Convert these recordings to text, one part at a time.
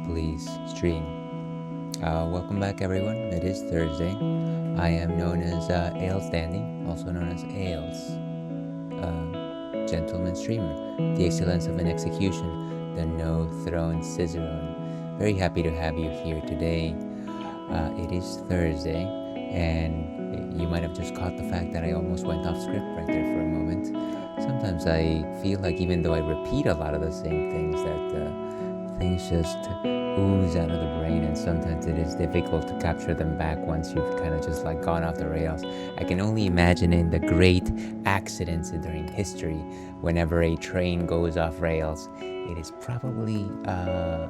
please stream. Welcome back, everyone. It is Thursday. I am known as Ale Standing, also known as Ales, gentleman streamer, the excellence of an execution, the no throne cicerone. Very happy to have you here today. It is Thursday, and you might have just caught the fact that I almost went off script right there for a moment. Sometimes I feel like even though I repeat a lot of the same things, that things just ooze out of the brain, and sometimes it is difficult to capture them back once you've kind of just like gone off the rails. I can only imagine in the great accidents during history, whenever a train goes off rails, it is probably a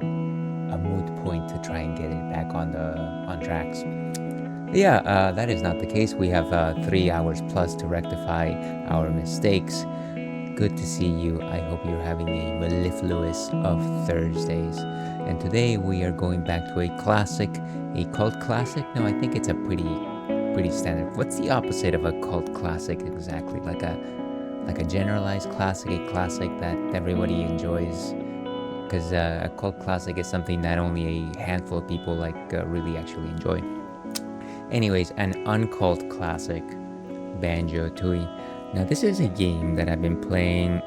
moot point to try and get it back on tracks. But yeah, that is not the case. We have 3 hours plus to rectify our mistakes. Good to see you. I hope you're having a mellifluous of Thursdays. And today we are going back to a classic, a cult classic. No, I think it's a pretty standard. What's the opposite of a cult classic exactly? Like a generalized classic, a classic that everybody enjoys. Because a cult classic is something that only a handful of people really actually enjoy. Anyways, an uncult classic, Banjo-Tooie. Now, this is a game that I've been playing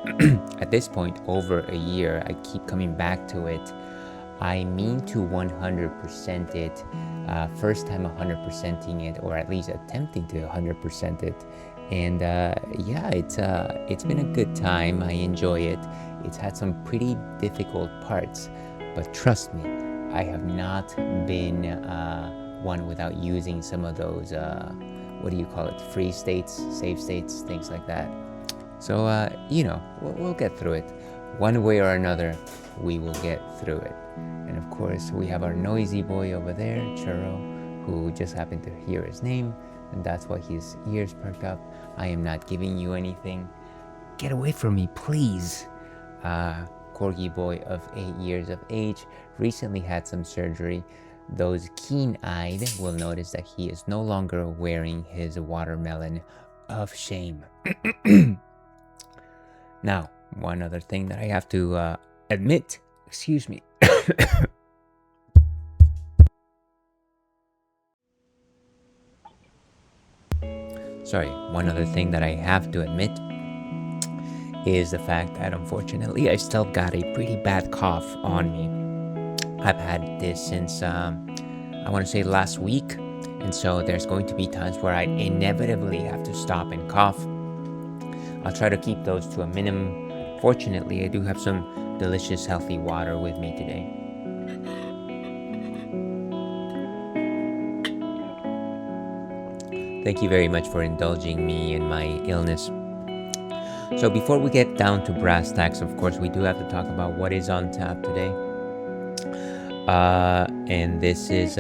at this point over a year. I keep coming back to it. I mean to 100% it. First time 100%ing it, or at least attempting to 100% it. And yeah, it's been a good time. I enjoy it. It's had some pretty difficult parts, but trust me, I have not been one without using some of those what do you call it, free states, save states, things like that. So we'll get through it one way or another. We will get through it. And of course we have our noisy boy over there, Churro, who just happened to hear his name, and that's why his ears perked up. I am not giving you anything. Get away from me, please. Corgi boy of 8 years of age, recently had some surgery. Those keen-eyed will notice that he is no longer wearing his watermelon of shame. Now, one other thing that I have to admit, excuse me. Sorry, one other thing that I have to admit is the fact that unfortunately I still got a pretty bad cough on me. I've had this since I want to say last week, and so there's going to be times where I inevitably have to stop and cough. I'll try to keep those to a minimum. Fortunately, I do have some delicious healthy water with me today. Thank you very much for indulging me in my illness. So before we get down to brass tacks, of course, we do have to talk about what is on tap today. And this is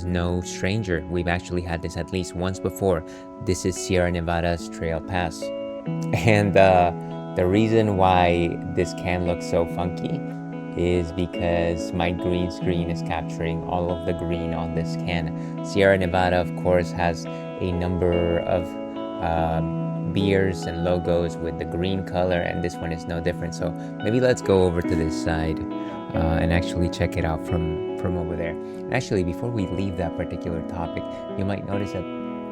no stranger. We've actually had this at least once before. This is Sierra Nevada's Trail Pass. And the reason why this can look so funky is because my green screen is capturing all of the green on this can. Sierra Nevada, of course, has a number of beers and logos with the green color, and this one is no different. So maybe let's go over to this side and actually check it out from over there. And actually, before we leave that particular topic, you might notice that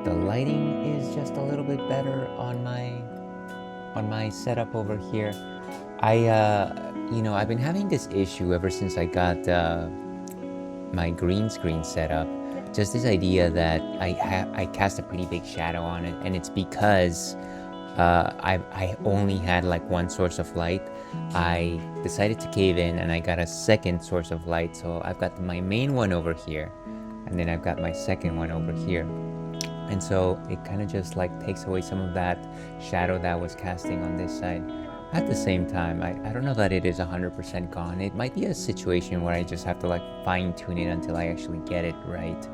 the lighting is just a little bit better on my setup over here. I've been having this issue ever since I got my green screen set up. Just this idea that I cast a pretty big shadow on it, and it's because I only had like one source of light. I decided to cave in, and I got a second source of light. So I've got my main one over here, and then I've got my second one over here. And so it kind of just like takes away some of that shadow that was casting on this side. At the same time, I don't know that it is 100% gone. It might be a situation where I just have to like fine tune it until I actually get it right.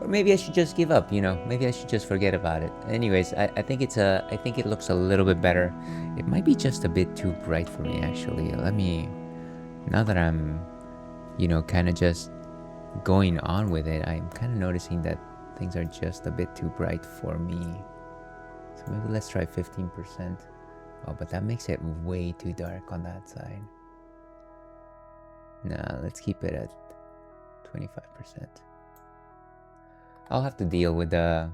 Or maybe I should just give up, maybe I should just forget about it. Anyways, I think it looks a little bit better. It might be just a bit too bright for me, actually. Now that I'm, kind of just going on with it, I'm kind of noticing that things are just a bit too bright for me. So maybe let's try 15%. Oh, but that makes it way too dark on that side. Nah, let's keep it at 25%. I'll have to deal with the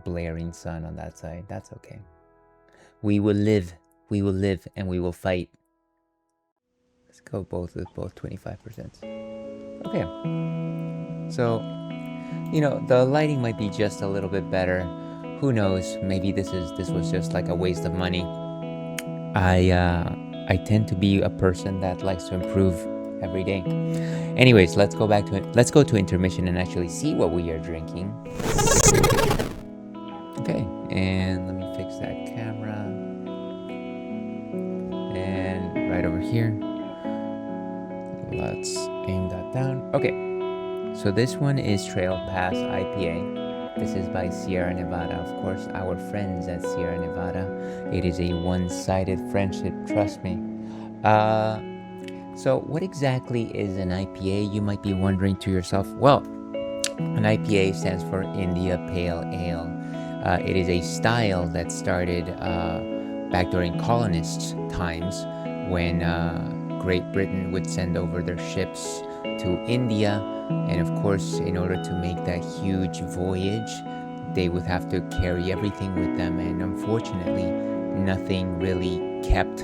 blaring sun on that side. That's okay. We will live, and we will fight. Let's go both with both 25%. Okay. So, the lighting might be just a little bit better. Who knows? Maybe this was just like a waste of money. I tend to be a person that likes to improve every day. Anyways, let's go to intermission and actually see what we are drinking. Okay, and let me fix that camera. And right over here. Let's aim that down. Okay, so this one is Trail Pass IPA. This is by Sierra Nevada, of course, our friends at Sierra Nevada. It is a one-sided friendship, trust me. So what exactly is an IPA? You might be wondering to yourself. Well, an IPA stands for India Pale Ale. It is a style that started back during colonists' times when Great Britain would send over their ships to India, and of course, in order to make that huge voyage, they would have to carry everything with them, and unfortunately, nothing really kept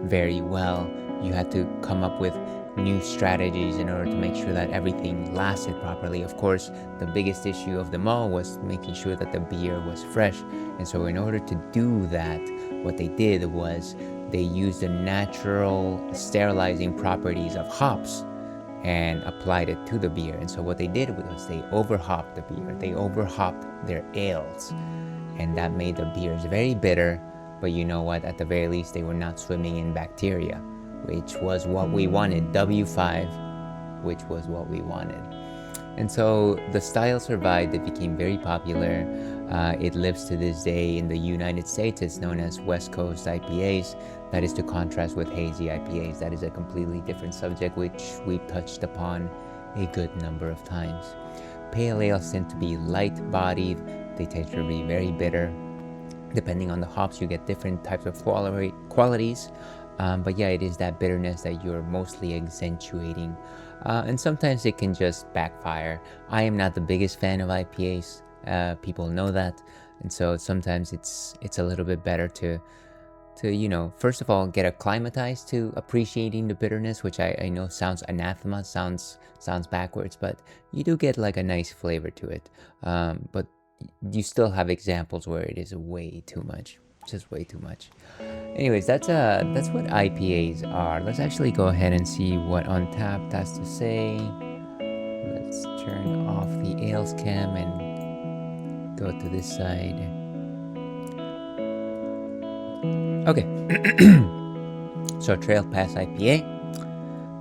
very well. You had to come up with new strategies in order to make sure that everything lasted properly. Of course, the biggest issue of them all was making sure that the beer was fresh, and so in order to do that, what they did was they used the natural sterilizing properties of hops and applied it to the beer. And so what they did was they overhopped the beer. They overhopped their ales, and that made the beers very bitter. But you know what? At the very least, they were not swimming in bacteria, which was what we wanted. W5, which was what we wanted. And so the style survived. It became very popular. It lives to this day in the United States. It's known as West Coast IPAs. That is to contrast with hazy IPAs. That is a completely different subject, which we've touched upon a good number of times. Pale ales tend to be light-bodied. They tend to be very bitter. Depending on the hops, you get different types of qualities. But yeah, it is that bitterness that you're mostly accentuating. And sometimes it can just backfire. I am not the biggest fan of IPAs. People know that. And so sometimes it's a little bit better to first of all, get acclimatized to appreciating the bitterness, which I know sounds anathema, sounds backwards, but you do get like a nice flavor to it. But you still have examples where it is way too much, just way too much. Anyways, that's what IPAs are. Let's actually go ahead and see what Untapped has to say. Let's turn off the ales cam and go to this side. Okay. So Trail Pass IPA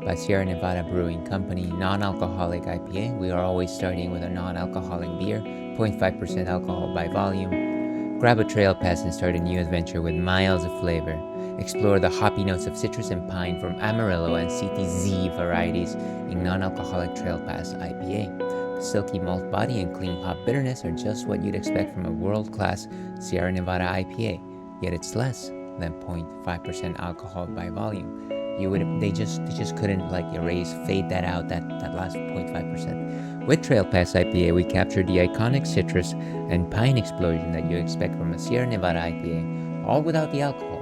by Sierra Nevada Brewing Company, non-alcoholic IPA. We are always starting with a non-alcoholic beer, 0.5% alcohol by volume. Grab a Trail Pass and start a new adventure with miles of flavor. Explore the hoppy notes of citrus and pine from Amarillo and CTZ varieties in non-alcoholic Trail Pass IPA. The silky malt body and clean hop bitterness are just what you'd expect from a world-class Sierra Nevada IPA, yet it's less than 0.5% alcohol by volume. They just couldn't fade that out, that last 0.5%. With Trail Pass IPA, we captured the iconic citrus and pine explosion that you expect from a Sierra Nevada IPA, all without the alcohol.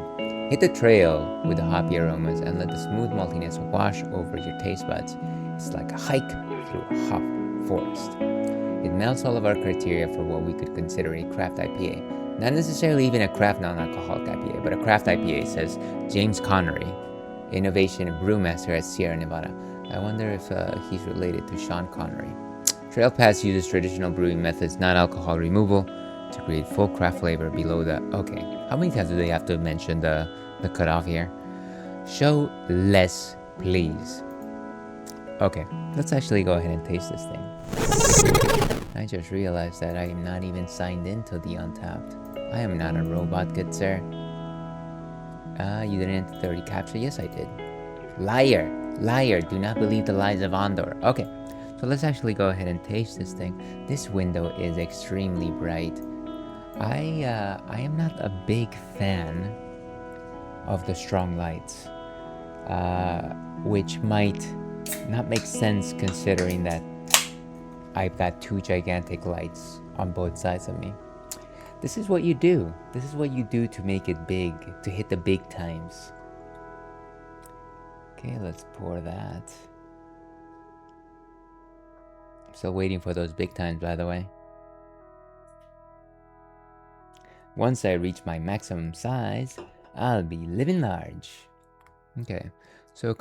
Hit the trail with the hoppy aromas and let the smooth maltiness wash over your taste buds. It's like a hike through a hop forest. It melts all of our criteria for what we could consider a craft IPA. Not necessarily even a craft non-alcoholic IPA, but a craft IPA, says James Connery, innovation brewmaster at Sierra Nevada. I wonder if he's related to Sean Connery. Trail Pass uses traditional brewing methods, non-alcohol removal, to create full craft flavor below the... Okay, how many times do they have to mention the cutoff here? Show less, please. Okay, let's actually go ahead and taste this thing. I just realized that I am not even signed into the Untapped. I am not a robot, good sir. You didn't enter the capture? Yes, I did. Liar, do not believe the lies of Andor. Okay, so let's actually go ahead and taste this thing. This window is extremely bright. I am not a big fan of the strong lights, which might not make sense considering that I've got two gigantic lights on both sides of me. This is what you do. This is what you do to make it big, to hit the big times. Okay, let's pour that. I'm still waiting for those big times, by the way. Once I reach my maximum size, I'll be living large. Okay, so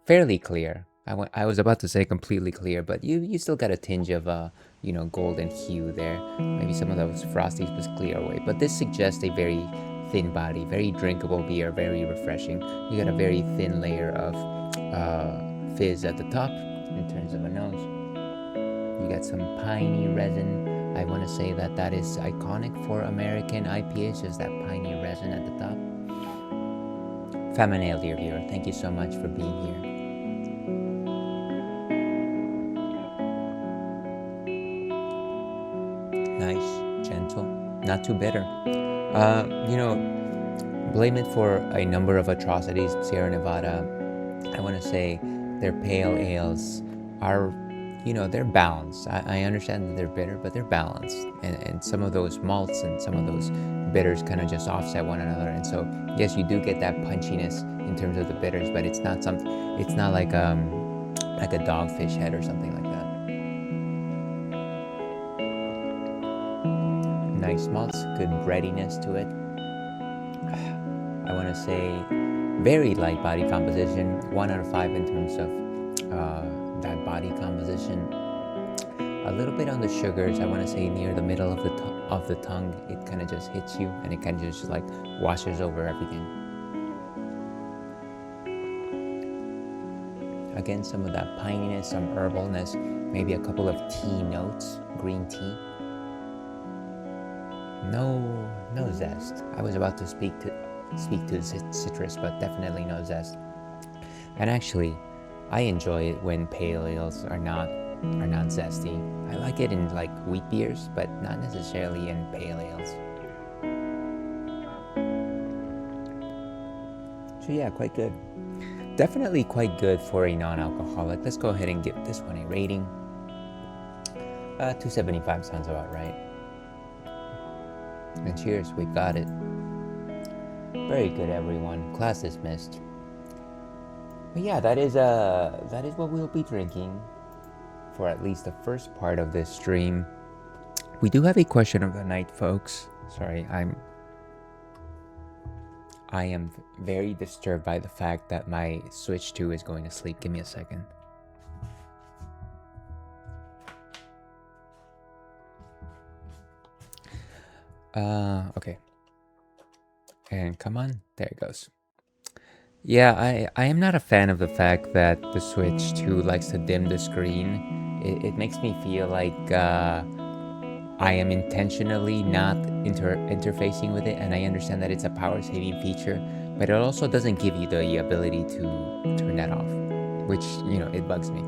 fairly clear. I was about to say completely clear, but you still got a tinge of golden hue there. Maybe some of those frosties was clear away, but this suggests a very thin body, very drinkable beer, very refreshing. You got a very thin layer of fizz at the top in terms of a nose. You got some piney resin. I want to say that is iconic for American IPAs, just that piney resin at the top. Famanail, dear viewer, thank you so much for being here. Nice, gentle, not too bitter. Blame it for a number of atrocities. Sierra Nevada, I want to say their pale ales are, they're balanced. I understand that they're bitter, but they're balanced. And some of those malts and some of those bitters kind of just offset one another. And so, yes, you do get that punchiness in terms of the bitters, but it's not like a dogfish head or something like that. Nice malts, good breadiness to it. I want to say very light body composition, 1 out of 5 in terms of that body composition. A little bit on the sugars. I want to say near the middle of the tongue, it kind of just hits you and it kind of just like washes over everything. Again, some of that pininess, some herbalness, maybe a couple of tea notes, green tea. No zest. I was about to speak to citrus, but definitely no zest. And actually, I enjoy it when pale ales are not zesty. I like it in like wheat beers, but not necessarily in pale ales. So yeah, quite good. Definitely quite good for a non-alcoholic. Let's go ahead and give this one a rating. 275 sounds about right. And cheers, we got it. Very good, everyone. Class dismissed. But yeah, that is what we'll be drinking for at least the first part of this stream. We do have a question of the night, folks. Sorry, I am very disturbed by the fact that my Switch 2 is going to sleep. Give me a second. Okay. And come on, there it goes. Yeah, I am not a fan of the fact that the Switch 2 likes to dim the screen. It makes me feel like I am intentionally not interfacing with it, and I understand that it's a power saving feature, but it also doesn't give you the ability to turn that off, which, it bugs me.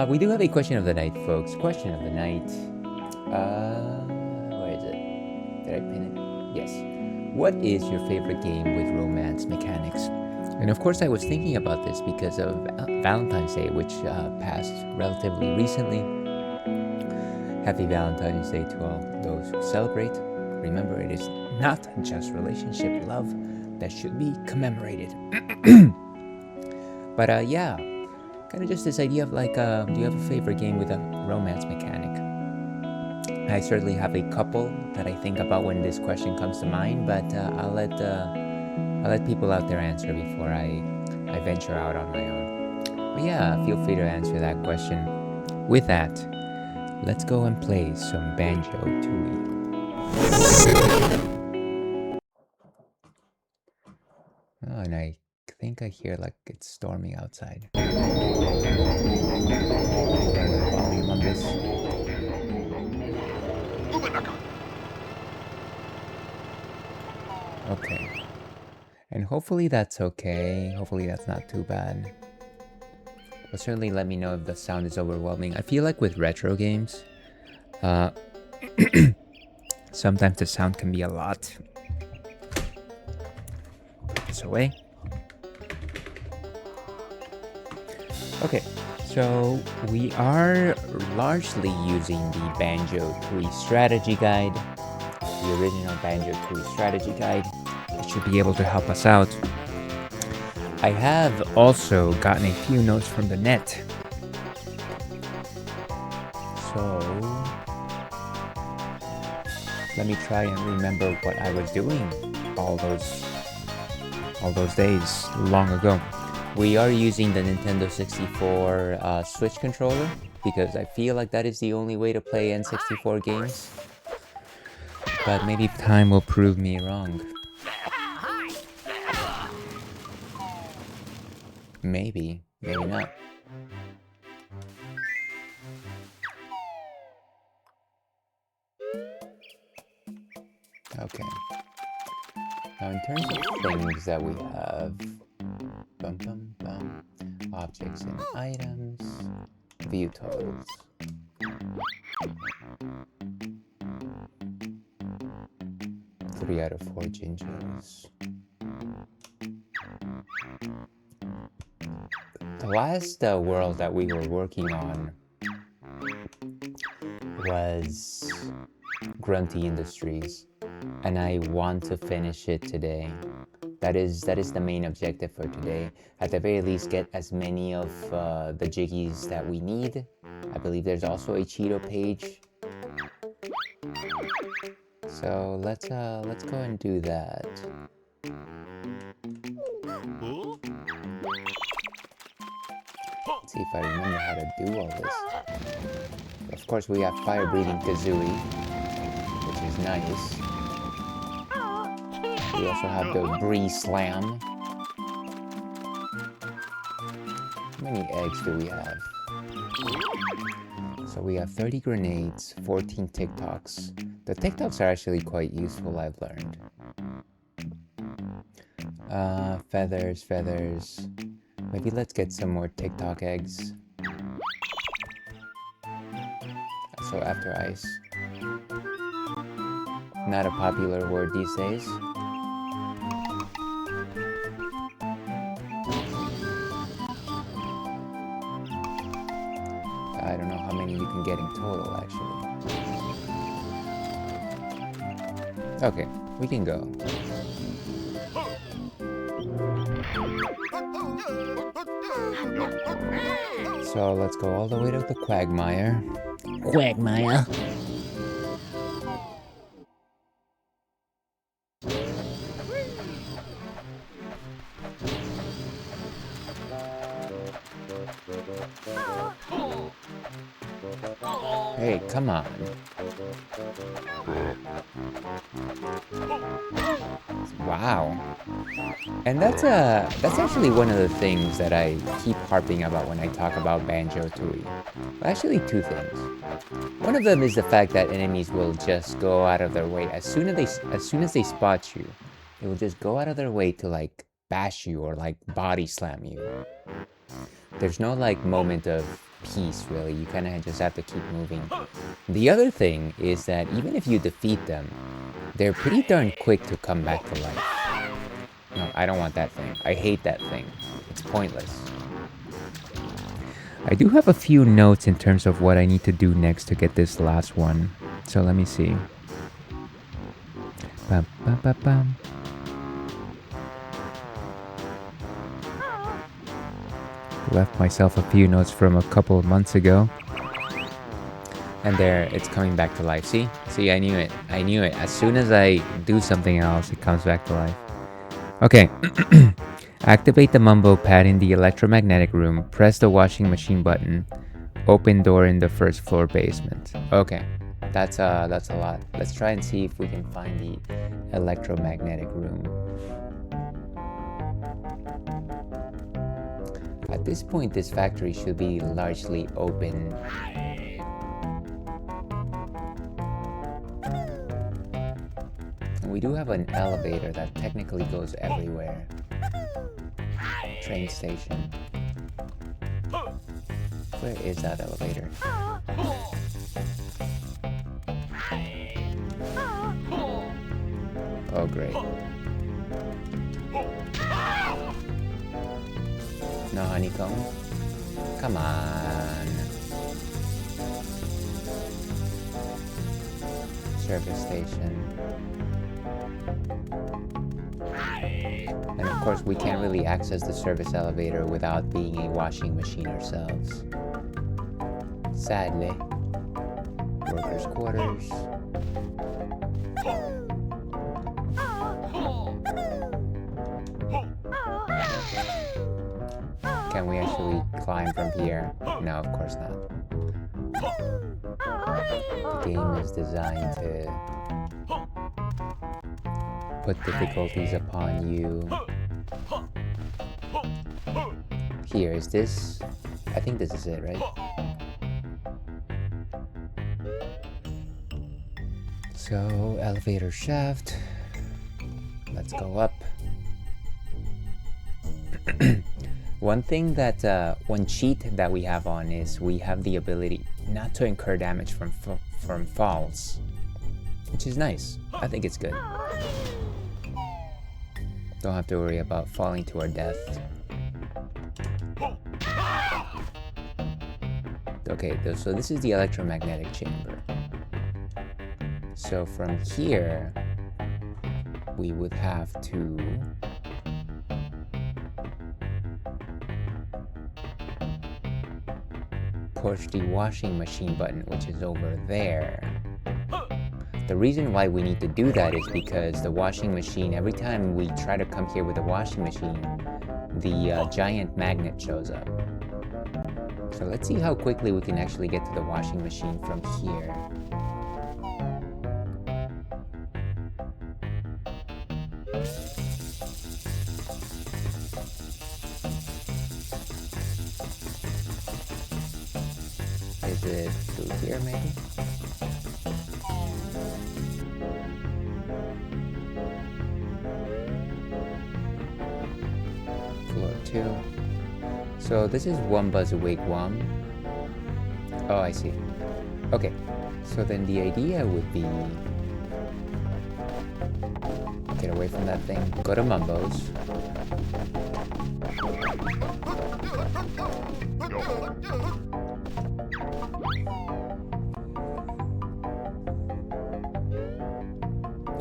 We do have a question of the night, folks. Question of the night. Where is it? Did I pin it? Yes. What is your favorite game with romance mechanics? And of course, I was thinking about this because of Valentine's Day, which passed relatively recently. Happy Valentine's Day to all those who celebrate. Remember, it is not just relationship love that should be commemorated. But yeah, kind of just this idea of like, do you have a favorite game with a romance mechanic? I certainly have a couple that I think about when this question comes to mind, but I'll let people out there answer before I venture out on my own. But yeah, feel free to answer that question. With that, let's go and play some Banjo-Tooie. Oh, and I think I hear like it's storming outside. Volume on this. Okay. And hopefully that's okay. Hopefully that's not too bad. But certainly let me know if the sound is overwhelming. I feel like with retro games, sometimes the sound can be a lot. Put this away. Okay, so we are largely using the Banjo-Tooie strategy guide, the original Banjo-Tooie strategy guide. It should be able to help us out. I have also gotten a few notes from the net. So let me try and remember what I was doing all those days long ago. We are using the Nintendo 64 Switch controller because I feel like that is the only way to play N64 games. But maybe time will prove me wrong. Maybe, maybe not. Okay. Now in terms of things that we have, objects and items, view totals. Three out of 4 gingers. The last world that we were working on was Grunty Industries, and I want to finish it today. That is the main objective for today. At the very least, get as many of the jiggies that we need. I believe there's also a Cheeto page. So let's go and do that. Let's see if I remember how to do all this. Of course, we have fire-breathing Kazooie, which is nice. We also have the Breeze Slam. How many eggs do we have? So we have 30 grenades, 14 TikToks. The TikToks are actually quite useful, I've learned. Feathers. Maybe let's get some more TikTok eggs. So after ice. Not a popular word these days. I don't know how many you can get in total, actually. Okay, we can go. So let's go all the way to the Quagmire. Quagmire. Hey, come on. Wow. And that's actually one of the things that I keep harping about when I talk about Banjo-Tooie. Well, actually, two things. One of them is the fact that enemies will just go out of their way as soon as they spot you. They will just go out of their way to like bash you or like body slam you. There's no like moment of peace, really. You kind of just have to keep moving. The other thing is that even if you defeat them, they're pretty darn quick to come back to life. No, I don't want that thing. I hate that thing. It's pointless. I do have a few notes in terms of what I need to do next to get this last one. So let me see. Bum, bum, bum, bum. Left myself a few notes from a couple of months ago. And there, it's coming back to life. See, I knew it. As soon as I do something else, it comes back to life. Okay. Activate the mumbo pad in the electromagnetic room. Press the washing machine button. Open door in the first floor basement. Okay. That's a lot. Let's try and see if we can find the electromagnetic room. At this point, this factory should be largely open. And we do have an elevator that technically goes everywhere. Train station. Where is that elevator? Oh, great. No honeycomb? Come on. Service station. And of course, we can't really access the service elevator without being a washing machine ourselves. Sadly. Workers' quarters. Can we actually climb from here? No, of course not. The game is designed to put difficulties upon you. Here, is this? I think this is it, right? So, elevator shaft. Let's go up. One thing that, one cheat that we have on is we have the ability not to incur damage from falls, which is nice. I think it's good. Don't have to worry about falling to our death. Okay, so this is the electromagnetic chamber. So from here, we would have to push the washing machine button, which is over there. The reason why we need to do that is because the washing machine, every time we try to come here with the washing machine, the giant magnet shows up. So let's see how quickly we can actually get to the washing machine from here. Is it through here, maybe? Floor 2. So this is Wumba's wigwam. Oh, I see. Okay, so then the idea would be get away from that thing, go to Mumbo's.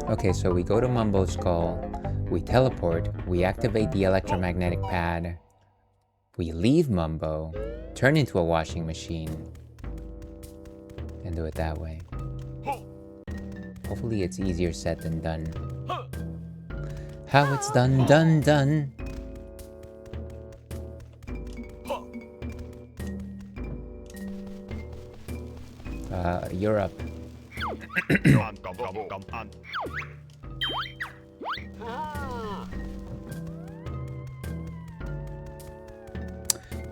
Okay, so we go to Mumbo's Skull, we teleport, we activate the electromagnetic pad, we leave Mumbo, turn into a washing machine, and do it that way. Hopefully it's easier said than done. How it's done. You're up.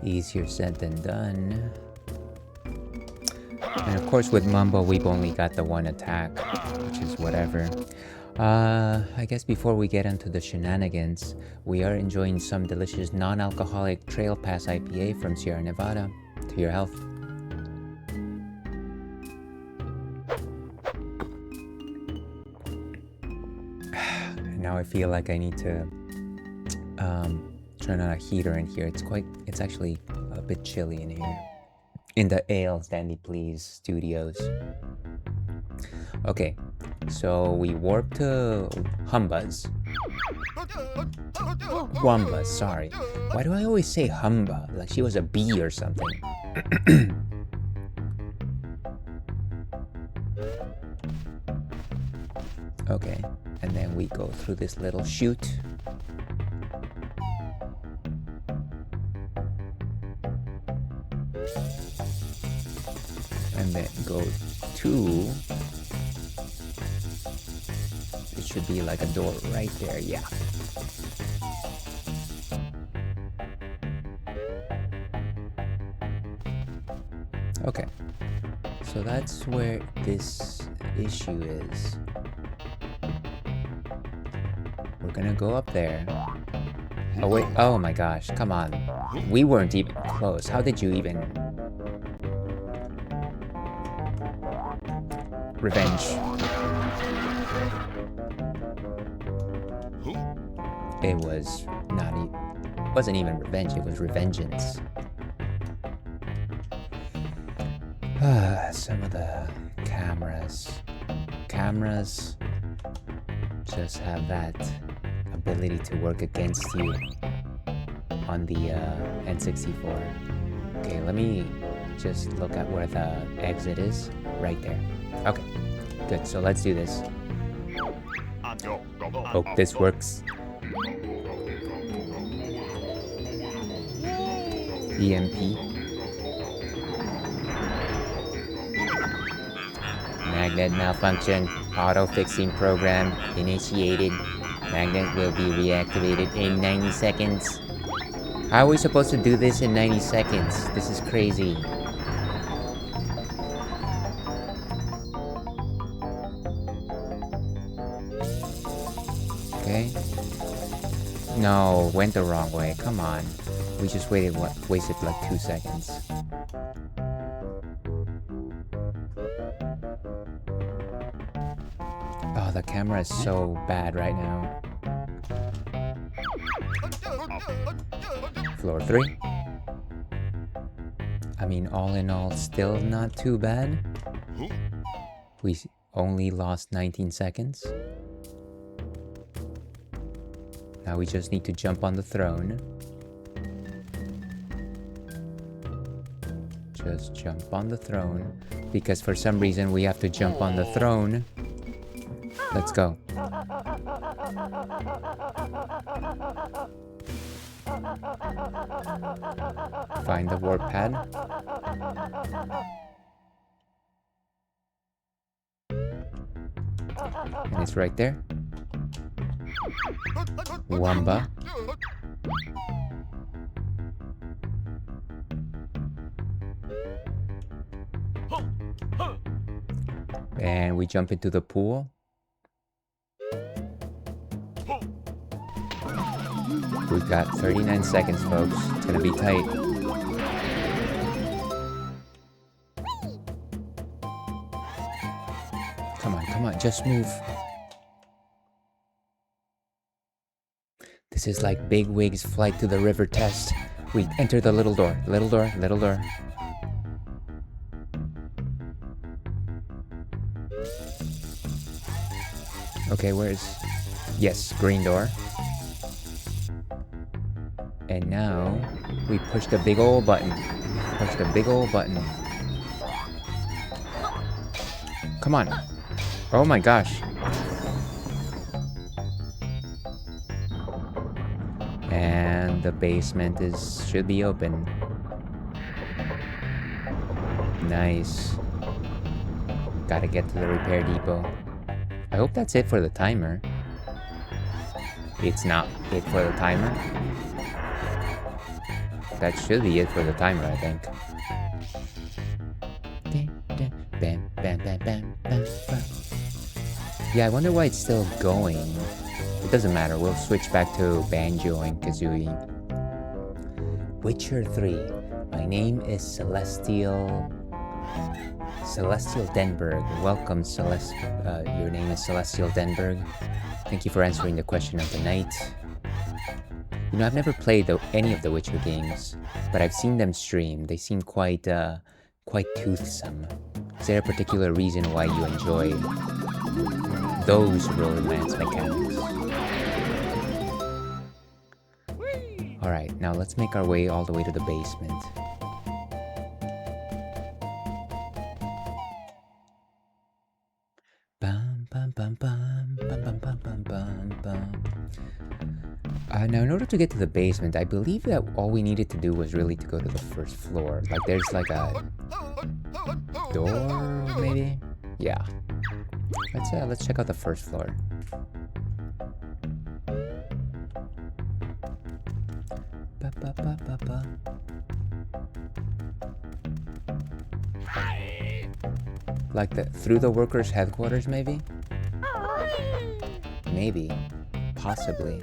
Easier said than done. And of course with Mumbo we've only got the one attack, which is whatever. I guess before we get into the shenanigans, we are enjoying some delicious non-alcoholic Trail Pass IPA from Sierra Nevada. To your health. Now I feel like I need to turn on a heater in here. It's actually a bit chilly in here. In the Ale Dandy Please studios. Okay, so we warp to Humba's. Wumba, sorry. Why do I always say Humba? Like she was a bee or something. Okay, and then we go through this little chute. And then go to... It should be like a door right there, yeah. Okay, so that's where this issue is. We're gonna go up there. Oh wait, oh my gosh, come on. We weren't even close. How did you even... Revenge. It was not wasn't even revenge, it was revengeance. Some of the cameras just have that ability to work against you on the N64. Okay, let me just look at where the exit is. Right there. Okay, good. So let's do this. Hope this works. EMP. Magnet malfunction. Auto-fixing program initiated. Magnet will be reactivated in 90 seconds. How are we supposed to do this in 90 seconds? This is crazy. Okay. No, went the wrong way. Come on. We just wasted like 2 seconds. Oh, the camera is so bad right now. Floor 3. I mean, all in all, still not too bad. We only lost 19 seconds. Now we just need to jump on the throne. Just jump on the throne. Because for some reason we have to jump on the throne. Let's go. Find the warp pad. And it's right there. Wamba. And we jump into the pool. We've got 39 seconds, folks. It's gonna be tight. Come on, just move. This is like Big Wig's flight to the river test. We enter the little door. Little door. Okay, where's... Yes, green door. And now, we push the big ol' button. Come on. Oh my gosh. And the basement should be open. Nice. Gotta get to the repair depot. I hope that's it for the timer. It's not it for the timer. That should be it for the timer, I think. Yeah, I wonder why it's still going. It doesn't matter, we'll switch back to Banjo and Kazooie. Witcher 3. My name is Celestial Denberg. Welcome, your name is Celestial Denberg. Thank you for answering the question of the night. You know, I've never played any of the Witcher games, but I've seen them stream. They seem quite toothsome. Is there a particular reason why you enjoy those romance mechanics? Alright, now let's make our way all the way to the basement. Now, in order to get to the basement, I believe that all we needed to do was really to go to the first floor. Like, there's like a door, maybe? Yeah. Let's check out the first floor. Like through the workers' headquarters, maybe? Maybe. Possibly.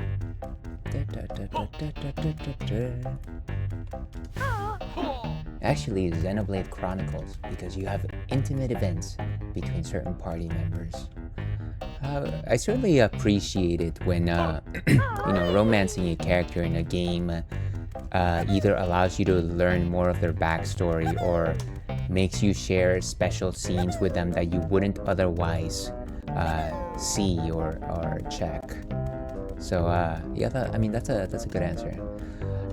Actually, Xenoblade Chronicles, because you have intimate events between certain party members. I certainly appreciate it when, you know, romancing a character in a game either allows you to learn more of their backstory or makes you share special scenes with them that you wouldn't otherwise see or check. So yeah, that's a good answer.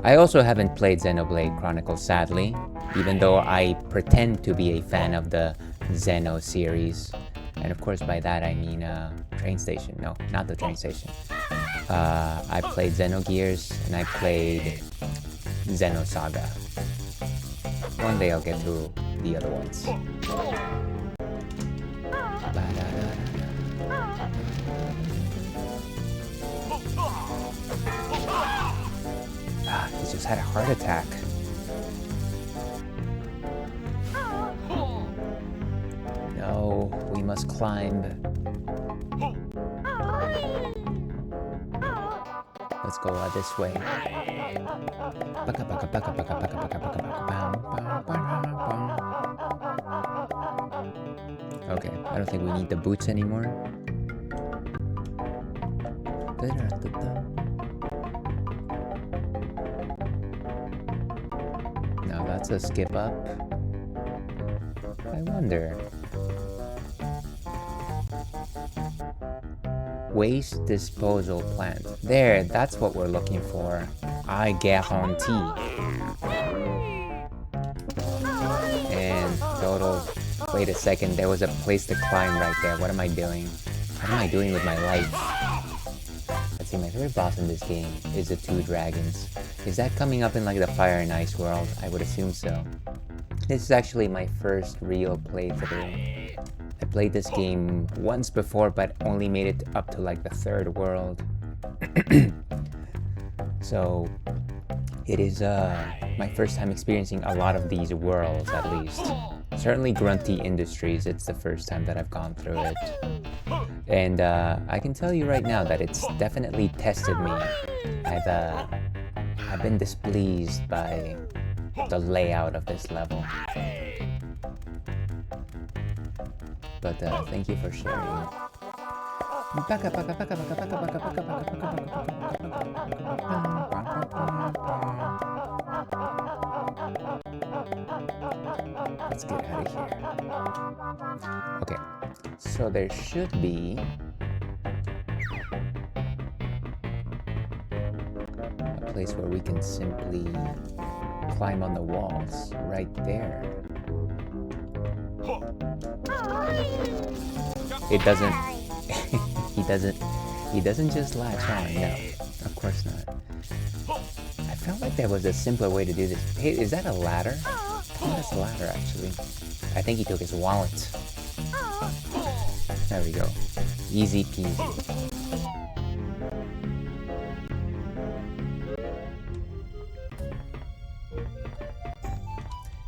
I also haven't played Xenoblade Chronicles, sadly, even though I pretend to be a fan of the Xeno series. And of course by that I mean train station. No, not the train station. I played Xenogears and I played Xenosaga. One day I'll get through the other ones. He just had a heart attack. No, we must climb. Let's go this way. Okay, I don't think we need the boots anymore. Now that's a skip up. I wonder. Waste disposal plant. There, that's what we're looking for. I guarantee. And total. Wait a second, there was a place to climb right there. What am I doing? What am I doing with my life? Let's see, my favorite boss in this game is the 2 dragons. Is that coming up in like the Fire and Ice world? I would assume so. This is actually my first real playthrough. I played this game once before, but only made it up to like the 3rd world. So it is my first time experiencing a lot of these worlds, at least. Certainly Grunty Industries, it's the first time that I've gone through it. And I can tell you right now that it's definitely tested me. I've been displeased by the layout of this level. But thank you for sharing. Let's get out of here. Okay, so there should be a place where we can simply climb on the walls right there. It doesn't he doesn't just latch on, no, of course not. I felt like there was a simpler way to do this. Hey, is that a ladder? I think that's a ladder, actually. I think he took his wallet. There we go. Easy peasy.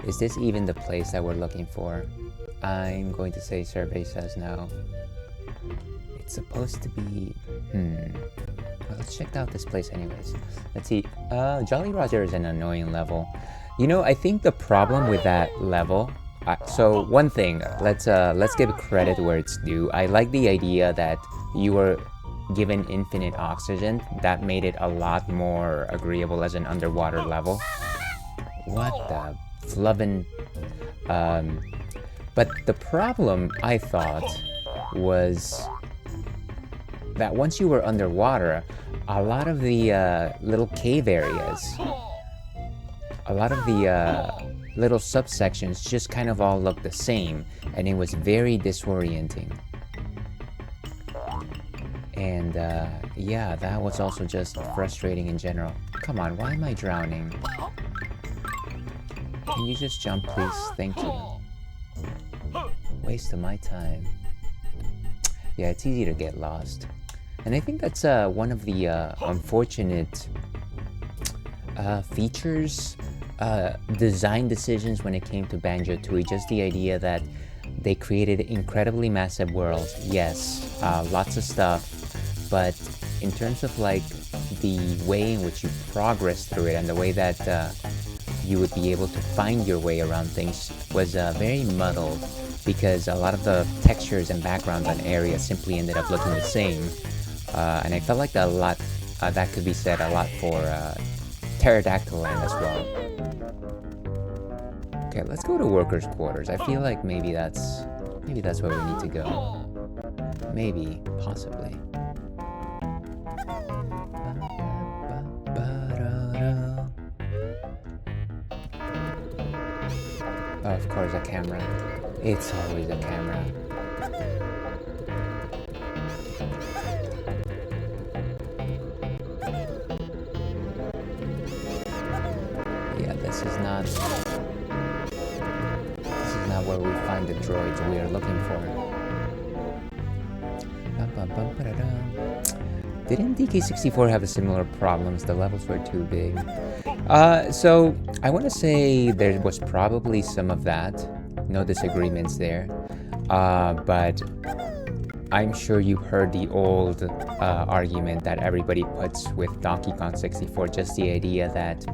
Is this even the place that we're looking for? I'm going to say survey says no. It's supposed to be... Well, let's check out this place anyways. Let's see. Jolly Roger is an annoying level. You know, I think the problem with that level... so one thing, let's give credit where it's due. I like the idea that you were given infinite oxygen. That made it a lot more agreeable as an underwater level. What the flubbin'... But the problem, I thought, was that once you were underwater, a lot of the little cave areas, a lot of the little subsections just kind of all looked the same, and it was very disorienting. And yeah, that was also just frustrating in general. Come on, why am I drowning? Can you just jump, please? Thank you. Waste of my time. Yeah, it's easy to get lost. And I think that's one of the unfortunate features, design decisions when it came to Banjo-Tooie. Just the idea that they created incredibly massive worlds. Yes, lots of stuff. But in terms of like the way in which you progress through it and the way that you would be able to find your way around things was very muddled, because a lot of the textures and backgrounds on areas simply ended up looking the same. And I felt like that could be said a lot for pterodactyl land as well. Okay, let's go to workers' quarters. I feel like maybe that's where we need to go. Maybe, possibly. Oh, of course, a camera. It's always a camera. Yeah, this is not where we find the droids we are looking for. Didn't DK64 have a similar problems? The levels were too big. So I want to say there was probably some of that. No disagreements there. But I'm sure you've heard the old argument that everybody puts with Donkey Kong 64, just the idea that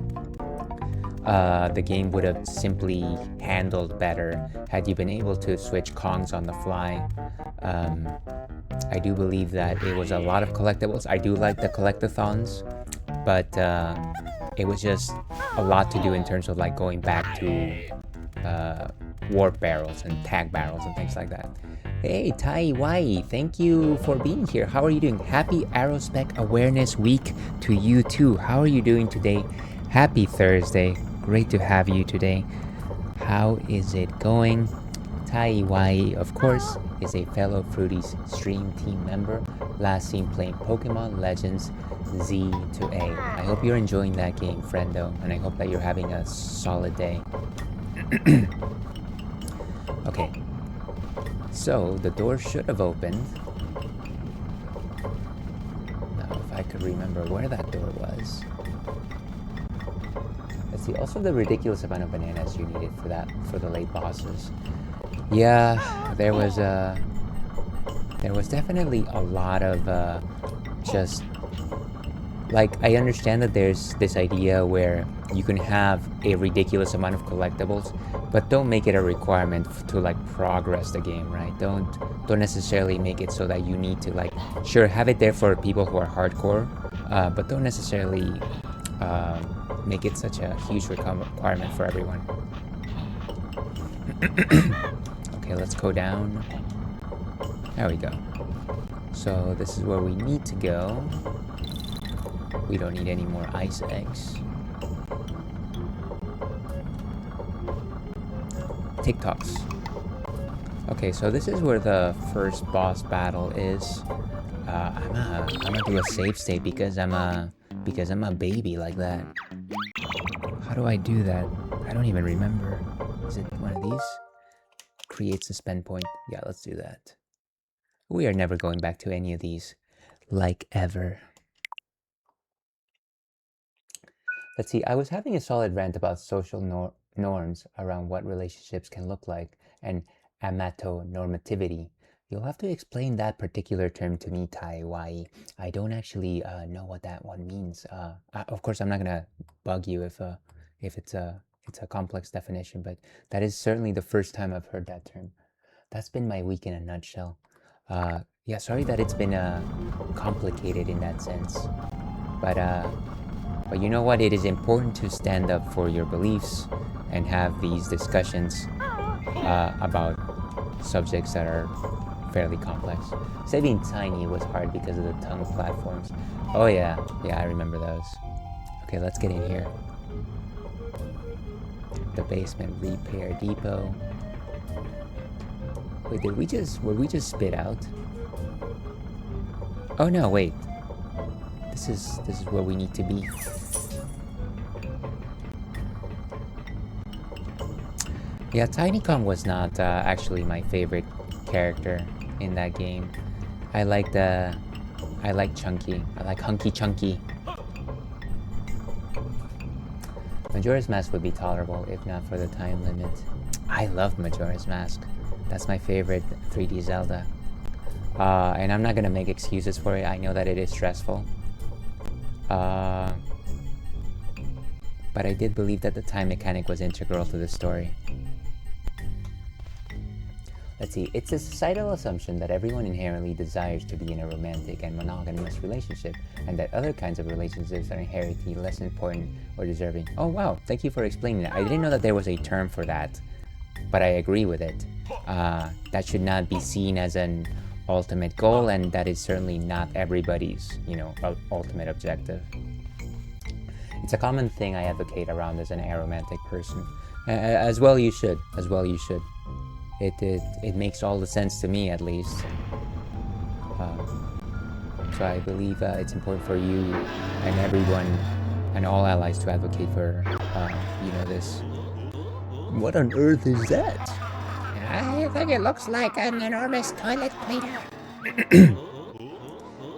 the game would have simply handled better had you been able to switch Kongs on the fly. I do believe that it was a lot of collectibles. I do like the collectathons, but it was just a lot to do in terms of like going back to warp barrels and tag barrels and things like that. Hey, Tai Wai, thank you for being here. How are you doing? Happy Aerospec Awareness Week to you too. How are you doing today? Happy Thursday. Great to have you today. How is it going? Tai Wai, of course, is a fellow Fruities stream team member. Last seen playing Pokemon Legends Z to A. I hope you're enjoying that game, friendo, and I hope that you're having a solid day. Okay, so the door should have opened. Now, if I could remember where that door was. Let's see, also the ridiculous amount of bananas you needed for the late bosses. Yeah, there was definitely a lot of just like, I understand that there's this idea where you can have a ridiculous amount of collectibles, but don't make it a requirement to like progress the game, right? Don't necessarily make it so that you need to like, sure, have it there for people who are hardcore, but don't necessarily make it such a huge requirement for everyone. Okay, let's go down. There we go. So this is where we need to go. We don't need any more ice eggs. TikToks. Okay, so this is where the first boss battle is. I'm gonna do a save state because I'm a baby like that. How do I do that? I don't even remember. Is it one of these? Create suspend point. Yeah, let's do that. We are never going back to any of these, like ever. Let's see, I was having a solid rant about social norms around what relationships can look like and amatonormativity. You'll have to explain that particular term to me, Tai Wai. I don't actually know what that one means. Of course, I'm not gonna bug you if it's a complex definition, but that is certainly the first time I've heard that term. That's been my week in a nutshell. Yeah, sorry that it's been complicated in that sense, but you know what? It is important to stand up for your beliefs and have these discussions about subjects that are fairly complex. Saving Tiny was hard because of the tongue platforms. Oh yeah, I remember those. Okay, let's get in here. The basement repair depot. Wait, were we just spit out? Oh no, wait. This is where we need to be. Yeah, Tiny Kong was not actually my favorite character in that game. I like Chunky. I like Hunky Chunky. Majora's Mask would be tolerable if not for the time limit. I love Majora's Mask. That's my favorite 3D Zelda. And I'm not gonna make excuses for it. I know that it is stressful. But I did believe that the time mechanic was integral to the story. Let's see. It's a societal assumption that everyone inherently desires to be in a romantic and monogamous relationship, and that other kinds of relationships are inherently less important or deserving. Oh wow, thank you for explaining that. I didn't know that there was a term for that, but I agree with it. That should not be seen as an ultimate goal, and that is certainly not everybody's, ultimate objective. It's a common thing I advocate around as an aromantic person. As well you should. It makes all the sense to me, at least. So I believe it's important for you and everyone and all allies to advocate for, this. What on earth is that? I think it looks like an enormous toilet cleaner.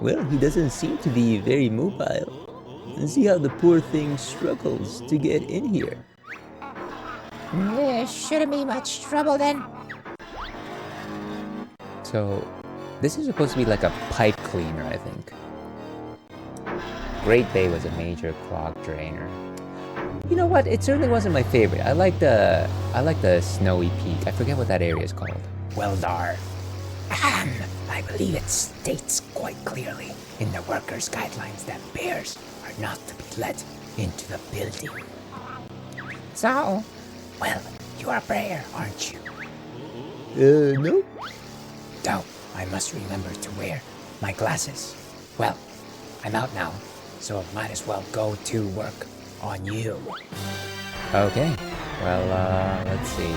Well, he doesn't seem to be very mobile. And see how the poor thing struggles to get in here. Shouldn't be much trouble then. So, this is supposed to be like a pipe cleaner, I think. Great Bay was a major clog drainer. You know what? It certainly wasn't my favorite. I like the snowy peak. I forget what that area is called. Weldar. I believe it states quite clearly in the workers' guidelines that bears are not to be let into the building. So, well, you're a bear, aren't you? No. Oh, I must remember to wear my glasses. Well, I'm out now, so I might as well go to work on you. Okay. Well, let's see.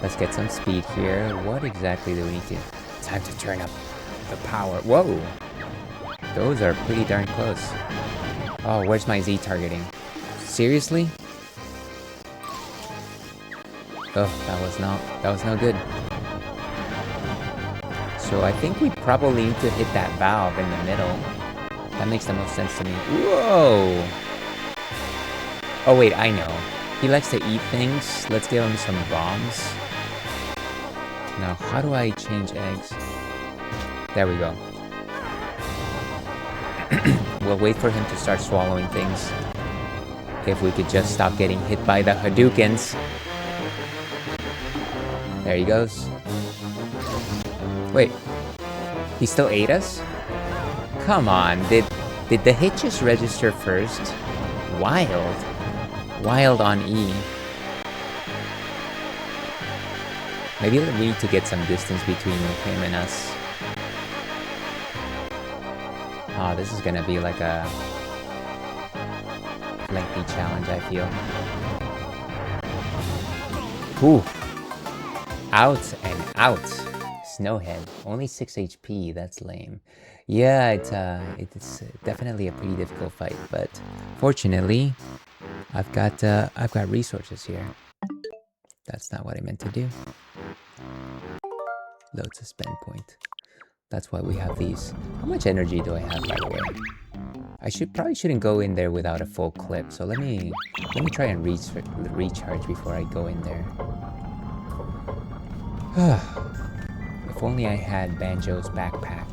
Let's get some speed here. What exactly do we need to... Time to turn up the power. Whoa! Those are pretty darn close. Oh, where's my Z targeting? Seriously? Oh, that was no good. So I think we probably need to hit that valve in the middle. That makes the most sense to me. Whoa! Oh wait, I know. He likes to eat things. Let's give him some bombs. Now, how do I change eggs? There we go. We'll wait for him to start swallowing things. If we could just stop getting hit by the Hadoukens. There he goes. Wait. He still ate us? Come on, did the hit just register first? Wild. Wild on E. Maybe we need to get some distance between him and us. Oh, this is gonna be like a lengthy challenge, I feel. Ooh. Out and out. Snowhead. Only 6 HP, that's lame. Yeah, it's definitely a pretty difficult fight, but fortunately, I've got resources here. That's not what I meant to do. Load suspend point. That's why we have these. How much energy do I have, by the way? I probably shouldn't go in there without a full clip. So let me try and recharge before I go in there. If only I had Banjo's backpack.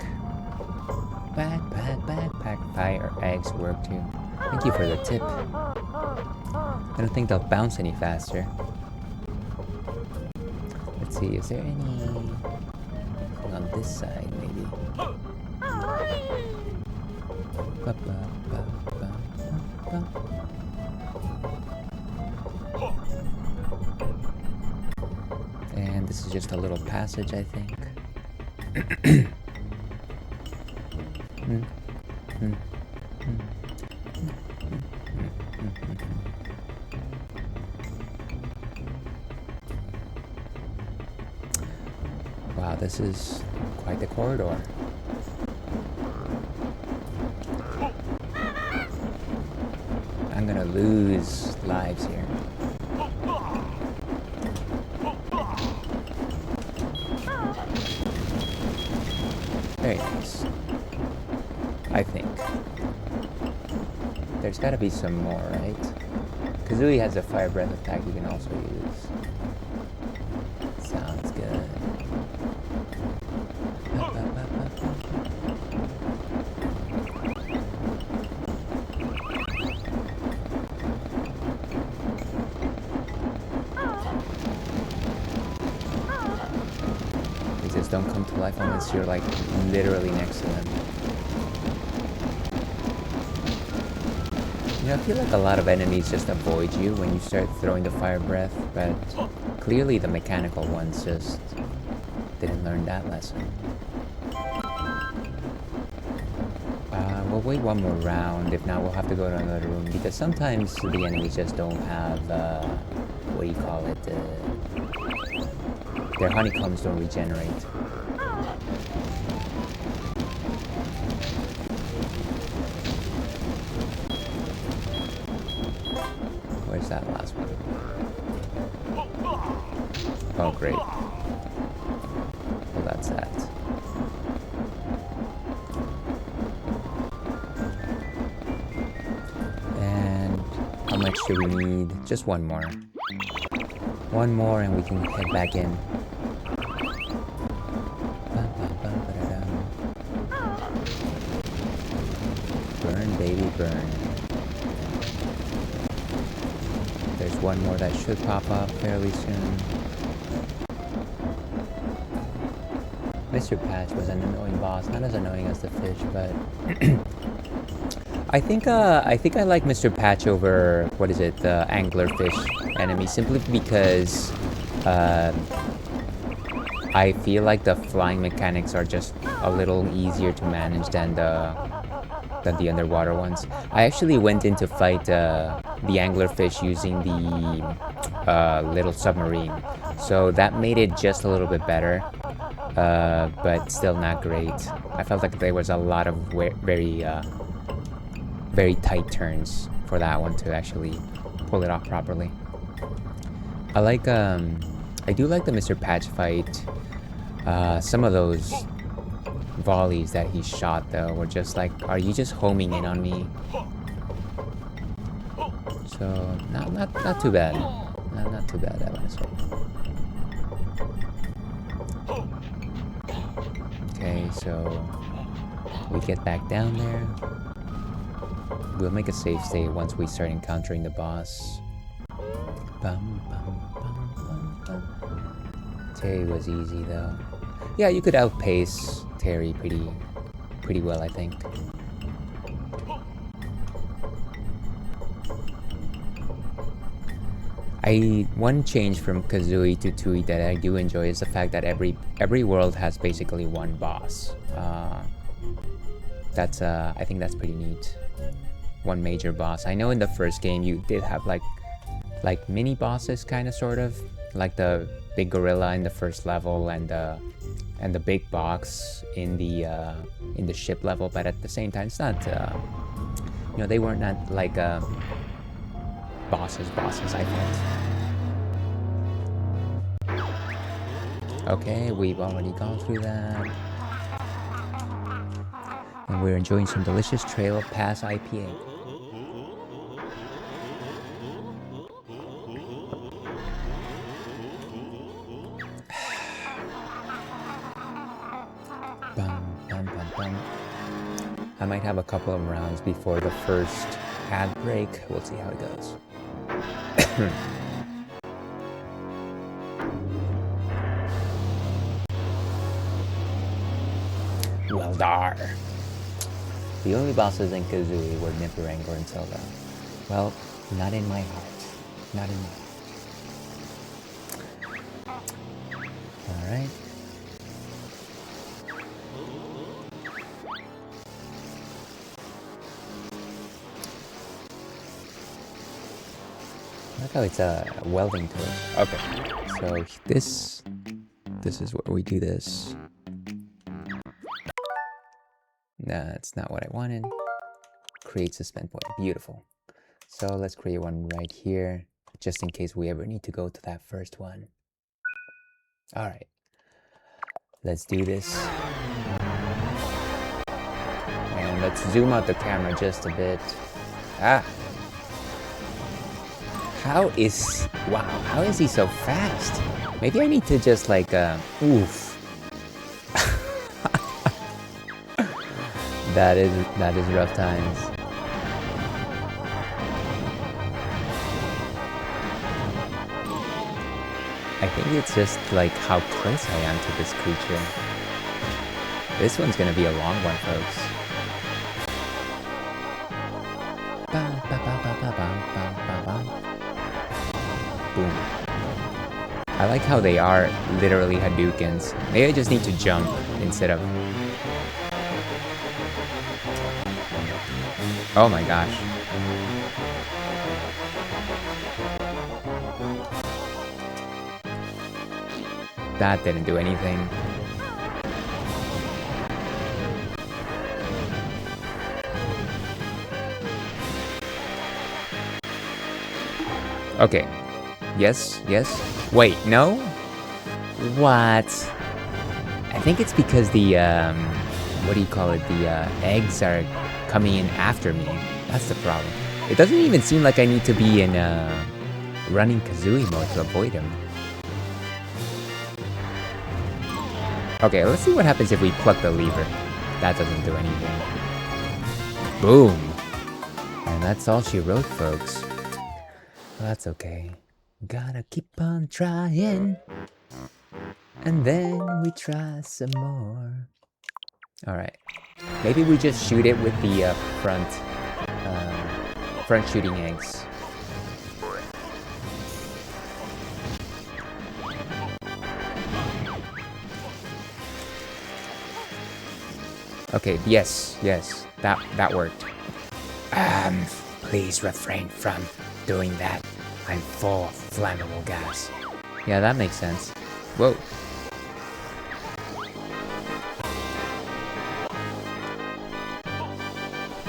Backpack. Fire eggs work too. Thank you for the tip. I don't think they'll bounce any faster. Let's see, is there anything on this side, maybe? And this is just a little passage, I think. Wow, this is quite the corridor. I'm gonna lose lives here. Very nice. I think. There's gotta be some more, right? Kazooie has a fire breath attack you can also use. Sounds good. don't come to life unless you're like literally next to them. You know, I feel like a lot of enemies just avoid you when you start throwing the fire breath, but clearly the mechanical ones just didn't learn that lesson. We'll wait one more round. If not, we'll have to go to another room because sometimes the enemies just don't have, what do you call it? Their honeycombs don't regenerate. Where's that last one? Oh, great. Well, that's that. How much do we need? Just one more. One more and we can head back in. Burn, baby, burn. There's one more that should pop up fairly soon. Mr. Patch was an annoying boss. Not as annoying as the fish, but... I think I like Mr. Patch over, what is it, the anglerfish enemy, simply because I feel like the flying mechanics are just a little easier to manage than the underwater ones. I actually went in to fight the anglerfish using the little submarine, so that made it just a little bit better, but still not great. I felt like there was a lot of very tight turns for that one to actually pull it off properly. I do like the Mr. Patch fight. Some of those volleys that he shot though were just like, are you just homing in on me? So not too bad. Not too bad, I want to say. Okay, so we get back down there. We'll make a safe state once we start encountering the boss. Terry was easy though. Yeah, you could outpace Terry pretty well, I think. One change from Kazooie to Tooie that I do enjoy is the fact that every world has basically one boss. I think that's pretty neat. One major boss. I know in the first game you did have like mini bosses, kind of, sort of, like the big gorilla in the first level and the big box in the ship level, but at the same time it's not you know, they weren't not like bosses I thought. Okay, we've already gone through that. And we're enjoying some delicious Trail Pass IPA. I might have a couple of rounds before the first ad break. We'll see how it goes. Well, dar. The only bosses in Kazooie were Nipperanger and Zelda. Well, not in my heart. Not in my heart. Alright. I like how it's a welding tool. Okay, so this is where we do this. Nah, that's not what I wanted. Create suspend point. Beautiful. So let's create one right here, just in case we ever need to go to that first one. Alright. Let's do this. And let's zoom out the camera just a bit. Ah! How is he so fast? Maybe I need to just like, oof. That is rough times. I think it's just like how close I am to this creature. This one's gonna be a long one, folks. Boom. I like how they are literally Hadoukens. Maybe I just need to jump instead of... Oh my gosh. That didn't do anything. Okay. Yes, yes. Wait, no? What? I think it's because the, what do you call it? The, eggs are coming in after me. That's the problem. It doesn't even seem like I need to be in, running Kazooie mode to avoid him. Okay, let's see what happens if we pluck the lever. That doesn't do anything. Boom! And that's all she wrote, folks. Well, that's okay. Gotta keep on trying. And then we try some more. Alright. Maybe we just shoot it with the front shooting eggs. Okay, yes, that worked. Please refrain from doing that. I'm full of flammable gas. Yeah, that makes sense. Whoa.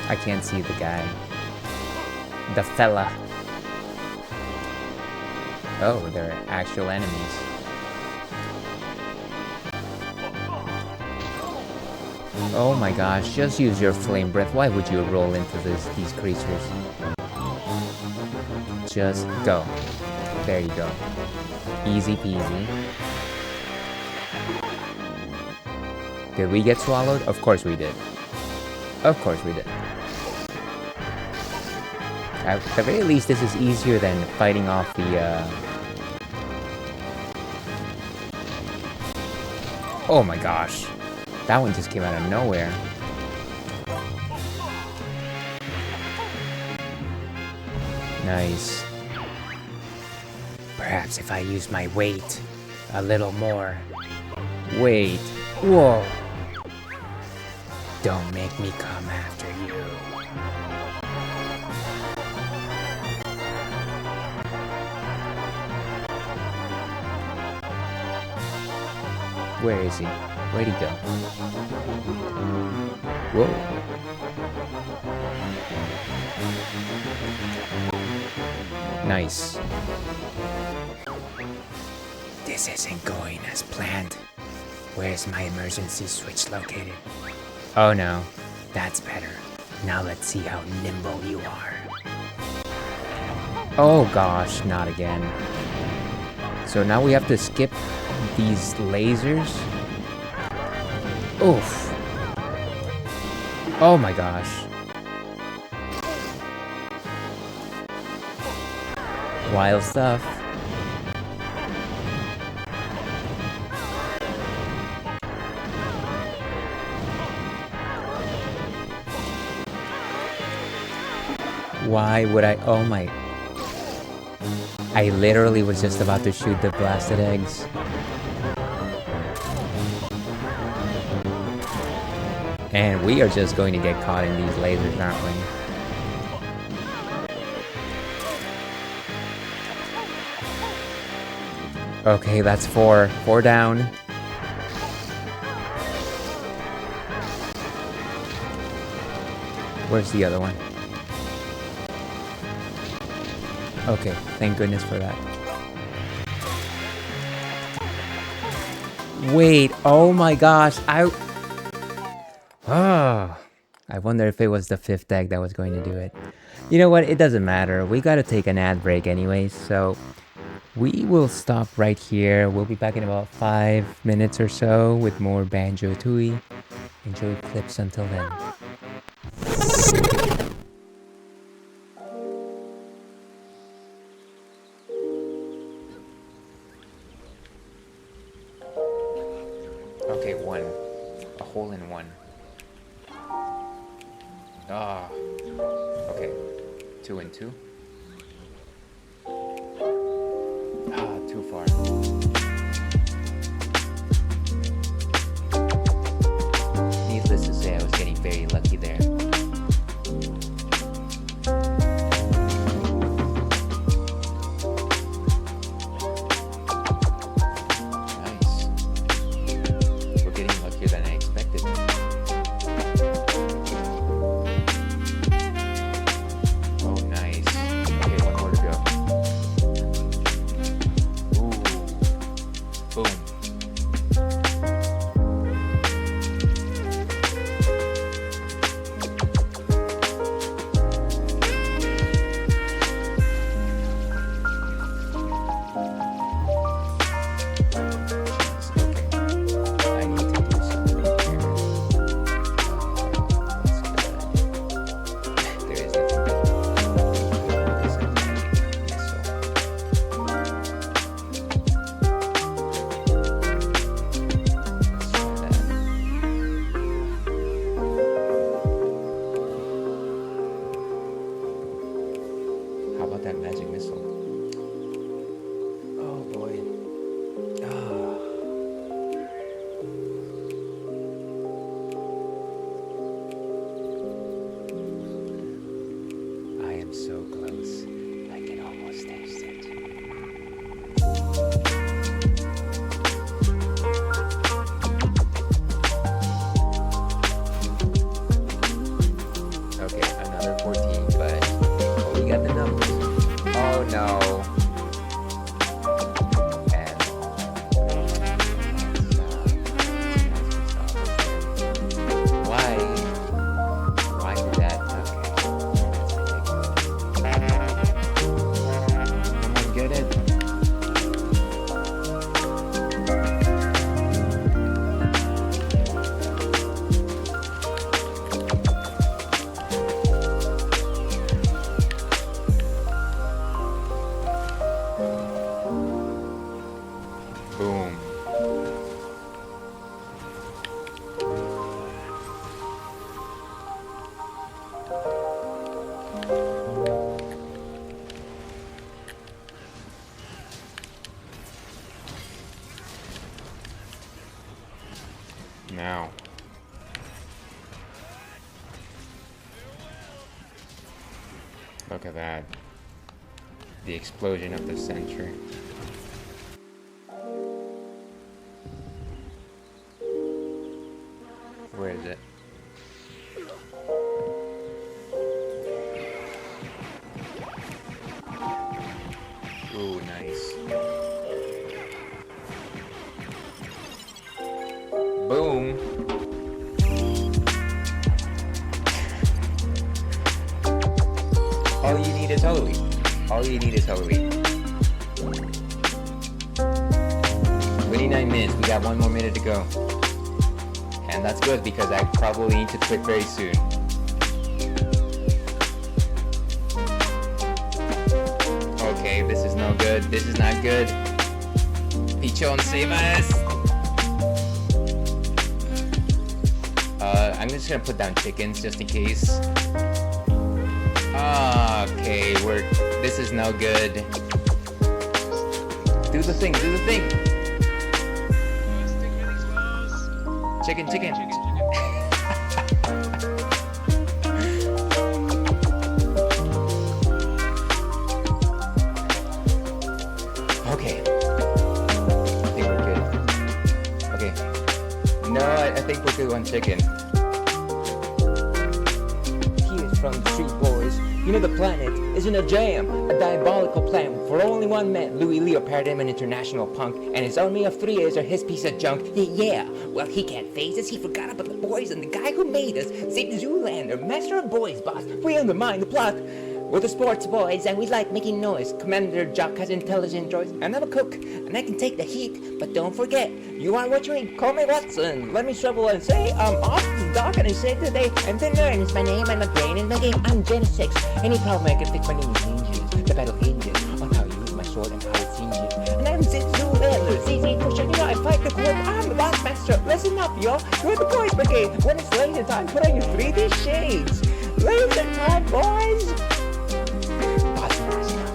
I can't see the guy. The fella. Oh, they're actual enemies. Oh my gosh, just use your flame breath. Why would you roll into these creatures? Just go. There you go. Easy peasy. Did we get swallowed? Of course we did. Of course we did. At the very least, this is easier than fighting off the, Oh my gosh. That one just came out of nowhere. Nice. Perhaps if I use my weight a little more. Wait. Whoa. Don't make me come after you. Where is he? Where'd he go? Whoa. Nice. This isn't going as planned. Where's my emergency switch located? Oh no. That's better. Now let's see how nimble you are. Oh gosh, not again. So now we have to skip these lasers. Oof. Oh my gosh. Wild stuff. Why would I? Oh my. I literally was just about to shoot the blasted eggs. And we are just going to get caught in these lasers, aren't we? Okay, that's 4. 4 down. Where's the other one? Okay, thank goodness for that. Wait, oh my gosh, I wonder if it was the 5th egg that was going to do it. You know what, it doesn't matter. We gotta take an ad break anyways, so we will stop right here. We'll be back in about 5 minutes or so with more Banjo-Tooie. Enjoy clips until then. Ah. Okay. 2 and 2. Ah, too far. Needless to say, I was getting very lucky there. Nice. We're getting luckier than I expected. Oh, nice. Okay, one more to go. Ooh. Boom. How about that magic missile? Oh boy. Ah. I am so close. I can almost taste it. Okay, another 14, but we got the numbers. Oh no. And why did that? Okay. Come on, get it. Boom. Now. Look at that. The explosion of the century. Where is it? Ooh, nice. Boom. All you need is holy. All you need is holy. 29 minutes. We got one more minute to go. And that's good because I probably need to quit very soon. Okay, this is no good. This is not good. Pichon, save us! I'm just gonna put down chickens just in case. Okay, this is no good. Do the thing, do the thing! Chicken. Okay. I think we're good. Okay. No, I think we're good on chicken. Here's from the Street Boys. You know the planet is in a jam, a diabolical plan for only one man, Louis Leopard him an international punk, and his army of 3As are his piece of junk. Yeah, well he can't face us, he forgot about the boys and the guy who made us, Satan Zoolander, master of boys boss, we undermine the plot. We're the sports boys and we like making noise. Commander Jock has intelligent droids, and I'm a cook, and I can take the heat, but don't forget, you are what you eat, call me Watson. Let me shovel and say, I'm off the dock and I say today, I'm thinner and it's my name and my brain and my game, I'm Gen 6. Any problem I can fix, my name is hinges. The battle hinges on how you use my sword and how it singes. And I'm Satan Zoolander, CZ Pusher, you know I fight the court, I'm the boss master. Listen up, y'all, you're the boys brigade. When it's laser time, put on your 3D shades. on, boys! Pause this now.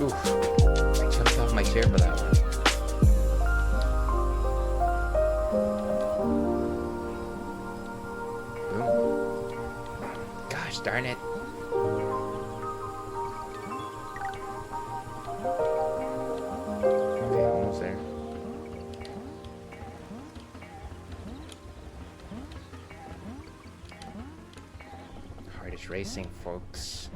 Oof. I jumped off my chair for that one. Boom. Gosh darn it. Okay, almost there. Heart is racing, folks.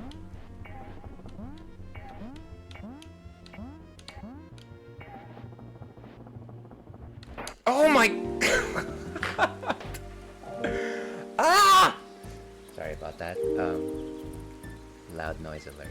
Oh my god! Ah! Sorry about that. Loud noise alert.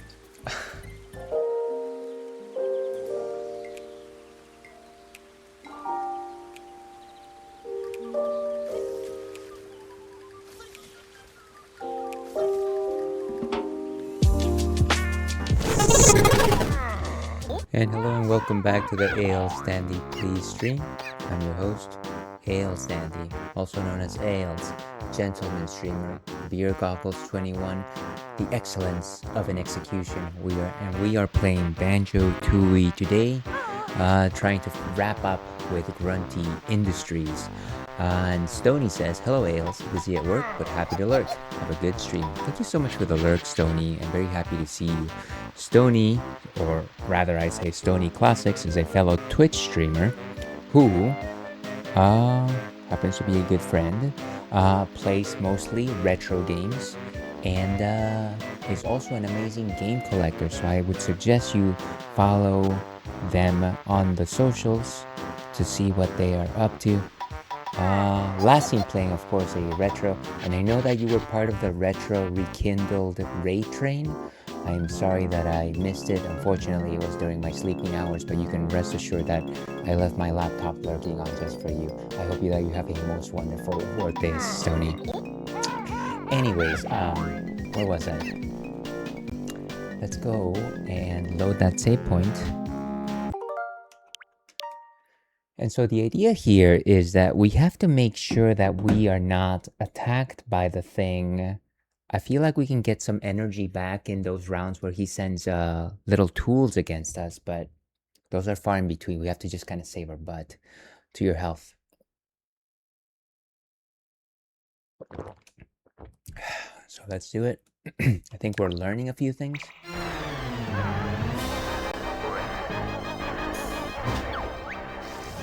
And hello and welcome back to the Ale Standy Please stream. I'm your host, Ale Standy, also known as Ales, gentleman streamer, Beer Goggles 21, the excellence of an execution. We are playing Banjo-Tooie today, trying to wrap up with Grunty Industries. And Stony says, hello Ales, busy at work but happy to lurk. Have a good stream. Thank you so much for the lurk, Stony. I'm very happy to see you. Stony, or rather I say Stony Classics, is a fellow Twitch streamer who happens to be a good friend, plays mostly retro games, and is also an amazing game collector. So I would suggest you follow them on the socials to see what they are up to. Last seen playing, of course, a retro, and I know that you were part of the retro rekindled raid train. I'm sorry that I missed it. Unfortunately, it was during my sleeping hours, but you can rest assured that I left my laptop lurking on just for you. I hope that you have a most wonderful workday, Stony. Anyways, where was I? Let's go and load that save point. And so the idea here is that we have to make sure that we are not attacked by the thing. I feel like we can get some energy back in those rounds where he sends little tools against us, but those are far in between. We have to just kind of save our butt. To your health. So let's do it. I think we're learning a few things.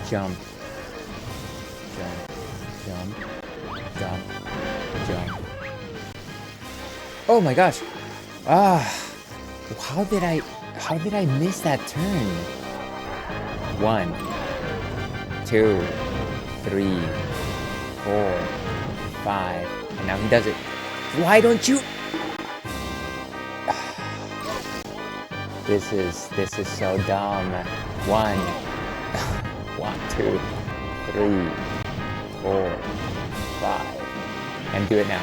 Jump. Jump. Jump. Jump. Jump. Oh my gosh! How did I miss that turn? 1, 2, 3, 4, 5, and now he does it. Why don't you? This is so dumb. 1, 2, 3, 4, 5, and do it now.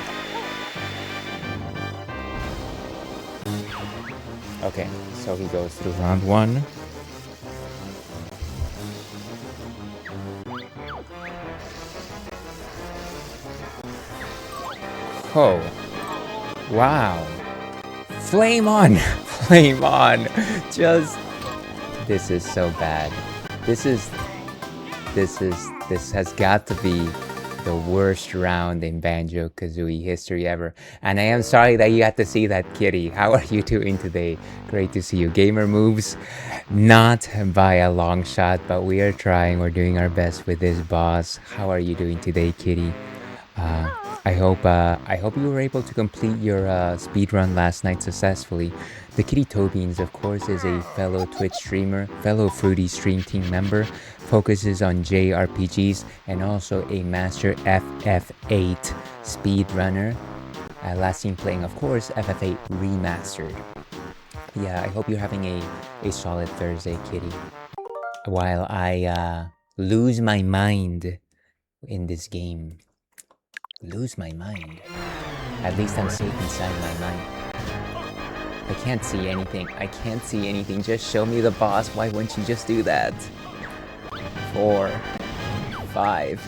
Okay, so he goes through round 1. Oh, wow. Flame on, flame on. Just, this is so bad. This has got to be the worst round in Banjo-Kazooie history ever. And I am sorry that you had to see that, Kitty. How are you doing today? Great to see you. Gamer moves, not by a long shot, but we are trying. We're doing our best with this boss. How are you doing today, Kitty? I hope you were able to complete your speed run last night successfulully. The Kitty Tobeans, of course, is a fellow Twitch streamer, fellow Fruity Stream Team member, focuses on JRPGs, and also a master FF8 speedrunner. Last seen playing, of course, FF8 Remastered. Yeah, I hope you're having a solid Thursday, Kitty. While I lose my mind in this game. Lose my mind. At least I'm safe inside my mind. I can't see anything. I can't see anything. Just show me the boss. Why wouldn't you just do that? 4, 5.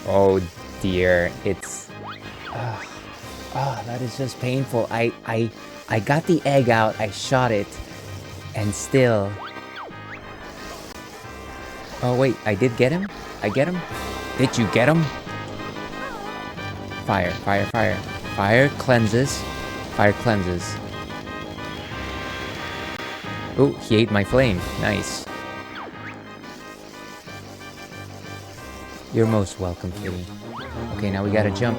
Oh dear. It's... that is just painful. I got the egg out. I shot it. And still... Oh wait, I did get him? I get him? Did you get him? Fire, fire, fire. Fire cleanses. Fire cleanses. Oh, he ate my flame. Nice. You're most welcome, kitty. Okay, now we gotta jump.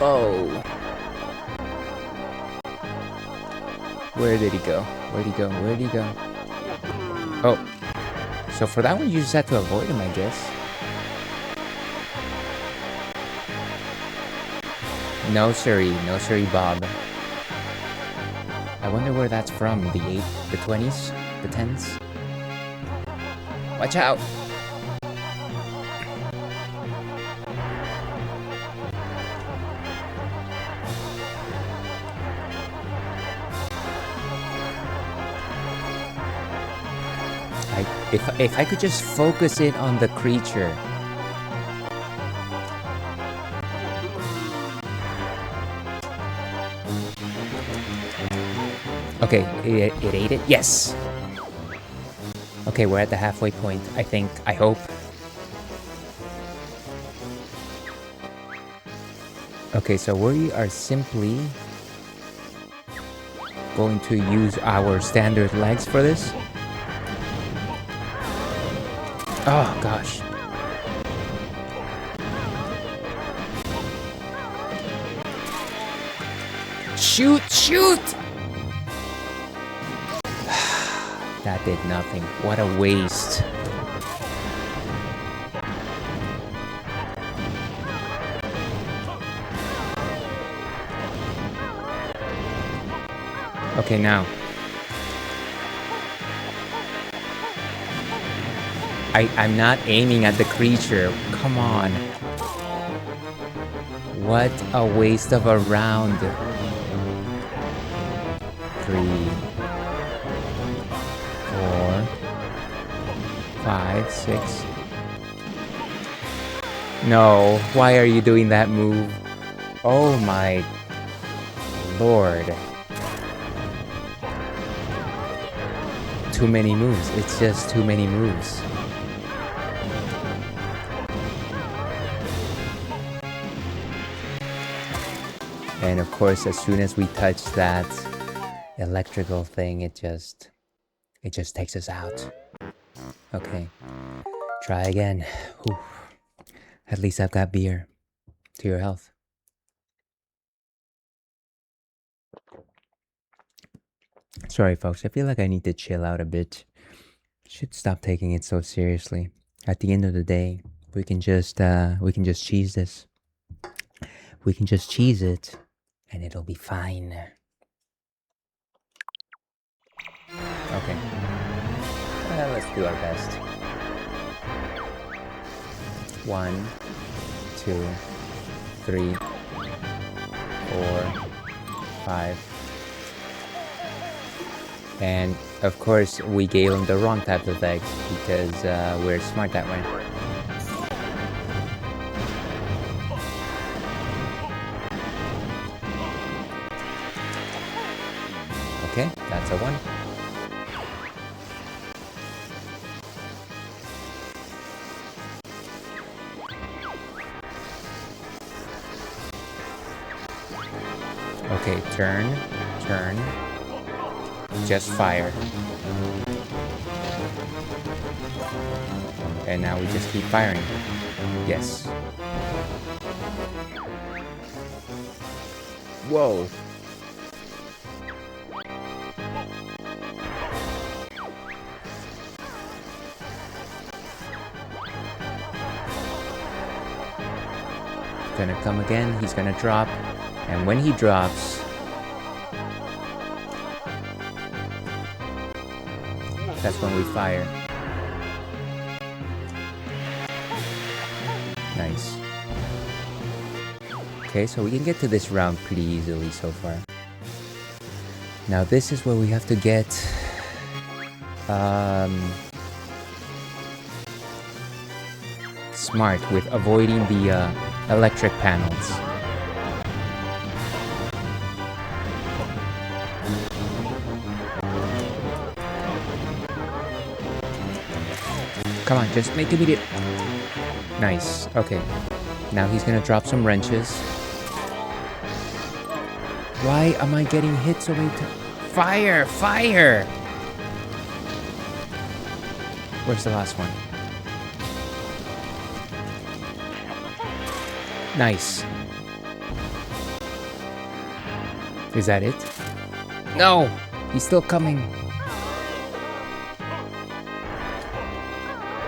Oh. Where did he go? Where'd he go? Where'd he go? Oh. So for that one, you just have to avoid him, I guess. No siree. No siree, Bob. I wonder where that's from. The 20s? The 10s? Watch out! If I could just focus it on the creature. Okay, it ate it? Yes! Okay, we're at the halfway point, I think. I hope. Okay, so we are simply going to use our standard legs for this. Oh, gosh. Shoot! Shoot! That did nothing. What a waste. Okay, now. I'm not aiming at the creature. Come on. What a waste of a round. 3, 4, 5, 6. No, why are you doing that move? Oh my lord. Too many moves. It's just too many moves. And of course, as soon as we touch that electrical thing, it just takes us out. Okay, try again. Whew. At least I've got beer. To your health. Sorry, folks. I feel like I need to chill out a bit. Should stop taking it so seriously. At the end of the day, we can just cheese this. We can just cheese it. And it'll be fine. Okay. Let's do our best. 1, 2, 3, 4, 5. And of course, we gave him the wrong type of eggs because we're smart that way. Okay, that's a 1. Okay, turn. Just fire. And now we just keep firing. Yes. Whoa. Gonna come again, he's gonna drop, and when he drops, That's when we fire. Nice. Okay, so we can get to this round pretty easily so far. Now this is where we have to get smart with avoiding the electric panels. Come on, just make it immediate. Nice, okay. Now he's gonna drop some wrenches. Why am I getting hit so many times? Fire! Fire! Where's the last one? Nice. Is that it? No! He's still coming.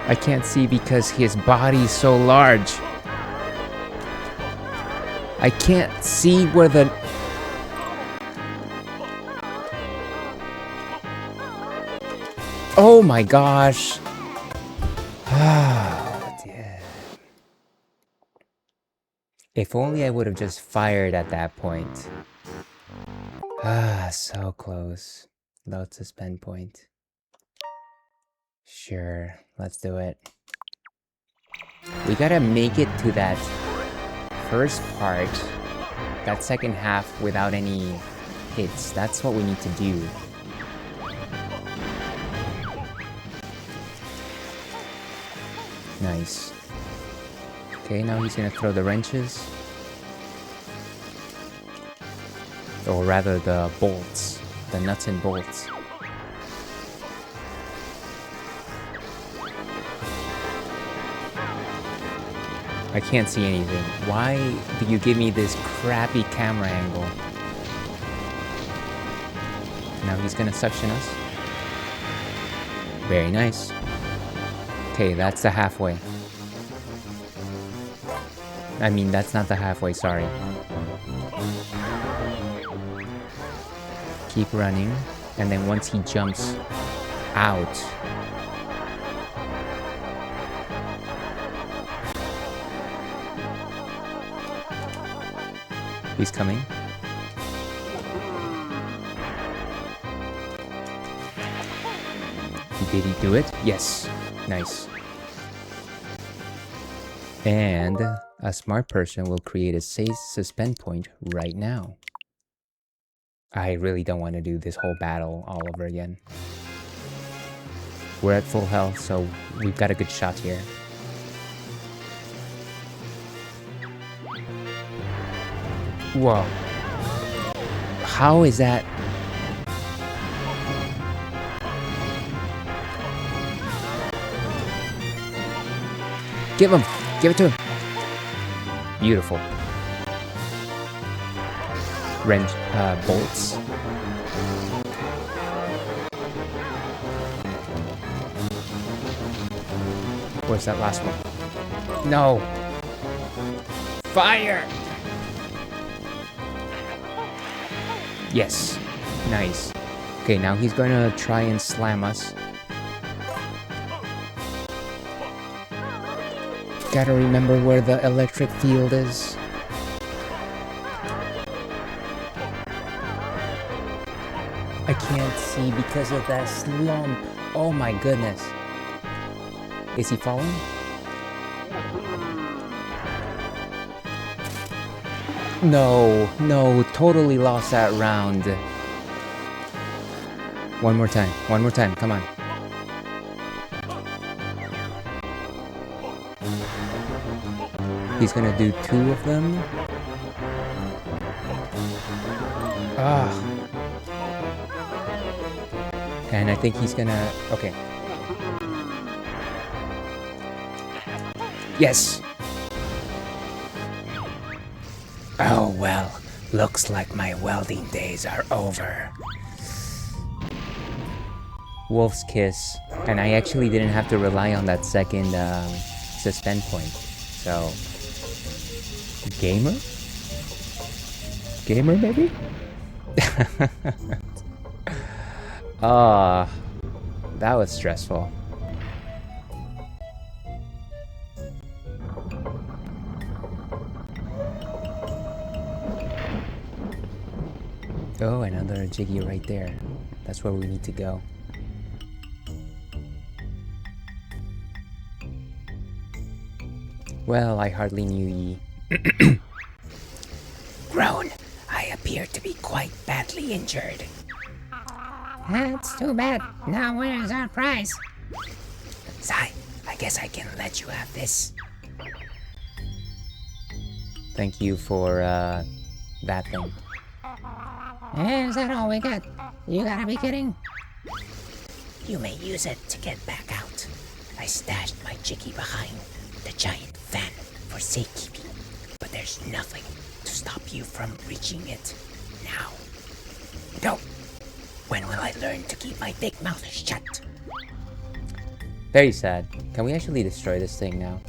I can't see because his body's so large. I can't see where the... Oh my gosh. Ah, dear. If only I would have just fired at that point. Ah, so close. Load suspend point. Sure, let's do it. We gotta make it to that first part, that second half without any hits. That's what we need to do. Nice. Okay, now he's gonna throw the wrenches. Or rather the bolts. The nuts and bolts. I can't see anything. Why do you give me this crappy camera angle? Now he's gonna suction us. Very nice. Okay, that's the halfway. I mean, that's not the halfway, sorry. Keep running, and then once he jumps out, he's coming. Did he do it? Yes. Nice. And a smart person will create a safe suspend point right now. I really don't want to do this whole battle all over again. We're at full health, so we've got a good shot here. Whoa. How is that? Give him! Give it to him! Beautiful. Wrench, bolts. Where's that last one? No! Fire! Yes. Nice. Okay, now he's going to try and slam us. Gotta remember where the electric field is. I can't see because of that slump. Oh my goodness. Is he falling? No, no, totally lost that round. One more time, come on. He's gonna do 2 of them. Ah. And I think he's gonna... Okay. Yes! Oh well, looks like my welding days are over. Wolf's Kiss. And I actually didn't have to rely on that second suspend point. So... Gamer? Gamer, maybe? that was stressful. Oh, another jiggy right there. That's where we need to go. Well, I hardly knew ye. Groan, I appear to be quite badly injured. That's too bad. Now where's our prize? Sigh, I guess I can let you have this. Thank you for that thing. Is that all we got? You gotta be kidding. You may use it to get back out. I stashed my jiggy behind the giant fan for safekeeping, but there's nothing to stop you from reaching it now. Go. When will I learn to keep my big mouth shut? Very sad. Can we actually destroy this thing now?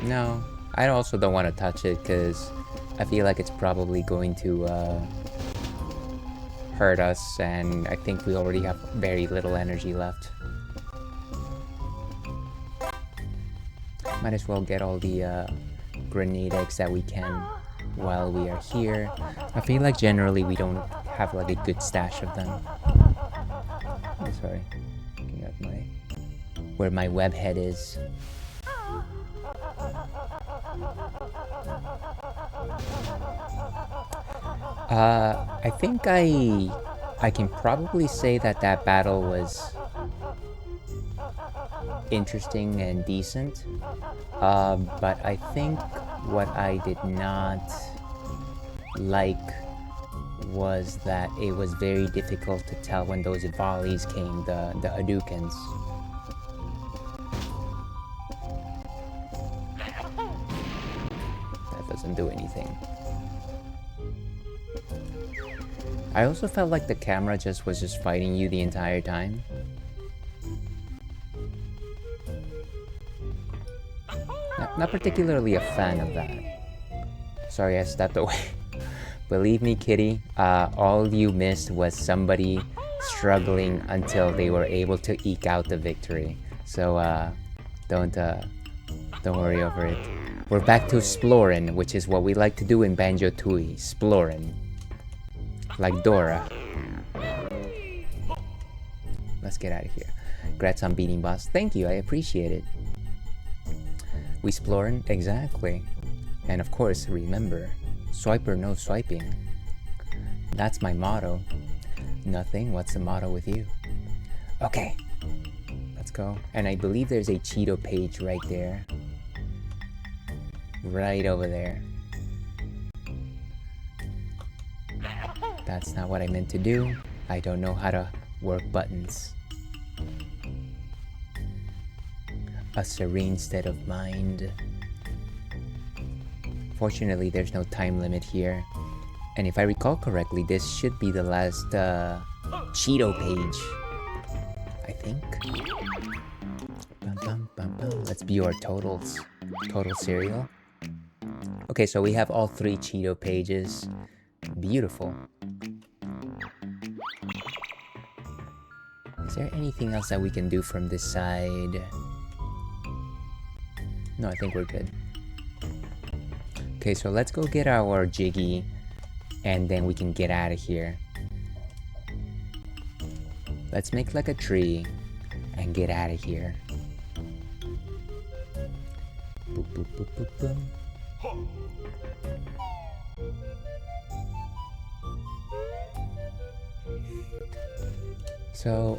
No, I also don't want to touch it because I feel like it's probably going to hurt us, and I think we already have very little energy left. Might as well get all the grenade eggs that we can while we are here. I feel like generally we don't have like a good stash of them. I'm sorry, looking at where my web head is. I think I can probably say that battle was interesting and decent, but I think what I did not like was that it was very difficult to tell when those volleys came, the Hadoukens. That doesn't do anything. I also felt like the camera was just fighting you the entire time. Not particularly a fan of that. Sorry, I stepped away. Believe me, kitty, all you missed was somebody struggling until they were able to eke out the victory. So don't worry over it. We're back to exploring, which is what we like to do in Banjo-Tooie. Exploring. Like Dora. Let's get out of here. Congrats on beating boss. Thank you, I appreciate it. We exploring? Exactly. And of course, remember, swiper no swiping. That's my motto. Nothing, what's the motto with you? Okay, let's go. And I believe there's a Cheeto page right there. Right over there. That's not what I meant to do. I don't know how to work buttons. A serene state of mind. Fortunately, there's no time limit here. And if I recall correctly, this should be the last Cheeto page. I think. Bum, bum, bum, bum. Let's view our totals. Total cereal. Okay, so we have all 3 Cheeto pages. Beautiful. Is there anything else that we can do from this side? No, I think we're good. Okay, so let's go get our jiggy, and then we can get out of here. Let's make like a tree and get out of here. Boop, boop, boop, boop, boop. So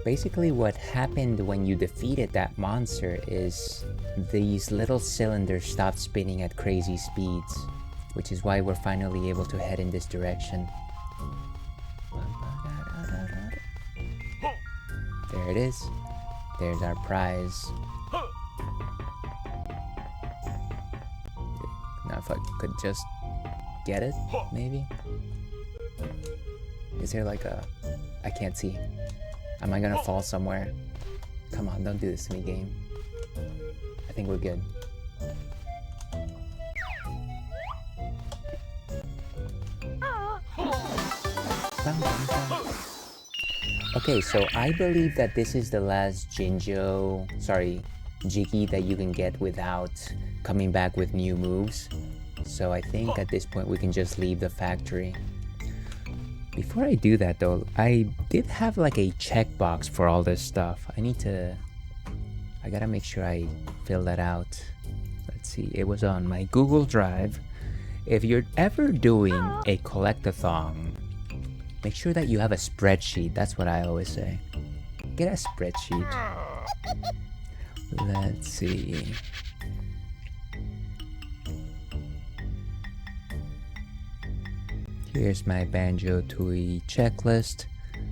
basically what happened when you defeated that monster is these little cylinders stopped spinning at crazy speeds, which is why we're finally able to head in this direction. There it is. There's our prize. Now if I could just get it, maybe? Is there like a... I can't see. Am I gonna fall somewhere? Come on, don't do this to me, game. I think we're good. Okay, so I believe that this is the last Jiggy that you can get without coming back with new moves. So I think at this point we can just leave the factory. Before I do that though, I did have like a checkbox for all this stuff. I gotta make sure I fill that out. Let's see, it was on my Google Drive. If you're ever doing a collect-a-thon, make sure that you have a spreadsheet. That's what I always say. Get a spreadsheet. Let's see. Here's my Banjo-Tooie checklist.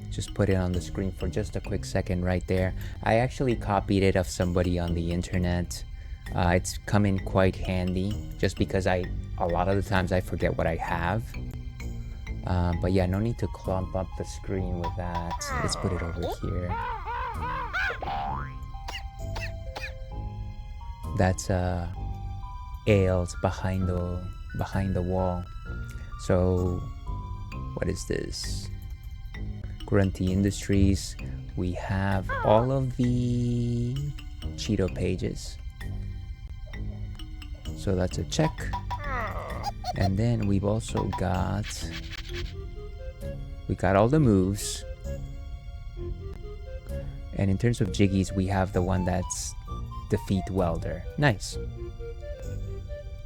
Just put it on the screen for just a quick second right there. I actually copied it of somebody on the internet. It's come in quite handy just because a lot of the times I forget what I have. But yeah, no need to clump up the screen with that. Let's put it over here. That's ales behind the wall. So what is this? Grunty Industries. We have all of the Cheeto pages. So that's a check. And then we've also got all the moves. And in terms of jiggies, we have the one that's defeat welder. Nice.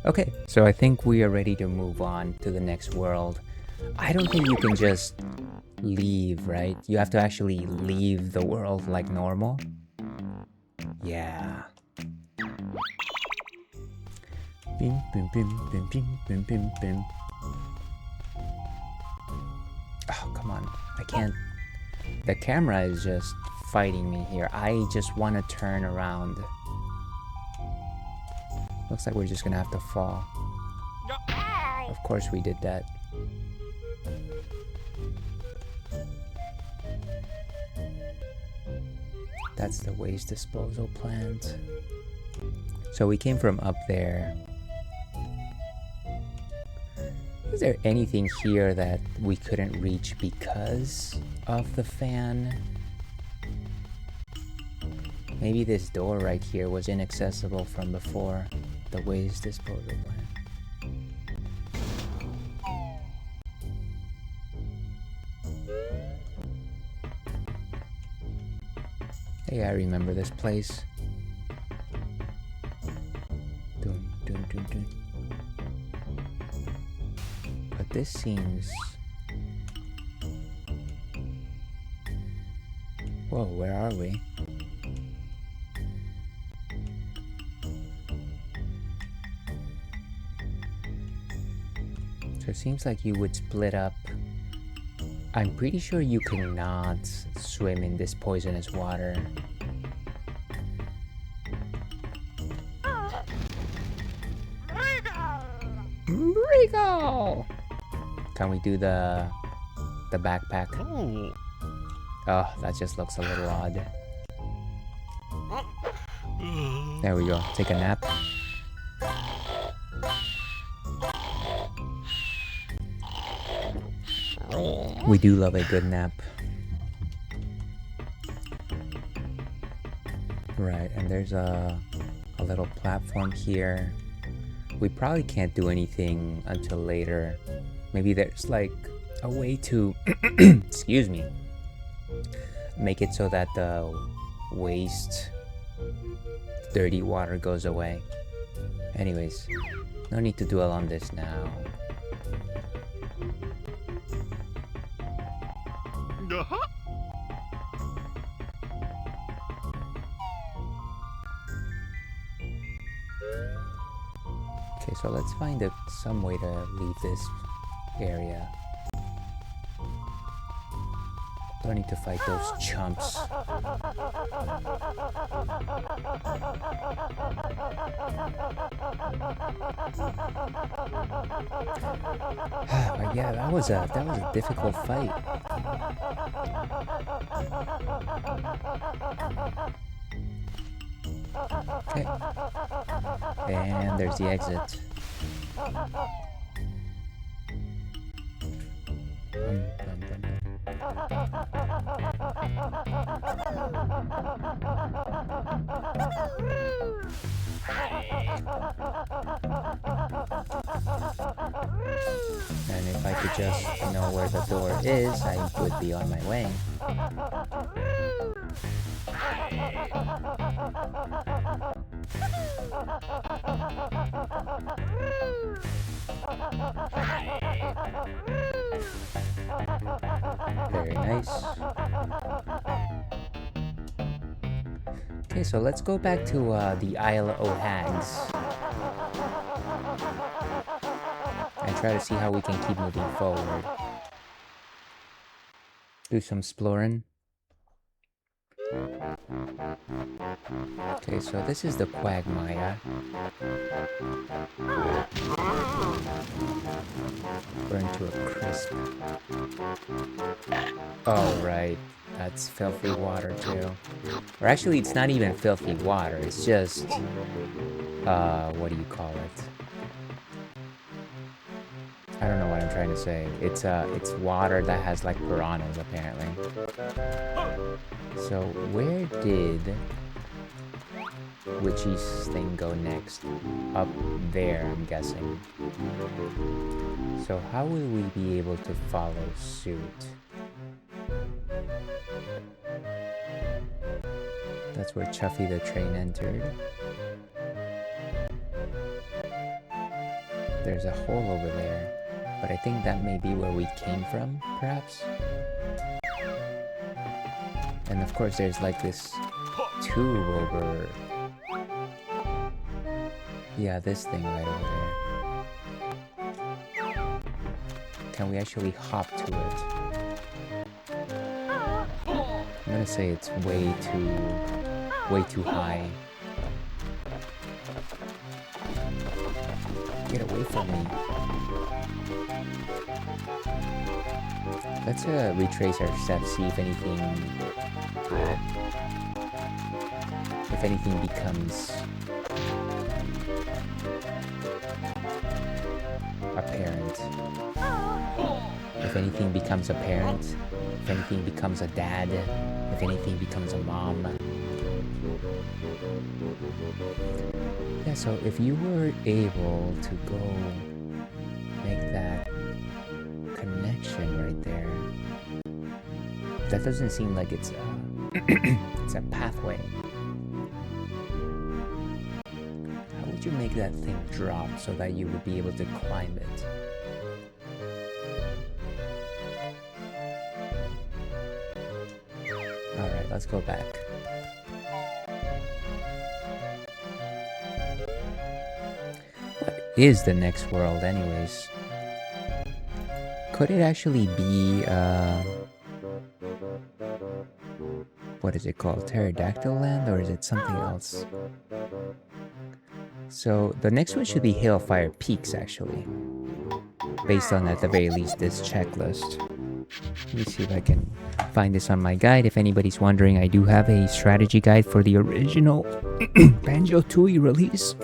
Okay, so I think we are ready to move on to the next world. I don't think you can just leave, right? You have to actually leave the world like normal. Yeah. Bim, bim, bim, bim, bim, bim, bim, bim. Oh, come on. I can't. The camera is just fighting me here. I just want to turn around. Looks like we're just gonna have to fall. Of course we did that. That's the waste disposal plant. So we came from up there. Is there anything here that we couldn't reach because of the fan? Maybe this door right here was inaccessible from before. The waste disposal plant. Hey, I remember this place. Dun, dun, dun, dun. But this seems... Whoa, where are we? So it seems like you would split up. I'm pretty sure you cannot swim in this poisonous water. Rigo! Can we do the backpack? Oh, that just looks a little odd. There we go. Take a nap. We do love a good nap. Right, and there's a little platform here. We probably can't do anything until later. Maybe there's like a way to, excuse me, make it so that the waste, dirty water goes away. Anyways, no need to dwell on this now. Okay, so let's find some way to leave this area. Don't need to fight those chumps. But yeah, that was a difficult fight. Okay. And there's the exit. And if I could just know where the door is, I would be on my way. Very nice. Okay, so let's go back to the Isle o' Hags and try to see how we can keep moving forward. Do some exploring. Okay, so this is the quagmire. Burn to a crisp. Oh, right. That's filthy water, too. Or actually, it's not even filthy water. It's just... what do you call it? I don't know what I'm trying to say. It's water that has, like, piranhas, apparently. So, where did Witchy's thing go next? Up there, I'm guessing. So, how will we be able to follow suit? That's where Chuffy the train entered. There's a hole over there, but I think that may be where we came from, perhaps? And of course there's like this tube over... Yeah, this thing right over there. Can we actually hop to it? I'm gonna say it's way too high. Get away from me. Let's retrace our steps, see if anything becomes apparent. If anything becomes apparent, if anything becomes a dad, if anything becomes a mom. Yeah, so if you were able to go make that connection right there, that doesn't seem like it's a, it's a pathway. How would you make that thing drop so that you would be able to climb it? Alright, let's go back. What is the next world anyways? Could it actually be, what is it called? Pterodactyl Land, or is it something else? So, the next one should be Hailfire Peaks, actually. Based on, at the very least, this checklist. Let me see if I can find this on my guide. If anybody's wondering, I do have a strategy guide for the original Banjo-Tooie release.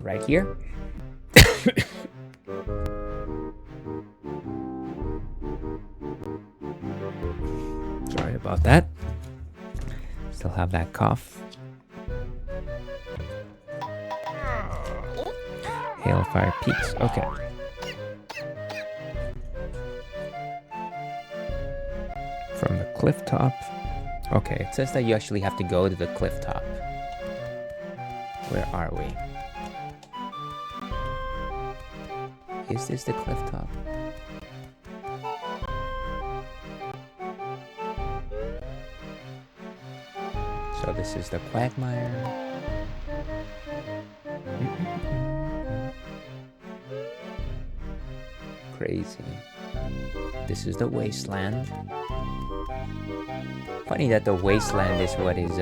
Right here. Sorry about that. Still have that cough. Hailfire Peaks. Okay. From the cliff top. Okay, it says that you actually have to go to the cliff top. Where are we? Is this the cliff top? So this is the quagmire. Crazy. This is the wasteland. Funny that the wasteland is what is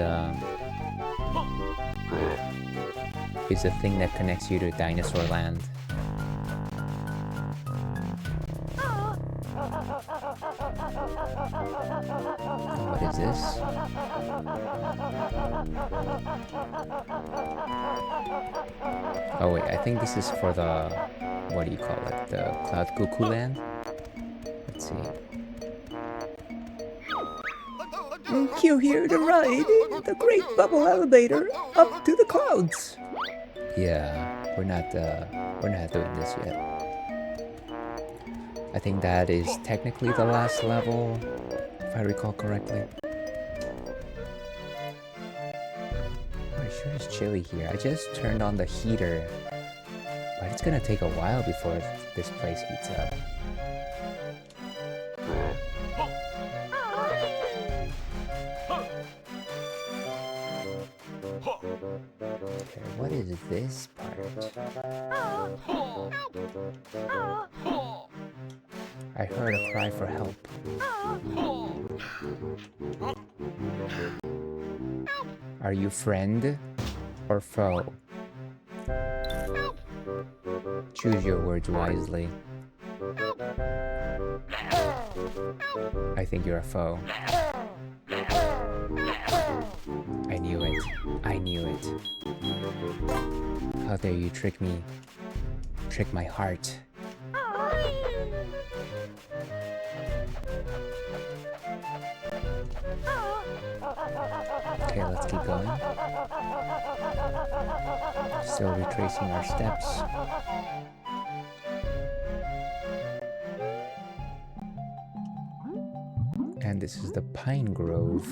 the thing that connects you to Dinosaur Land. What is this? Oh wait, I think this is for the, what do you call it? The Cloud Cuckoo Land? Let's see. Cue here to ride in the great bubble elevator up to the clouds. Yeah, we're not doing this yet. I think that is technically the last level, if I recall correctly. Oh, it sure is chilly here. I just turned on the heater, but it's gonna take a while before this place heats up. Okay, what is this part? I heard a cry for help. Are you friend or foe? Choose your words wisely. I think you're a foe. I knew it. I knew it. How dare you trick me? Trick my heart. Okay, let's keep going. Still retracing our steps. And this is the Pine Grove.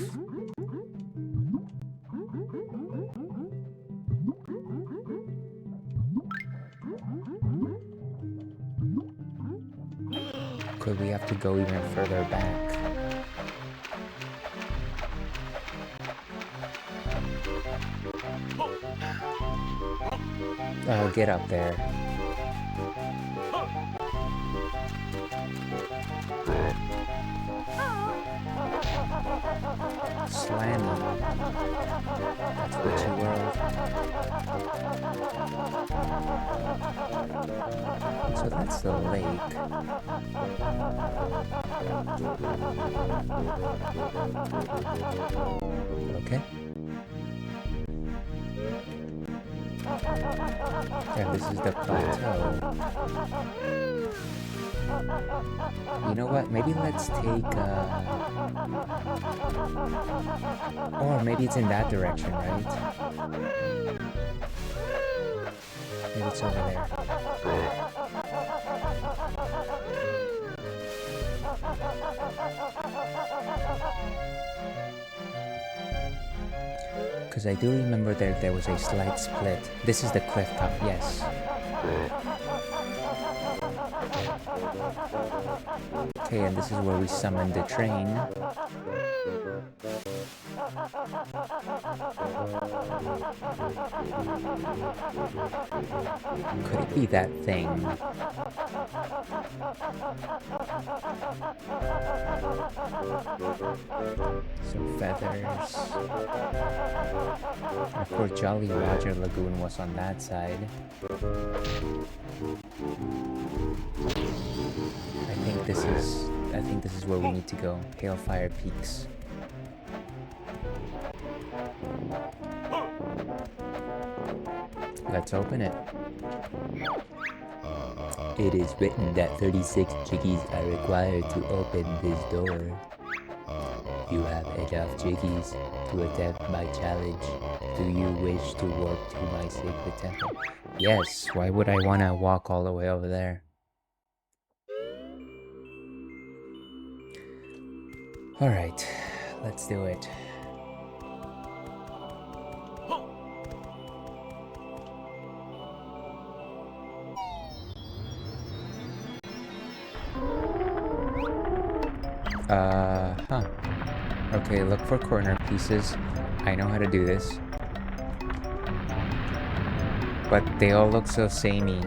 Could we have to go even further back? Oh, get up there. Slam them. That's what you were. So that's the lake. Okay. And this is the plateau. You know what? Maybe let's take or maybe it's in that direction, right? Maybe it's over there. Because I do remember there was a slight split. This is the cliff top, yes. Okay, and this is where we summoned the train. Could it be that thing? Some feathers. Of course, Jolly Roger Lagoon was on that side. I think this is where we need to go. Hailfire Peaks. Let's open it. It is written that 36 jiggies are required to open this door. You have enough jiggies to attempt my challenge. Do you wish to walk to my sacred temple? Yes, why would I want to walk all the way over there? Alright, let's do it. Okay, look for corner pieces. I know how to do this. But they all look so samey.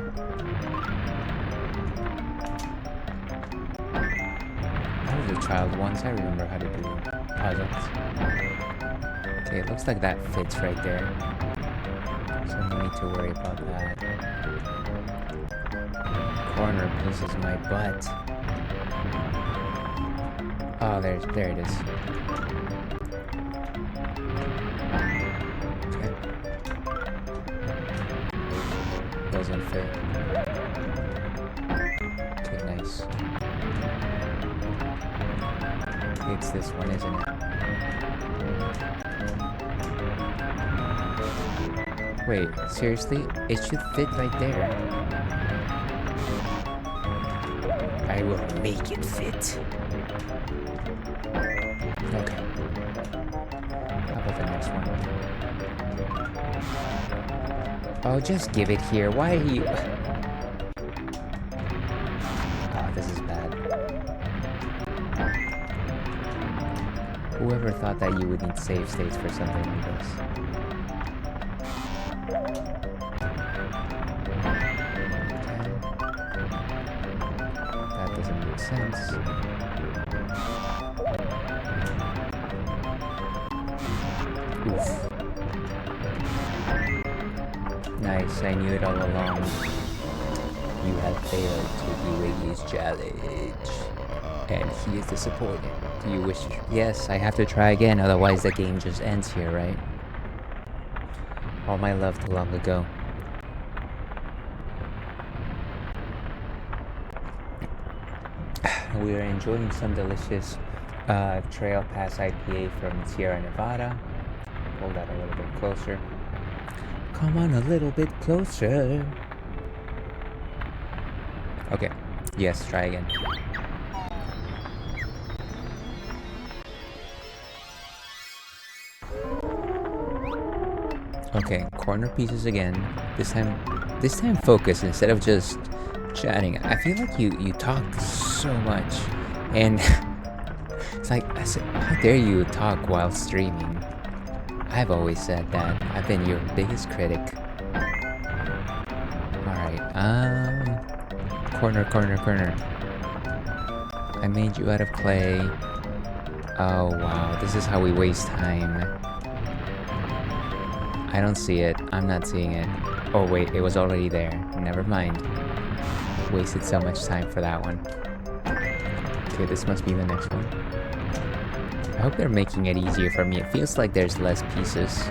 I was a child once, I remember how to do puzzles. Okay, it looks like that fits right there. So no need to worry about that. Corner pieces my butt. Oh, there it is. Okay. Doesn't fit. Okay, nice. Okay, it's this one, isn't it? Wait, seriously? It should fit right there. I will make it fit. Okay. How about the next one? Oh, just give it here. Why are you... Oh, this is bad. Whoever thought that you would need save states for something like this? That doesn't make sense. Oof. Nice, I knew it all along. You have failed to do Iggy's challenge. And he is disappointed. Do you wish to... Yes, I have to try again, otherwise the game just ends here, right? All my love to long ago. We are enjoying some delicious Trail Pass IPA from Sierra Nevada. Hold that a little bit closer. Come on a little bit closer. Okay. Yes, try again. Okay, corner pieces again. This time focus instead of just chatting. I feel like you talk so much, and it's like, I said, how dare you talk while streaming? I've always said that. I've been your biggest critic. Alright, corner. I made you out of clay. Oh wow, this is how we waste time. I don't see it. I'm not seeing it. Oh wait, it was already there. Never mind. Wasted so much time for that one. Okay, this must be the next one. I hope they're making it easier for me. It feels like there's less pieces.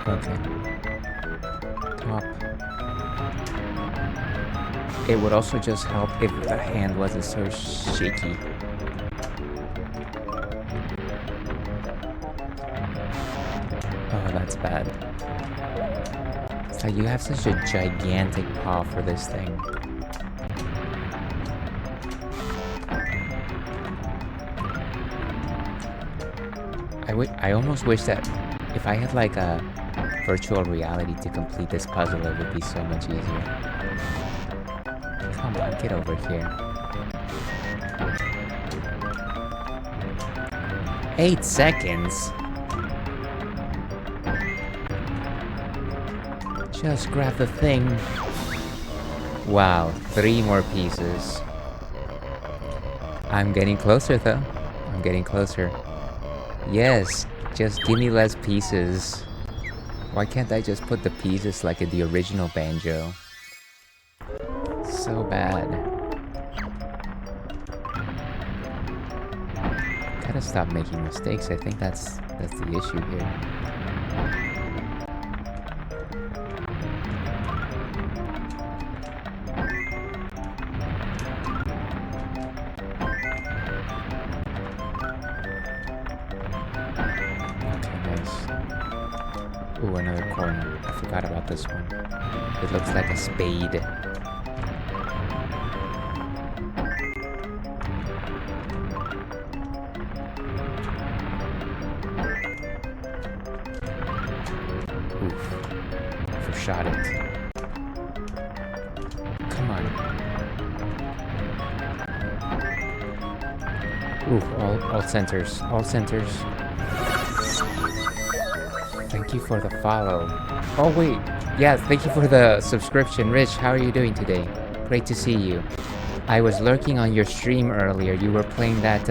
Okay. Top. It would also just help if the hand wasn't so shaky. Oh, that's bad. It's like you have such a gigantic paw for this thing. I almost wish that if I had like a virtual reality to complete this puzzle, it would be so much easier. Come on, get over here. 8 seconds? Just grab the thing. Wow, 3 more pieces. I'm getting closer though. I'm getting closer. Yes, just give me less pieces. Why can't I just put the pieces like in the original Banjo? So bad. Gotta stop making mistakes. I think that's the issue here. Ooh, another corner. I forgot about this one. It looks like a spade. Oof. Overshot it. Come on. Ooh, all centers. All centers. Thank you for the follow. Oh wait, yeah, thank you for the subscription. Rich, how are you doing today? Great to see you. I was lurking on your stream earlier. You were playing that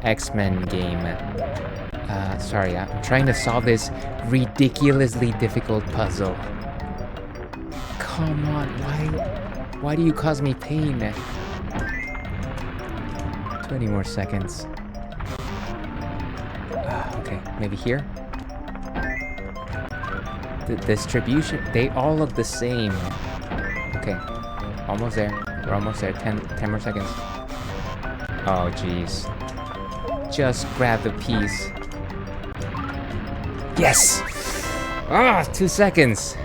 X-Men game. Sorry, I'm trying to solve this ridiculously difficult puzzle. Come on, why do you cause me pain? 20 more seconds. Okay, maybe here? The distribution, they all look the same. Okay, Almost there. We're almost there. 10 more seconds. Oh, jeez. Just grab the piece. Yes! Ah, 2 seconds.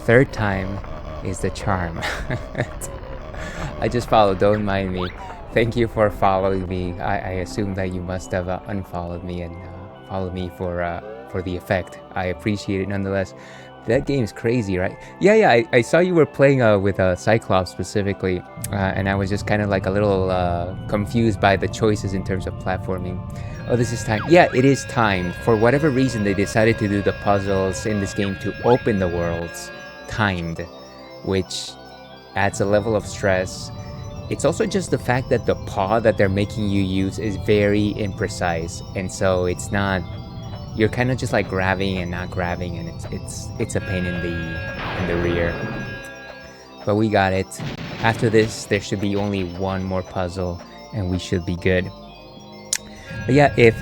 Third time is the charm. I just followed. Don't mind me. Thank you for following me. I assume that you must have unfollowed me and followed me for the effect. I appreciate it nonetheless. That game's crazy, right? Yeah. I saw you were playing with Cyclops specifically, and I was just kind of like a little confused by the choices in terms of platforming. Oh, this is time. Yeah, it is timed. For whatever reason, they decided to do the puzzles in this game to open the worlds timed, which adds a level of stress. It's also just the fact that the paw that they're making you use is very imprecise, and so it's not. You're kind of just like grabbing and not grabbing, and it's a pain in the rear. But we got it. After this, there should be only one more puzzle, and we should be good. But yeah, if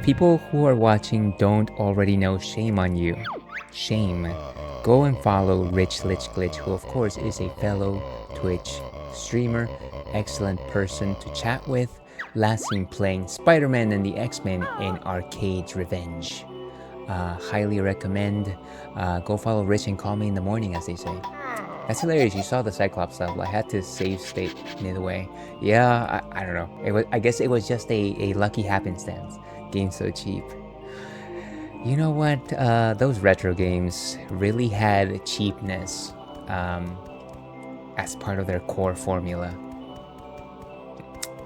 people who are watching don't already know, shame on you. Shame. Go and follow Rich Lich Glitch, who of course is a fellow Twitch streamer, excellent person to chat with. Last seen playing Spider-Man and the X-Men in Arcade's Revenge. Highly recommend. Go follow Rich and call me in the morning, as they say. That's hilarious. You saw the Cyclops level. I had to save state midway. Yeah, I don't know. I guess it was just a lucky happenstance. Game so cheap. You know what? Those retro games really had cheapness as part of their core formula.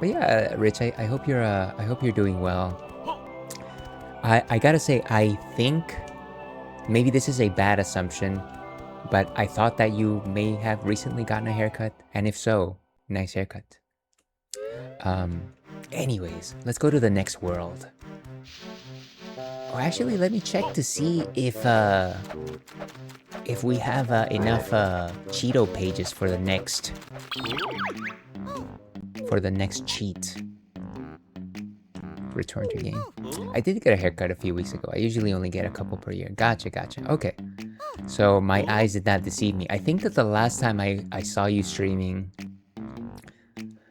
But yeah, Rich, I hope you're doing well. I gotta say, I think maybe this is a bad assumption, but I thought that you may have recently gotten a haircut, and if so, nice haircut. Anyways, let's go to the next world. Oh, actually, let me check to see if we have enough Cheeto pages for the next cheat. Return to game. I did get a haircut a few weeks ago. I usually only get a couple per year. Gotcha. Okay. So my eyes did not deceive me. I think that the last time I saw you streaming,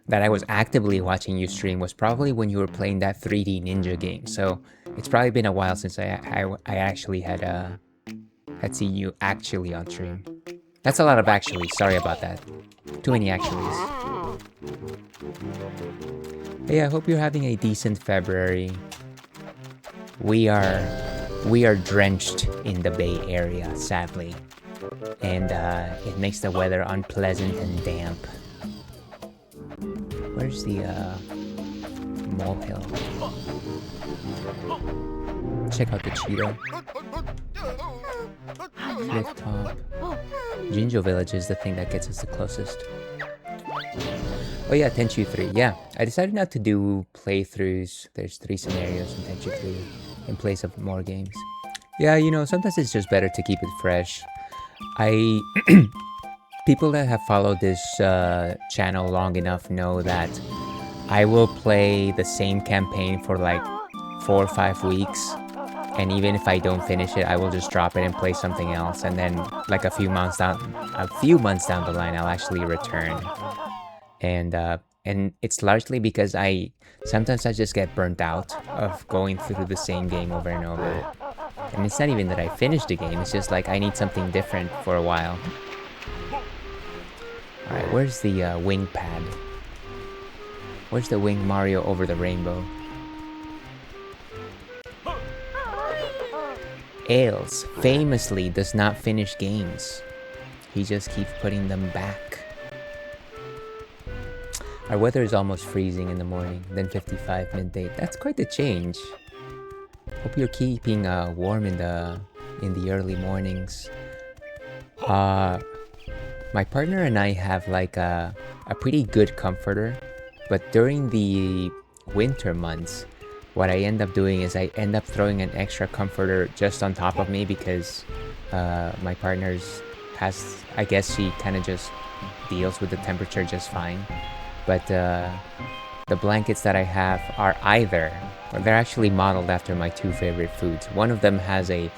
that I was actively watching you stream, was probably when you were playing that 3D Ninja game. So it's probably been a while since I actually had seen you actually on stream. That's a lot of actually. Sorry about that. Too many actuallys. Hey, I hope you're having a decent February. We are drenched in the Bay Area, sadly, and it makes the weather unpleasant and damp. Where's the molehill? Check out the Cheeto. Cliff top. Jinjo Village is the thing that gets us the closest. Oh yeah, Tenchu 3. Yeah, I decided not to do playthroughs. There's 3 scenarios in Tenchu 3 in place of more games. Yeah, you know, sometimes it's just better to keep it fresh. People that have followed this channel long enough know that I will play the same campaign for like 4 or 5 weeks. And even if I don't finish it, I will just drop it and play something else. And then like a few months down the line, I'll actually return. And it's largely because sometimes I just get burnt out of going through the same game over and over. And it's not even that I finished the game, it's just like I need something different for a while. Alright, where's the wing pad? Where's the wing Mario over the rainbow? Ails famously does not finish games. He just keeps putting them back. Our weather is almost freezing in the morning, then 55 midday. That's quite the change. Hope you're keeping warm in the early mornings. My partner and I have like a pretty good comforter, but during the winter months, what I end up doing is I end up throwing an extra comforter just on top of me because my partner's I guess she kind of just deals with the temperature just fine. But the blankets that I have are they're actually modeled after my 2 favorite foods. One of them has a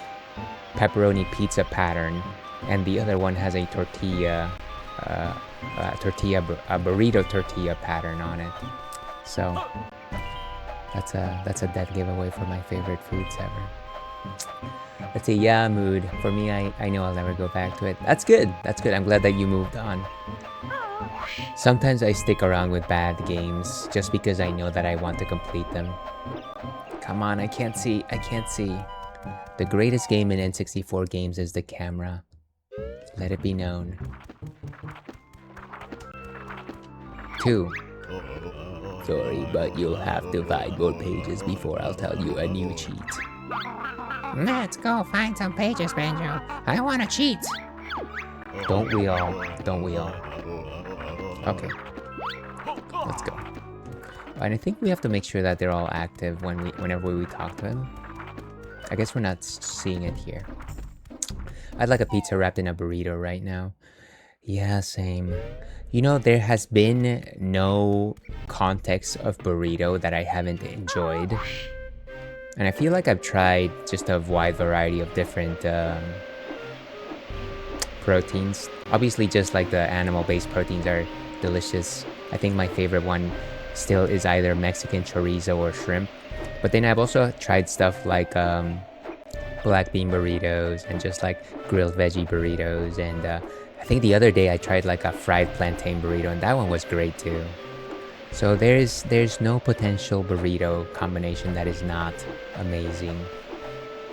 pepperoni pizza pattern, and the other one has a tortilla a burrito tortilla pattern on it. So that's a dead giveaway for my favorite foods ever. Let's see, yeah, mood. For me, I know I'll never go back to it. That's good. That's good. I'm glad that you moved on. Sometimes I stick around with bad games just because I know that I want to complete them. Come on, I can't see. I can't see. The greatest game in N64 games is the camera. Let it be known. 2. Sorry, but you'll have to find more pages before I'll tell you a new cheat. Let's go find some pages, Banjo. I want to cheat. Don't we all? Don't we all? Okay. Let's go. And I think we have to make sure that they're all active whenever we talk to them. I guess we're not seeing it here. I'd like a pizza wrapped in a burrito right now. Yeah, same. You know, there has been no context of burrito that I haven't enjoyed. And I feel like I've tried just a wide variety of different proteins. Obviously, just like the animal-based proteins are delicious. I think my favorite one still is either Mexican chorizo or shrimp. But then I've also tried stuff like black bean burritos and just like grilled veggie burritos. And I think the other day I tried like a fried plantain burrito, and that one was great too. So there's no potential burrito combination that is not amazing.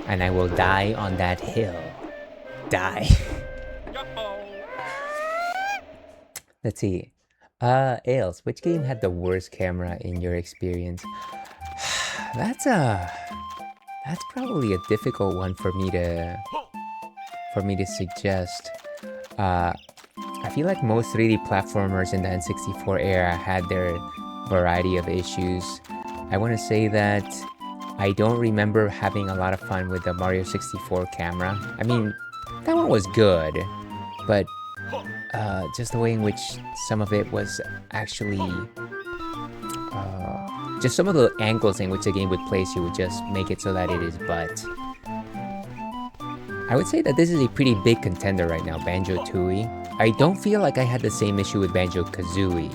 And I will die on that hill. Die. Let's see. Ales, which game had the worst camera in your experience? That's probably a difficult one for me to suggest. I feel like most 3D platformers in the N64 era had their variety of issues. I want to say that I don't remember having a lot of fun with the Mario 64 camera. I mean, that one was good, but just the way in which some of it was actually... just some of the angles in which the game would place you would just make it so that it is butt. I would say that this is a pretty big contender right now, Banjo-Tooie. I don't feel like I had the same issue with Banjo-Kazooie.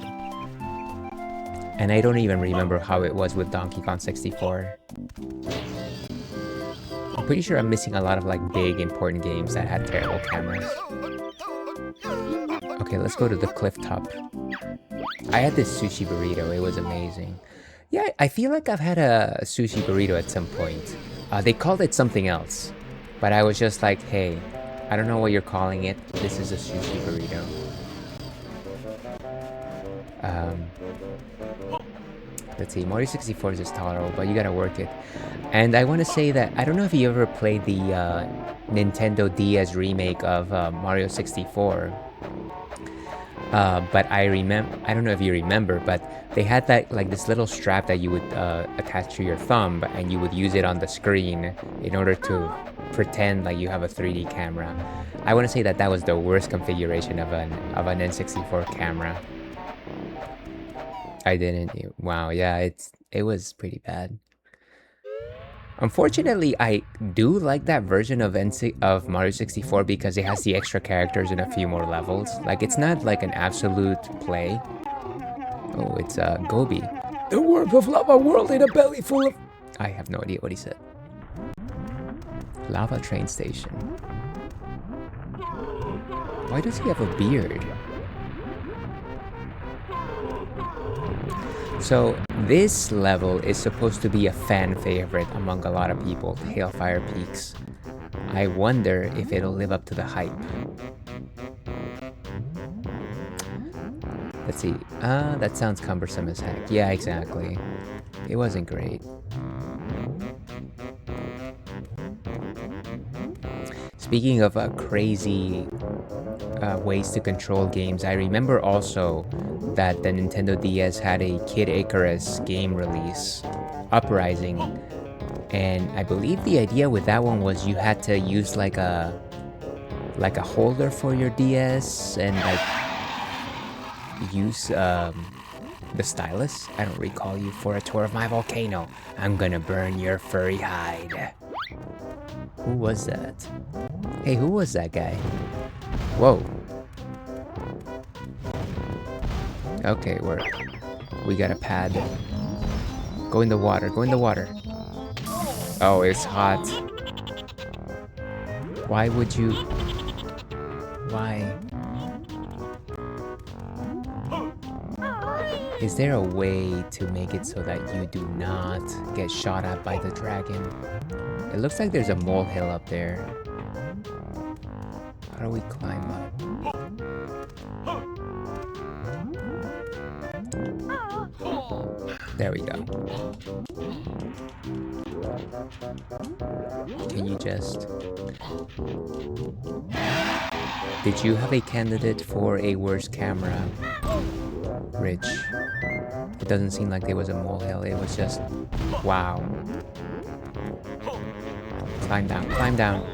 And I don't even remember how it was with Donkey Kong 64. I'm pretty sure I'm missing a lot of like big important games that had terrible cameras. Okay, let's go to the cliff top. I had this sushi burrito, it was amazing. Yeah, I feel like I've had a sushi burrito at some point. They called it something else. But I was just like, hey, I don't know what you're calling it. This is a sushi burrito. Let's see, Mario 64 is just tolerable, but you gotta work it. And I want to say that, I don't know if you ever played the Nintendo DS remake of Mario 64. But I don't know if you remember, but they had that like this little strap that you would attach to your thumb, and you would use it on the screen in order to pretend like you have a 3D camera. I want to say that that was the worst configuration of an N64 camera. I didn't. Wow, yeah, it was pretty bad. Unfortunately, I do like that version of Mario 64 because it has the extra characters and a few more levels. Like, it's not like an absolute play. Oh, it's Gobi. The warmth of lava world in a belly full of... I have no idea what he said. Lava train station. Why does he have a beard? So, this level is supposed to be a fan favorite among a lot of people, Hailfire Peaks. I wonder if it'll live up to the hype. Let's see. That sounds cumbersome as heck. Yeah, exactly. It wasn't great. Speaking of crazy ways to control games, I remember also that the Nintendo DS had a Kid Icarus game release, Uprising, and I believe the idea with that one was you had to use like a holder for your DS and like use the stylus. I don't recall you for a tour of my volcano. I'm gonna burn your furry hide. Who was that? Hey, who was that guy? Whoa. Okay, we got a pad. Go in the water, go in the water. Oh, it's hot. Why would you... Why? Is there a way to make it so that you do not get shot at by the dragon? It looks like there's a molehill up there. How do we climb up? There we go. Can you just... Did you have a candidate for a worse camera, Rich? It doesn't seem like there was a molehill, it was just... Wow. Climb down, climb down.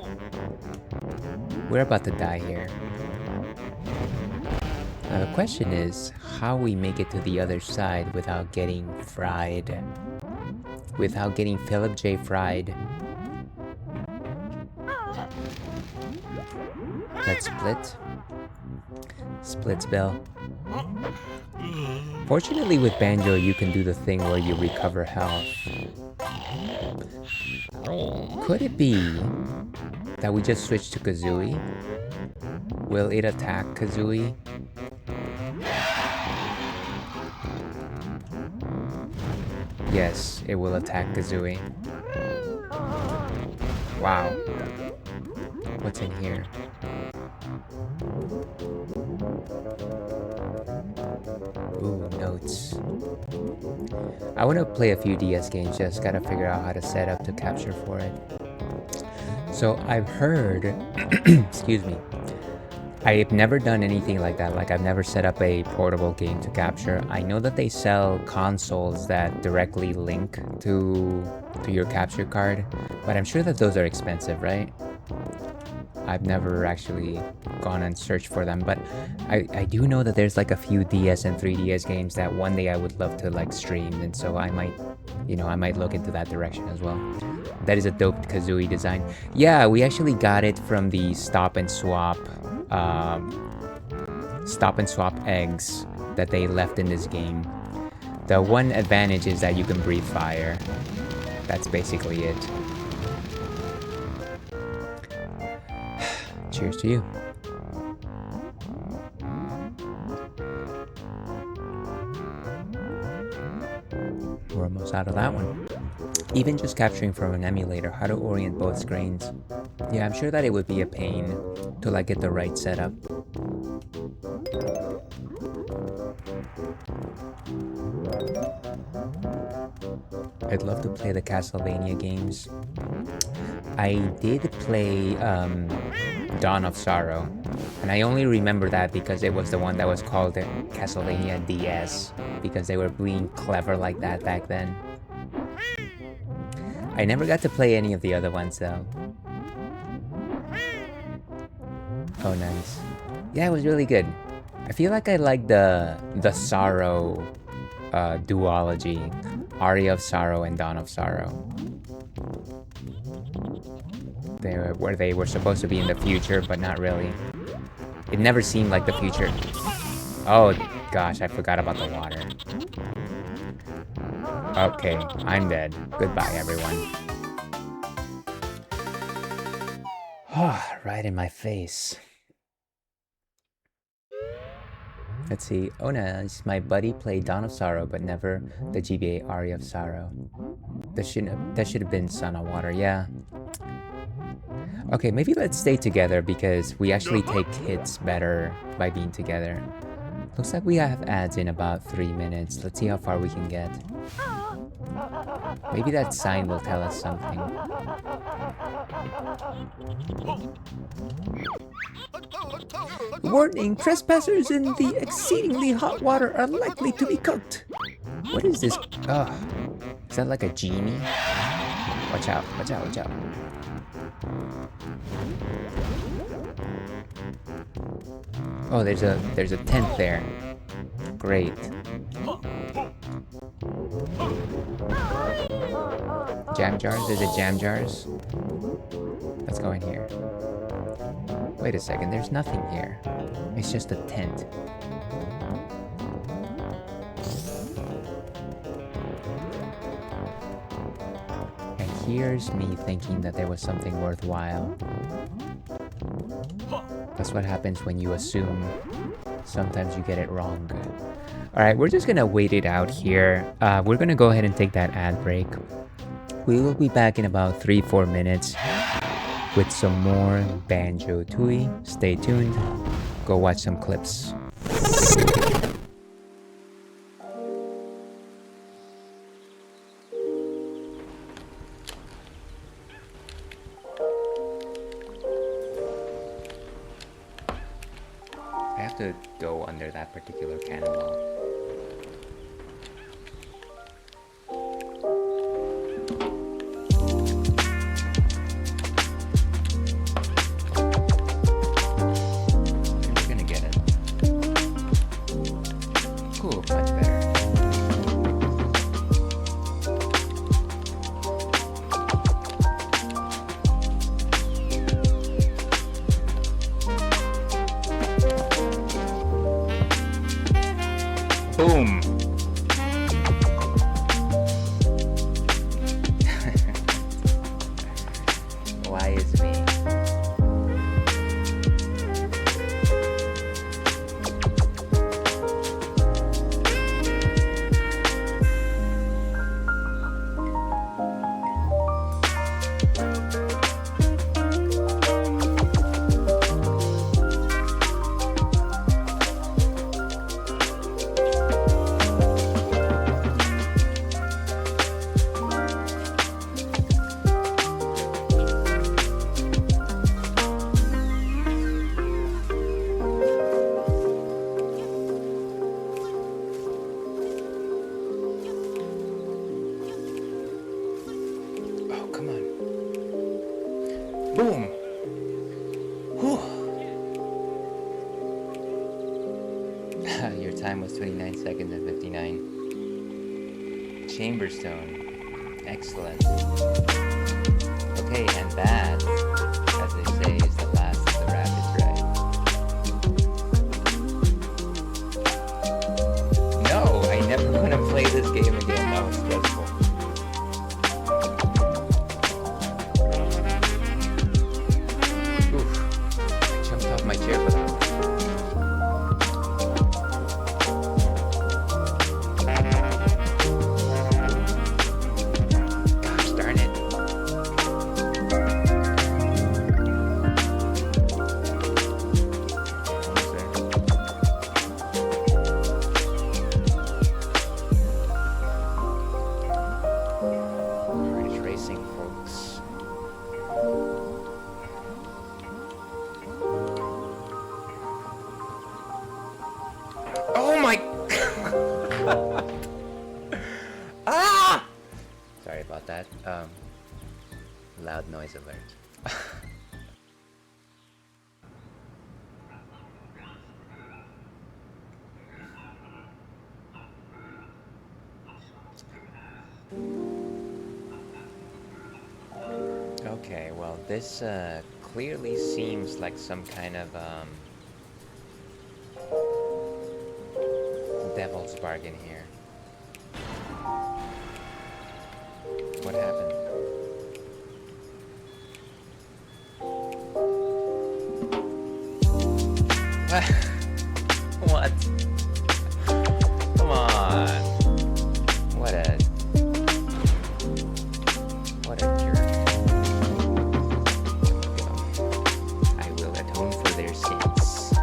We're about to die here. Now the question is, how we make it to the other side without getting fried. Without getting Philip J. fried. Let's split. Splits bell. Fortunately with Banjo you can do the thing where you recover health. Could it be that we just switch to Kazooie? Will it attack Kazooie? Yes, it will attack Kazooie. Wow. What's in here? Ooh, notes. I want to play a few DS games, just gotta figure out how to set up to capture for it. So I've heard, excuse me, I've never done anything like that, like I've never set up a portable game to capture. I know that they sell consoles that directly link to your capture card, but I'm sure that those are expensive, right? I've never actually gone and searched for them, but I do know that there's like a few DS and 3DS games that one day I would love to like stream, and so I might, you know, I might look into that direction as well. That is a dope Kazooie design. Yeah, we actually got it from the stop and swap eggs that they left in this game. The one advantage is that you can breathe fire. That's basically it. Cheers to you. We're almost out of that one. Even just capturing from an emulator, how to orient both screens. Yeah, I'm sure that it would be a pain to like get the right setup. I'd love to play the Castlevania games. I did play Dawn of Sorrow, and I only remember that because it was the one that was called the Castlevania DS, because they were being clever like that back then. I never got to play any of the other ones though. Oh, nice. Yeah, it was really good. I feel like I like the Sorrow duology, Aria of Sorrow and Dawn of Sorrow. Where they were supposed to be in the future, but not really. It never seemed like the future. Oh gosh, I forgot about the water. Okay, I'm dead. Goodbye, everyone. Right in my face. Let's see. Oh no, my buddy played Dawn of Sorrow, but never the GBA Aria of Sorrow. That should have been Son of Water, yeah. Okay, maybe let's stay together because we actually take hits better by being together. Looks like we have ads in about 3 minutes. Let's see how far we can get. Maybe that sign will tell us something. Warning, trespassers in the exceedingly hot water are likely to be cooked. What is this? Is that like a genie? Watch out, watch out, watch out. Oh, there's a tent there. Great. Jam jars? Is it jam jars? Let's go in here. Wait a second, there's nothing here. It's just a tent. here's me thinking that there was something worthwhile. That's what happens when you assume. Sometimes you get it wrong. Alright, we're just gonna wait it out here. We're gonna go ahead and take that ad break. We will be back in about 3-4 minutes with some more Banjo-Tooie. Stay tuned. Go watch some clips. I have to go under that particular cannonball. We're gonna get it. Cool, much better. Boom! Why is me? Boom! Whew. Your time was 29 seconds and 59. Chamberstone. Excellent. Okay, and that, as they say, is the last of the rapid ride. No, I never want to play this game again. That was stressful. My chair for that. Gosh darn it. Alright, it's racing, folks. Oh my Ah! Sorry about that. Loud noise alert. Okay, well this clearly seems like some kind of devil's bargain here. What happened? What? Come on. What a jerk. I will atone for their sins.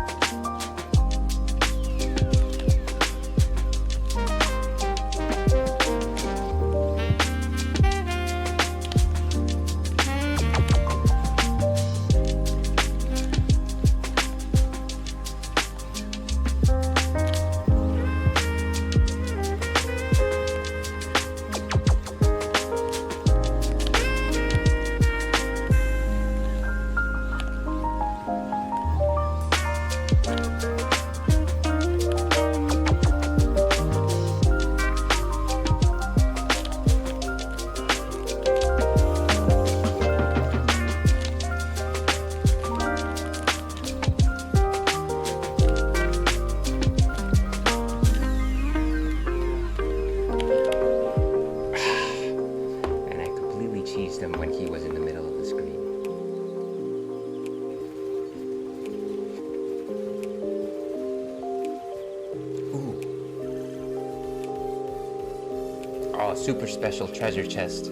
Oh, super special treasure chest. I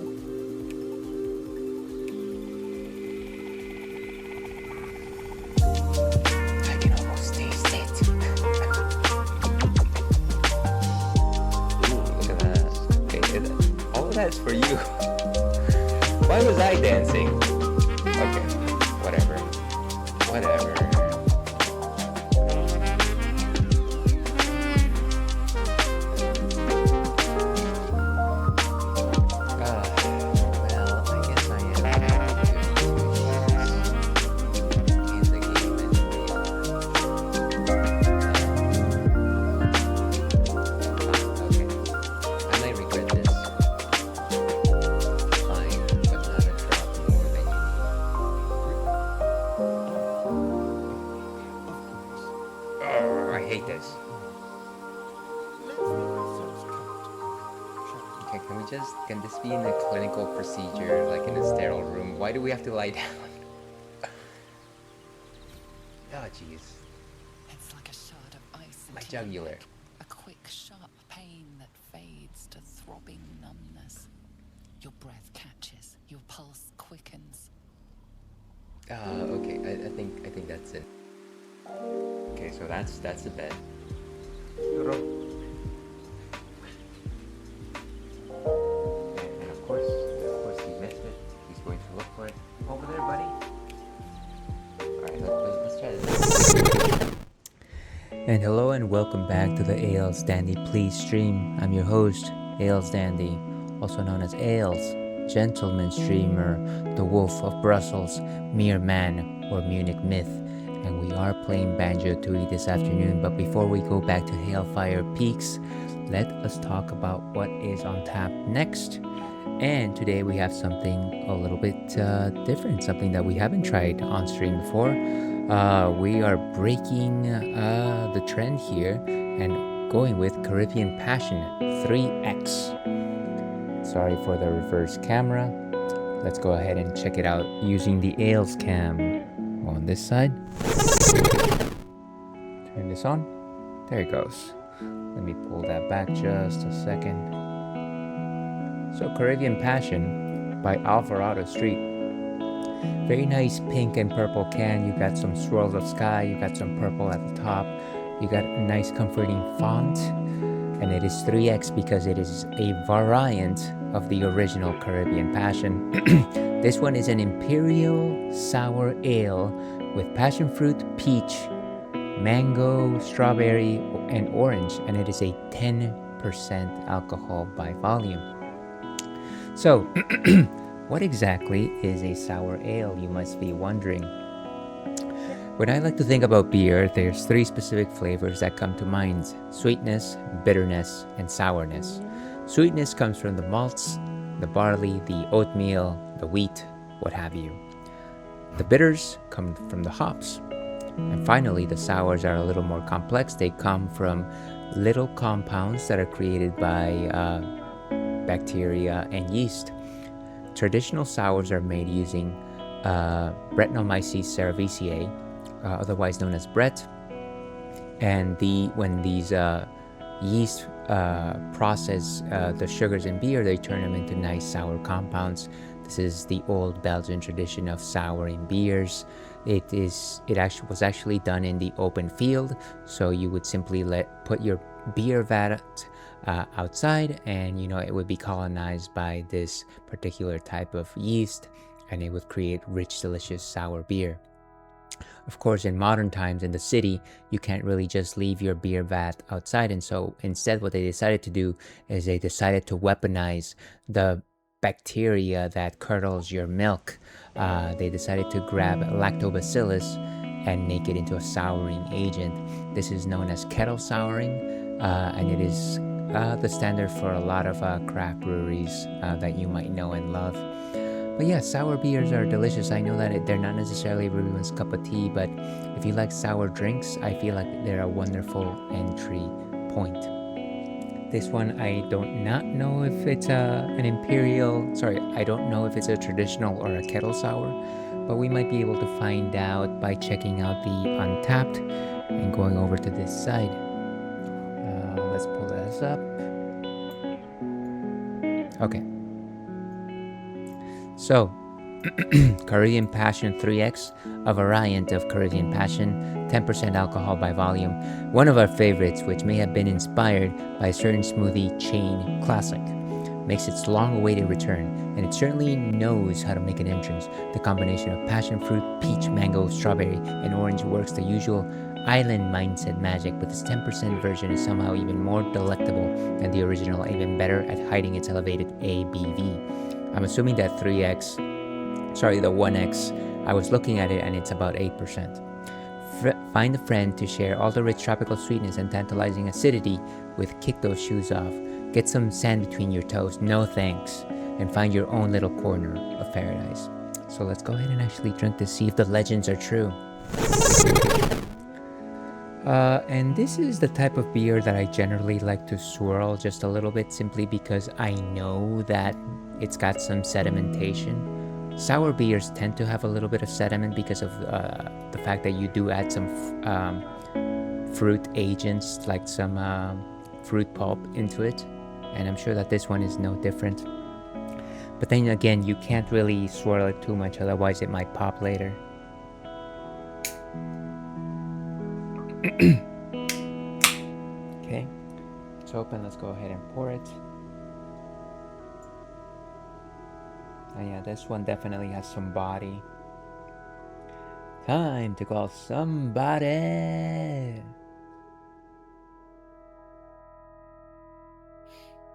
can almost taste it. Ooh, look at that. Okay, all of that's for you. Why was I dancing? Okay, whatever. Whatever. Can this be in a clinical procedure, like in a sterile room? Why do we have to lie down? Oh, jeez. It's like a shard of ice. My jugular. A quick, sharp pain that fades to throbbing numbness. Your breath catches. Your pulse quickens. Okay. I think that's it. Okay, so that's the bed. And of course he missed it. He's going to look for it. Over there, buddy. Alright, let's try this. And hello and welcome back to the Ales Dandy Please stream. I'm your host, Ales Dandy, also known as Ales, gentleman streamer, the Wolf of Brussels, Mere Man, or Munich Myth. And we are playing Banjo-Tooie this afternoon, but before we go back to Hailfire Peaks, let us talk about what is on tap next. And today we have something a little bit different, something that we haven't tried on stream before. We are breaking the trend here and going with Caribbean Passion 3X. Sorry for the reverse camera. Let's go ahead and check it out using the Ales cam on this side. Turn this on. There it goes. Let me pull that back just a second. So Caribbean Passion by Alvarado Street. Very nice pink and purple can. You got some swirls of sky. You got some purple at the top. You got a nice comforting font. And it is 3X because it is a variant of the original Caribbean Passion. This one is an Imperial Sour Ale with passion fruit, peach, mango, strawberry, and orange. And it is a 10% alcohol by volume. So, what exactly is a sour ale, you must be wondering. When I like to think about beer, there's 3 specific flavors that come to mind: sweetness, bitterness, and sourness. Sweetness comes from the malts, the barley, the oatmeal, the wheat, what have you. The bitters come from the hops. And finally, the sours are a little more complex. They come from little compounds that are created by bacteria and yeast. Traditional sours are made using Brettanomyces cerevisiae, otherwise known as Brett. And when these yeast process the sugars in beer, they turn them into nice sour compounds. This is the old Belgian tradition of souring beers. It was actually done in the open field, so you would simply put your beer vat outside, and it would be colonized by this particular type of yeast, and it would create rich, delicious sour beer. Of course, in modern times in the city, you can't really just leave your beer vat outside, and so instead what they decided to do is they decided to weaponize the bacteria that curdles your milk. They decided to grab lactobacillus and make it into a souring agent. This is known as kettle souring, and it is the standard for a lot of craft breweries that you might know and love. But yeah, sour beers are delicious. I know that they're not necessarily everyone's cup of tea, but if you like sour drinks, I feel like they're a wonderful entry point. This one, I don't know if it's I don't know if it's a traditional or a kettle sour, but we might be able to find out by checking out the Untapped and going over to this side. Let's pull this up. Okay. So, Caribbean Passion 3X, a variant of Caribbean Passion, 10% alcohol by volume, one of our favorites, which may have been inspired by a certain smoothie chain classic. Makes its long-awaited return, and it certainly knows how to make an entrance. The combination of passion fruit, peach, mango, strawberry, and orange works the usual island mindset magic, but this 10% version is somehow even more delectable than the original, even better at hiding its elevated ABV. I'm assuming that the 1X, I was looking at it and it's about 8%. Find a friend to share all the rich tropical sweetness and tantalizing acidity with Kick Those Shoes Off. Get some sand between your toes, no thanks, and find your own little corner of paradise. So let's go ahead and actually drink to see if the legends are true. And this is the type of beer that I generally like to swirl just a little bit, simply because I know that it's got some sedimentation. Sour beers tend to have a little bit of sediment because of the fact that you do add some fruit agents, like some fruit pulp into it, and I'm sure that this one is no different. But then again, you can't really swirl it too much, otherwise it might pop later. Okay, it's open. Let's go ahead and pour it. Oh yeah, this one definitely has some body. Time to call somebody.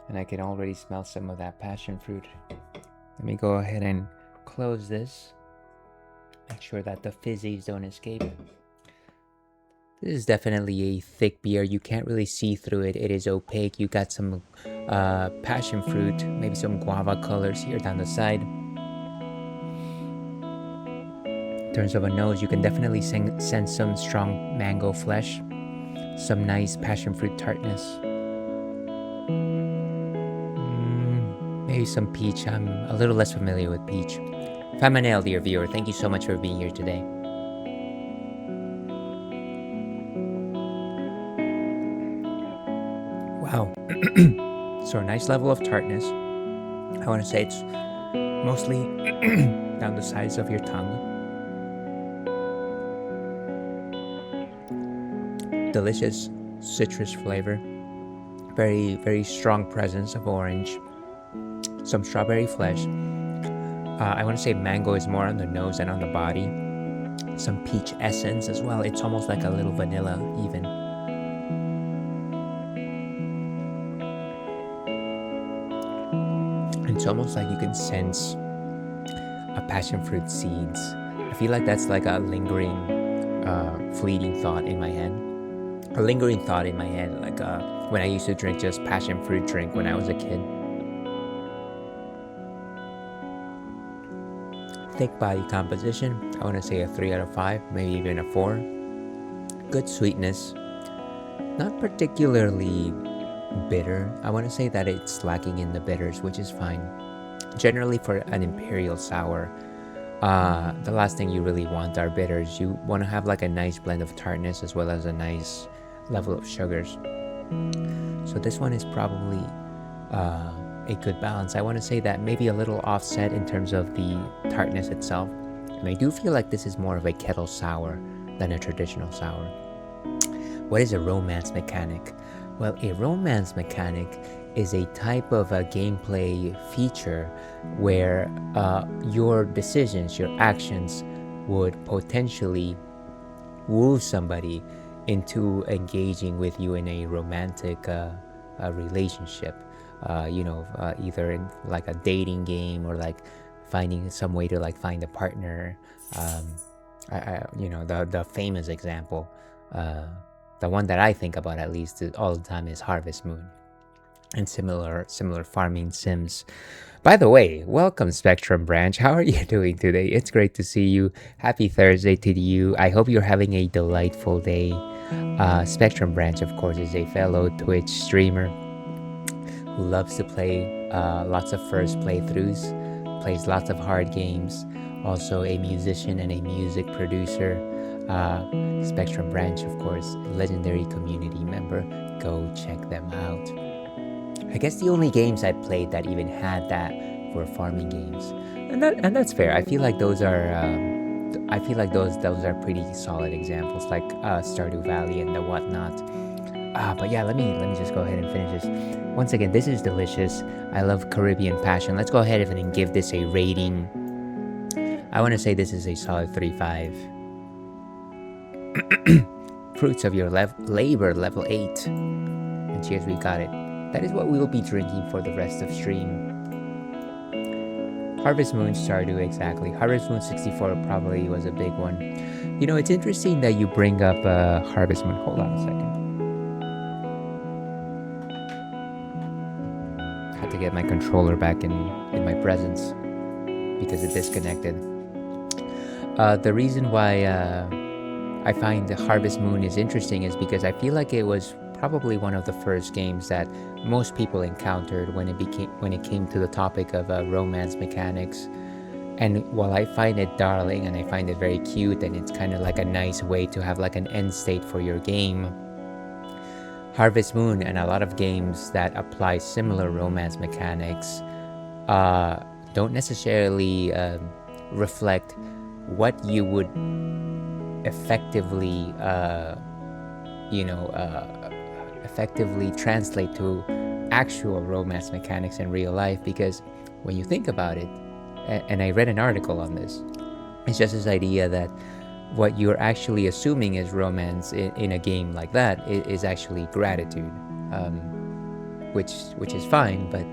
And I can already smell some of that passion fruit. Let me go ahead and close this. Make sure that the fizzies don't escape. This is definitely a thick beer. You can't really see through it. It is opaque. You got some passion fruit, maybe some guava colors here down the side. In terms of a nose, you can definitely sense some strong mango flesh, some nice passion fruit tartness. Maybe some peach. I'm a little less familiar with peach. If I'm a nail, dear viewer, thank you so much for being here today. Wow. So a nice level of tartness. I want to say it's mostly down the sides of your tongue. Delicious citrus flavor. Very, very strong presence of orange. Some strawberry flesh. I want to say mango is more on the nose and on the body. Some peach essence as well. It's almost like a little vanilla even. It's almost like you can sense a passion fruit seeds. I feel like that's like a lingering, fleeting thought in my head. A lingering thought in my head, like when I used to drink just passion fruit drink when I was a kid. Thick body composition, I want to say a 3 out of 5, maybe even a 4. Good sweetness, not particularly bitter. I want to say that it's lacking in the bitters, which is fine. Generally for an imperial sour, the last thing you really want are bitters. You want to have like a nice blend of tartness as well as a nice level of sugars. So this one is probably a good balance. I want to say that maybe a little offset in terms of the tartness itself. And I do feel like this is more of a kettle sour than a traditional sour. What is a romance mechanic? Well, a romance mechanic is a type of a gameplay feature where your decisions, your actions would potentially woo somebody into engaging with you in a romantic relationship. Either in like a dating game or like finding some way to like find a partner. The famous example, the one that I think about at least all the time is Harvest Moon and similar farming sims. By the way, welcome Spectrum Branch. How are you doing today? It's great to see you. Happy Thursday to you. I hope you're having a delightful day. Spectrum Branch, of course, is a fellow Twitch streamer who loves to play lots of first playthroughs, plays lots of hard games, also a musician and a music producer. Spectrum Branch, of course, legendary community member. Go check them out. I guess the only games I played that even had that were farming games, and that's fair. I feel like those are those are pretty solid examples, like Stardew Valley and the whatnot. But yeah, let me just go ahead and finish this. Once again, this is delicious. I love Caribbean Passion. Let's go ahead and give this a rating. I want to say this is a solid 3.5. Fruits of your labor, level 8. And cheers, we got it. That is what we will be drinking for the rest of stream. Harvest Moon Stardew, exactly. Harvest Moon 64 probably was a big one. You know, it's interesting that you bring up Harvest Moon. Hold on a second. Had to get my controller back in my presence because it disconnected. The reason why I find the Harvest Moon is interesting is because I feel like it was probably one of the first games that most people encountered when it came to the topic of romance mechanics. And while I find it darling and I find it very cute and it's kind of like a nice way to have like an end state for your game, Harvest Moon and a lot of games that apply similar romance mechanics don't necessarily reflect what you would effectively effectively translate to actual romance mechanics in real life. Because when you think about it, and I read an article on this, it's just this idea that what you're actually assuming is romance in a game like that is actually gratitude, which is fine, but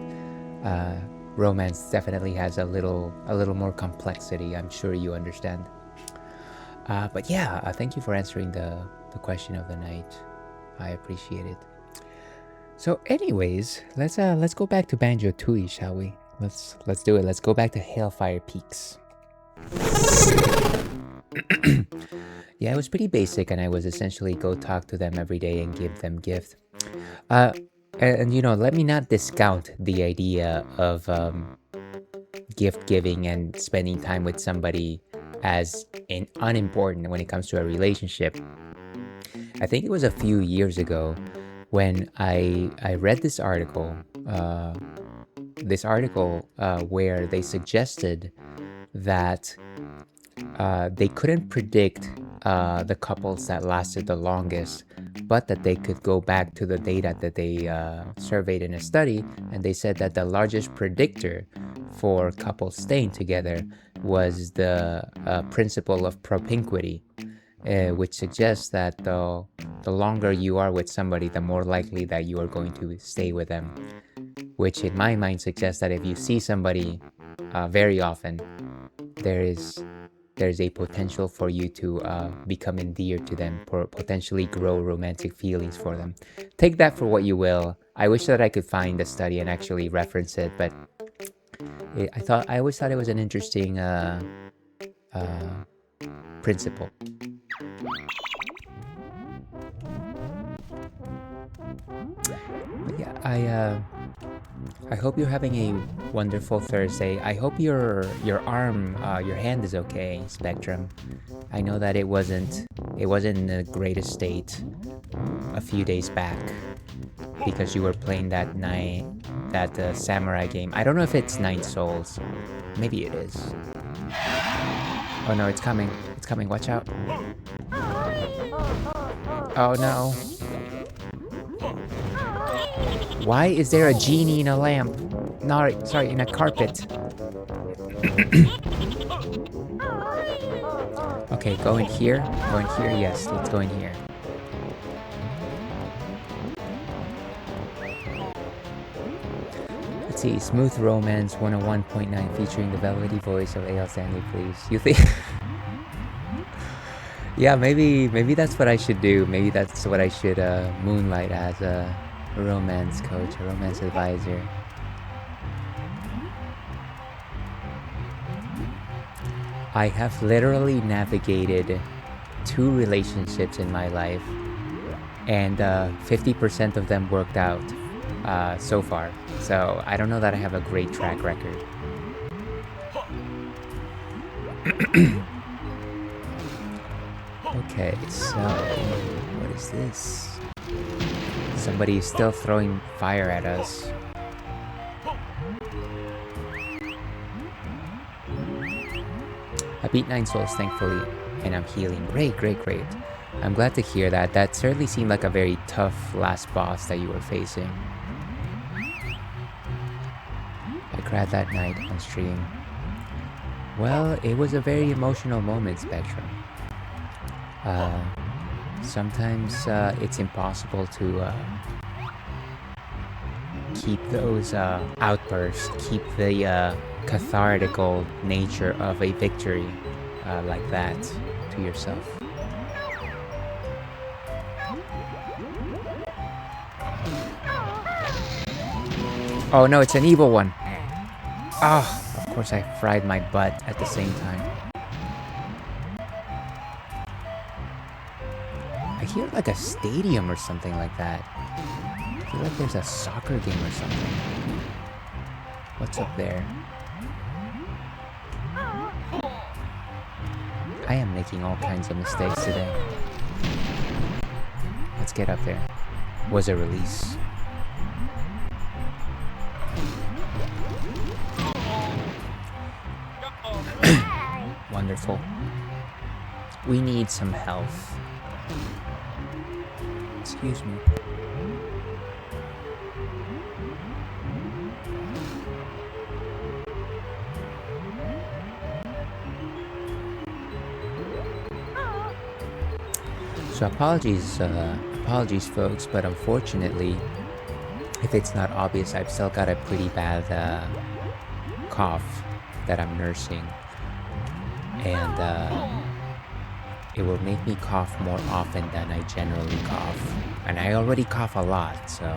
romance definitely has a little more complexity. I'm sure you understand. But yeah, thank you for answering the question of the night. I appreciate it. So anyways, let's go back to Banjo-Tooie, shall we? Let's do it. Let's go back to Hailfire Peaks. Yeah, it was pretty basic, and I was essentially go talk to them every day and give them gift. And you know, let me not discount the idea of gift giving and spending time with somebody as unimportant when it comes to a relationship. I think it was a few years ago when I read this article where they suggested that they couldn't predict the couples that lasted the longest, but that they could go back to the data that they surveyed in a study, and they said that the largest predictor for couples staying together was the principle of propinquity, which suggests that the longer you are with somebody, the more likely that you are going to stay with them. Which in my mind suggests that if you see somebody very often, there's a potential for you to become endeared to them, or potentially grow romantic feelings for them. Take that for what you will. I wish that I could find the study and actually reference it, but I always thought it was an interesting principle. But yeah, I hope you're having a wonderful Thursday. I hope your hand is okay, Spectrum. I know that it wasn't in the greatest state a few days back because you were playing that samurai game. I don't know if it's Nine Souls. Maybe it is. Oh no, it's coming. It's coming. Watch out. Oh no. Why is there a genie in a lamp? No, sorry, in a carpet. Okay, go in here. Go in here. Yes, let's go in here. Let's see. Smooth Romance 101.9 featuring the velvety voice of A.L. Stanley, please. You think? Yeah, maybe that's what I should do. Maybe that's what I should moonlight as a romance coach, a romance advisor. I have literally navigated 2 relationships in my life, and 50% of them worked out so far. So I don't know that I have a great track record. Okay, so what is this? Somebody is still throwing fire at us. beat 9 souls, thankfully, and I'm healing. Great, great, great. I'm glad to hear that. That certainly seemed like a very tough last boss that you were facing. I cried that night on stream. Well, it was a very emotional moment, Spectrum. Sometimes it's impossible to keep those outbursts, keep the cathartical nature of a victory like that to yourself. Oh no, it's an evil one. Ah, of course I fried my butt at the same time. I hear like a stadium or something like that. I feel like there's a soccer game or something. What's up there? I am making all kinds of mistakes today. Let's get up there. Was a release. Wonderful. We need some health. Excuse me. So apologies folks, but unfortunately, if it's not obvious, I've still got a pretty bad cough that I'm nursing. And it will make me cough more often than I generally cough. And I already cough a lot, so...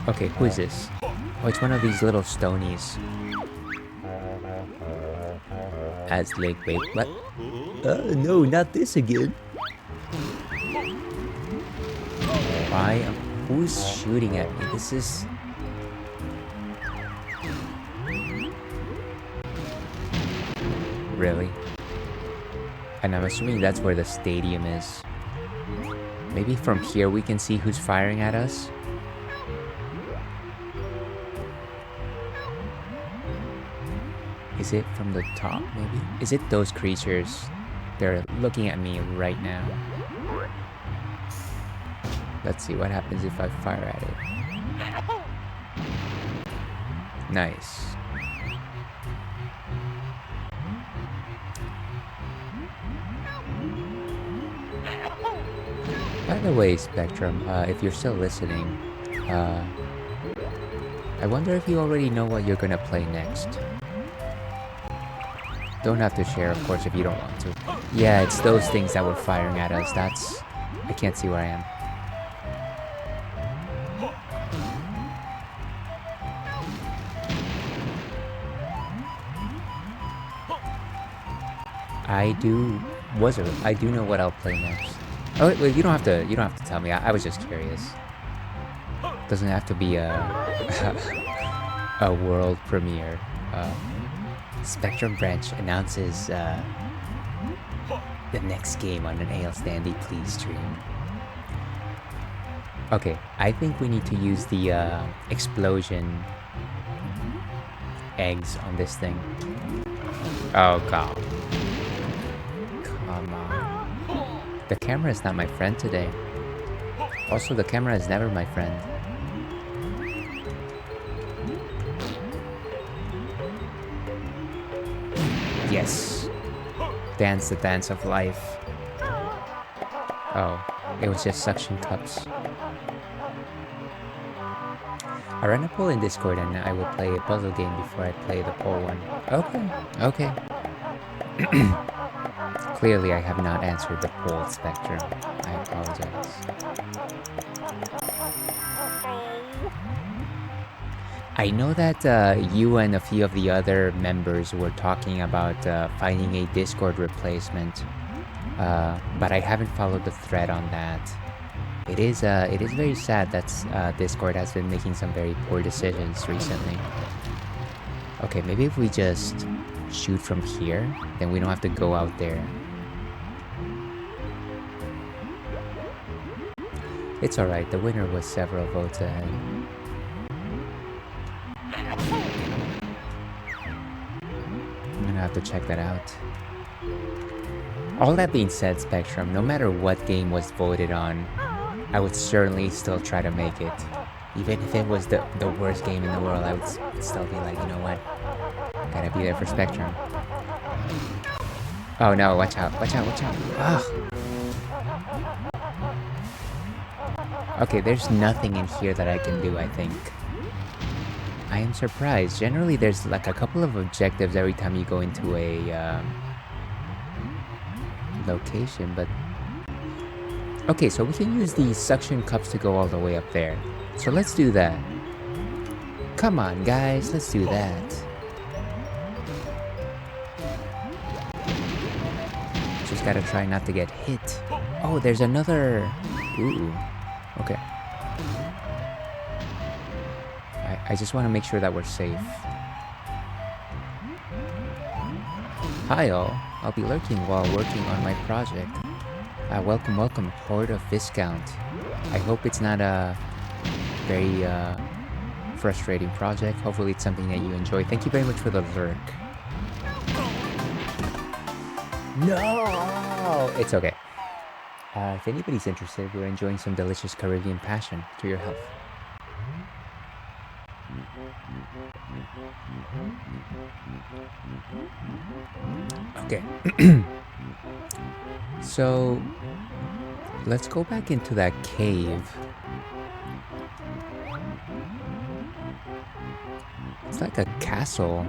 Okay, who is this? Oh, it's one of these little stonies. As like, wait, what? No, not this again. Why? Who's shooting at me? This is... Really? And I'm assuming that's where the stadium is. Maybe from here we can see who's firing at us? Is it from the top, maybe? Is it those creatures? They're looking at me right now. Let's see what happens if I fire at it. Nice. By the way, Spectrum, if you're still listening, I wonder if you already know what you're gonna play next. Don't have to share, of course, if you don't want to. Yeah, it's those things that were firing at us. That's... I can't see where I am. I do know what I'll play next. Oh wait, you don't have to tell me. I was just curious. Doesn't have to be a a world premiere. Spectrum Branch announces the next game on an Ale Standy Please stream. Okay, I think we need to use the explosion eggs on this thing. Oh god. Come on. The camera is not my friend today. Also, the camera is never my friend. Yes. Dance the dance of life. Oh, it was just suction cups. I ran a poll in Discord and I will play a puzzle game before I play the poll one. Okay. Clearly I have not answered the poll, Spectrum. I apologize. I know that you and a few of the other members were talking about finding a Discord replacement, but I haven't followed the thread on that. It is very sad that Discord has been making some very poor decisions recently. Okay, maybe if we just shoot from here, then we don't have to go out there. It's alright, the winner was several votes ahead. have to check that out. All that being said, Spectrum, no matter what game was voted on, I would certainly still try to make it. Even if it was the worst game in the world, I would still be like, you know what? Gotta be there for Spectrum. Oh no, watch out, watch out, watch out. Ugh. Okay, there's nothing in here that I can do, I think. I am surprised. Generally, there's like a couple of objectives every time you go into a location, but... Okay, so we can use these suction cups to go all the way up there. So let's do that. Come on, guys, let's do that. Just gotta try not to get hit. Oh, there's another... Ooh. Okay. I just want to make sure that we're safe. Hi all. I'll be lurking while working on my project. Welcome, welcome, Horde of Viscount. I hope it's not a very frustrating project. Hopefully it's something that you enjoy. Thank you very much for the lurk. No! It's okay. If anybody's interested, we're enjoying some delicious Caribbean passion to your health. Okay. So, let's go back into that cave. It's like a castle,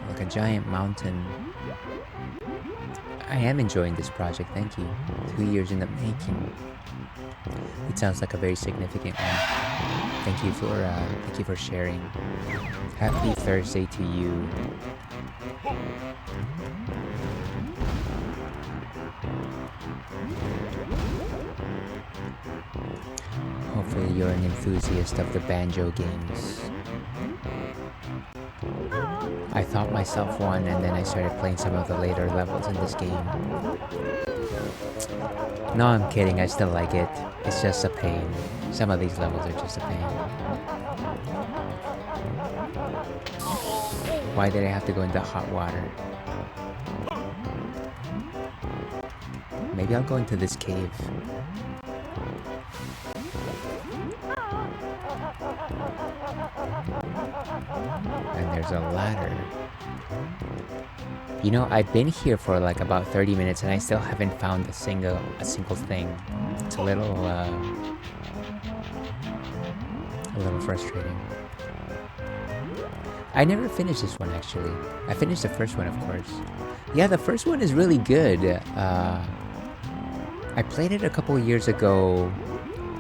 like a giant mountain. I am enjoying this project, thank you. 2 years in the making. It sounds like a very significant one. Thank you for sharing. Happy Thursday to you. Hopefully you're an enthusiast of the banjo games. I thought myself one, and then I started playing some of the later levels in this game. No, I'm kidding, I still like it. It's just a pain. Some of these levels are just a pain. Why did I have to go into hot water? Maybe I'll go into this cave. And there's a ladder. You know, I've been here for like about 30 minutes and I still haven't found a single thing. It's a little frustrating. I never finished this one actually. I finished the first one, of course. Yeah, the first one is really good. I played it a couple years ago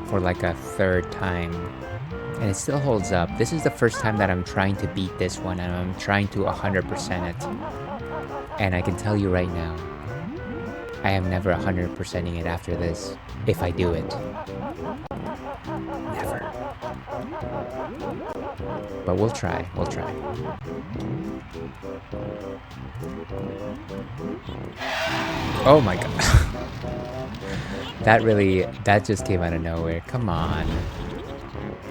for like a third time. And it still holds up. This is the first time that I'm trying to beat this one, and I'm trying to 100% it. And I can tell you right now, I am never 100%ing it after this, if I do it. Never. But we'll try, we'll try. Oh my god. That just came out of nowhere. Come on.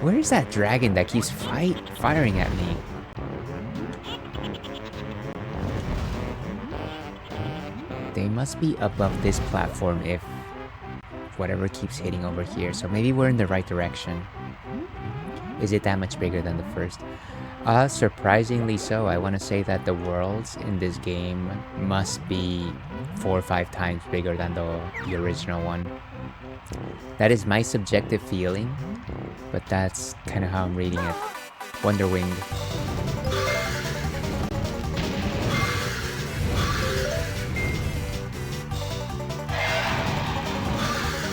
Where is that dragon that keeps firing at me? They must be above this platform if whatever keeps hitting over here. So maybe we're in the right direction. Is it that much bigger than the first? Surprisingly so. I want to say that the worlds in this game must be 4 or 5 times bigger than the original one. That is my subjective feeling, but that's kind of how I'm reading it. Wonderwing.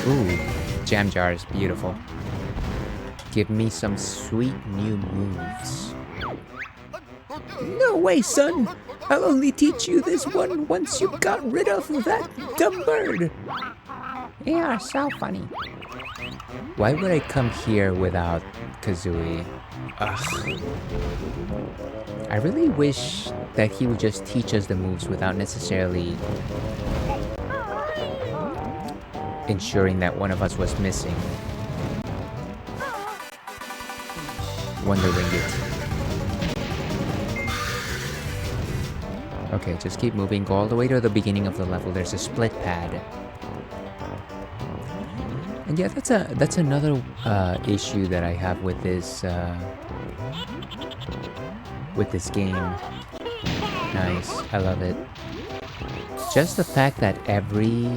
Ooh, jam jars, beautiful. Give me some sweet new moves. No way, son! I'll only teach you this one once you got rid of that dumb bird! You are so funny. Why would I come here without Kazooie? Ugh. I really wish that he would just teach us the moves without necessarily ensuring that one of us was missing. Wondering it. Okay, just keep moving. Go all the way to the beginning of the level. There's a split pad. And yeah, that's another issue that I have with this game. Nice, I love it. Just the fact that every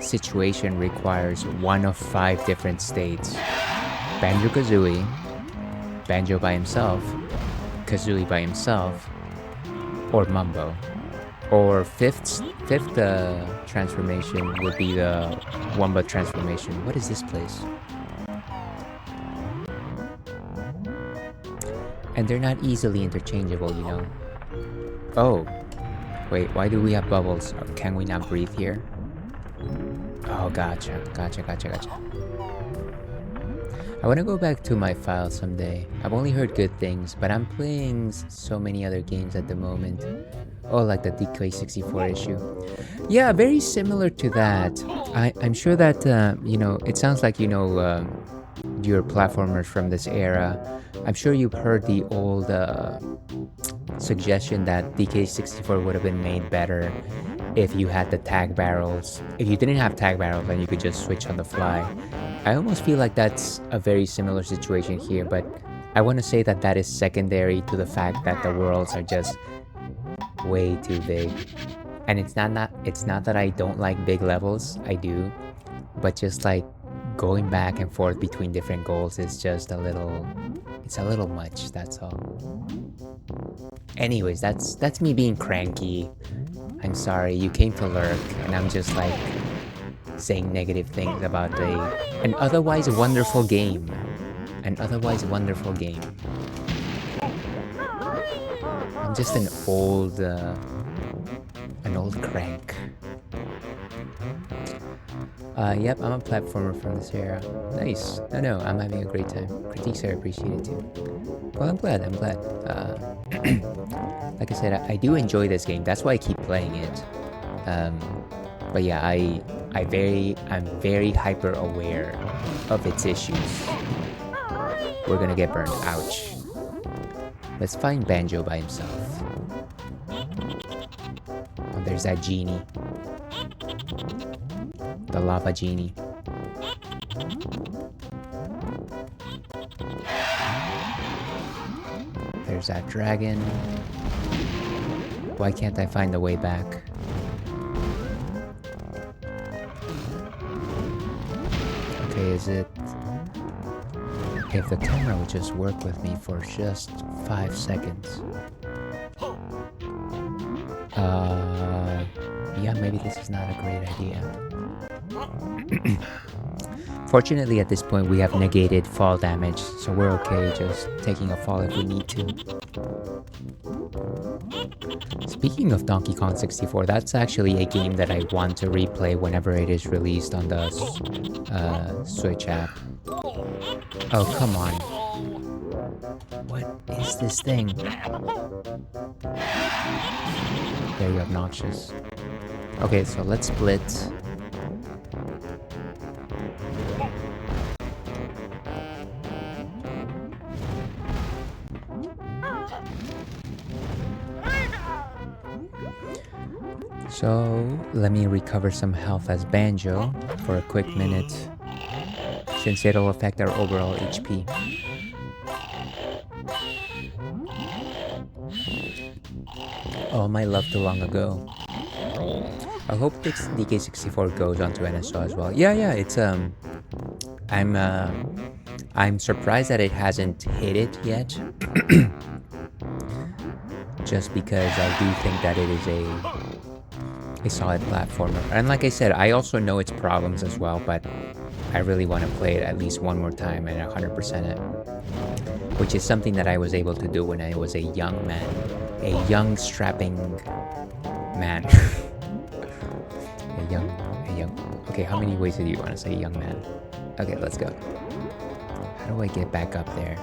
situation requires one of 5 different states. Banjo-Kazooie, Banjo by himself, Kazooie by himself, or Mumbo. Or fifth transformation would be the Wumba transformation. What is this place? And they're not easily interchangeable, you know. Oh, wait, why do we have bubbles? Can we not breathe here? Oh, gotcha. I want to go back to my file someday. I've only heard good things, but I'm playing so many other games at the moment. Oh, like the DK64 issue. Yeah, very similar to that. I'm sure that, you know, it sounds like you know your platformers from this era. I'm sure you've heard the old suggestion that DK64 would have been made better if you had the tag barrels. If you didn't have tag barrels, then you could just switch on the fly. I almost feel like that's a very similar situation here, but I want to say that that is secondary to the fact that the worlds are just way too big. And it's not that I don't like big levels, I do, but just like going back and forth between different goals is just a little much, that's all. Anyways, that's me being cranky. I'm sorry, you came to lurk, and I'm just like saying negative things about an otherwise wonderful game. I'm just an old crank. Yep, I'm a platformer from this era. Nice. No, I'm having a great time. Critiques are appreciated too. Well, I'm glad. Like I said, I do enjoy this game. That's why I keep playing it. But yeah, I'm very hyper aware of its issues. We're gonna get burned. Ouch. Let's find Banjo by himself. Oh, there's that genie. The lava genie. There's that dragon. Why can't I find the way back? Okay, is it... If the camera would just work with me for just 5 seconds. Yeah, maybe this is not a great idea. Fortunately, at this point, we have negated fall damage, so we're okay just taking a fall if we need to. Speaking of Donkey Kong 64, that's actually a game that I want to replay whenever it is released on the Switch app. Oh, come on. What is this thing? Very obnoxious. Okay, so let's split. So, let me recover some health as Banjo for a quick minute, since it'll affect our overall HP. Oh, my love too long ago. I hope this DK64 goes onto NSO as well. Yeah, it's I'm surprised that it hasn't hit it yet. Just because I do think that it is a solid platformer. And like I said, I also know its problems as well, but I really want to play it at least one more time and 100% it. Which is something that I was able to do when I was a young man. A young strapping man. a young... Okay, how many ways do you want to say young man? Okay, let's go. How do I get back up there?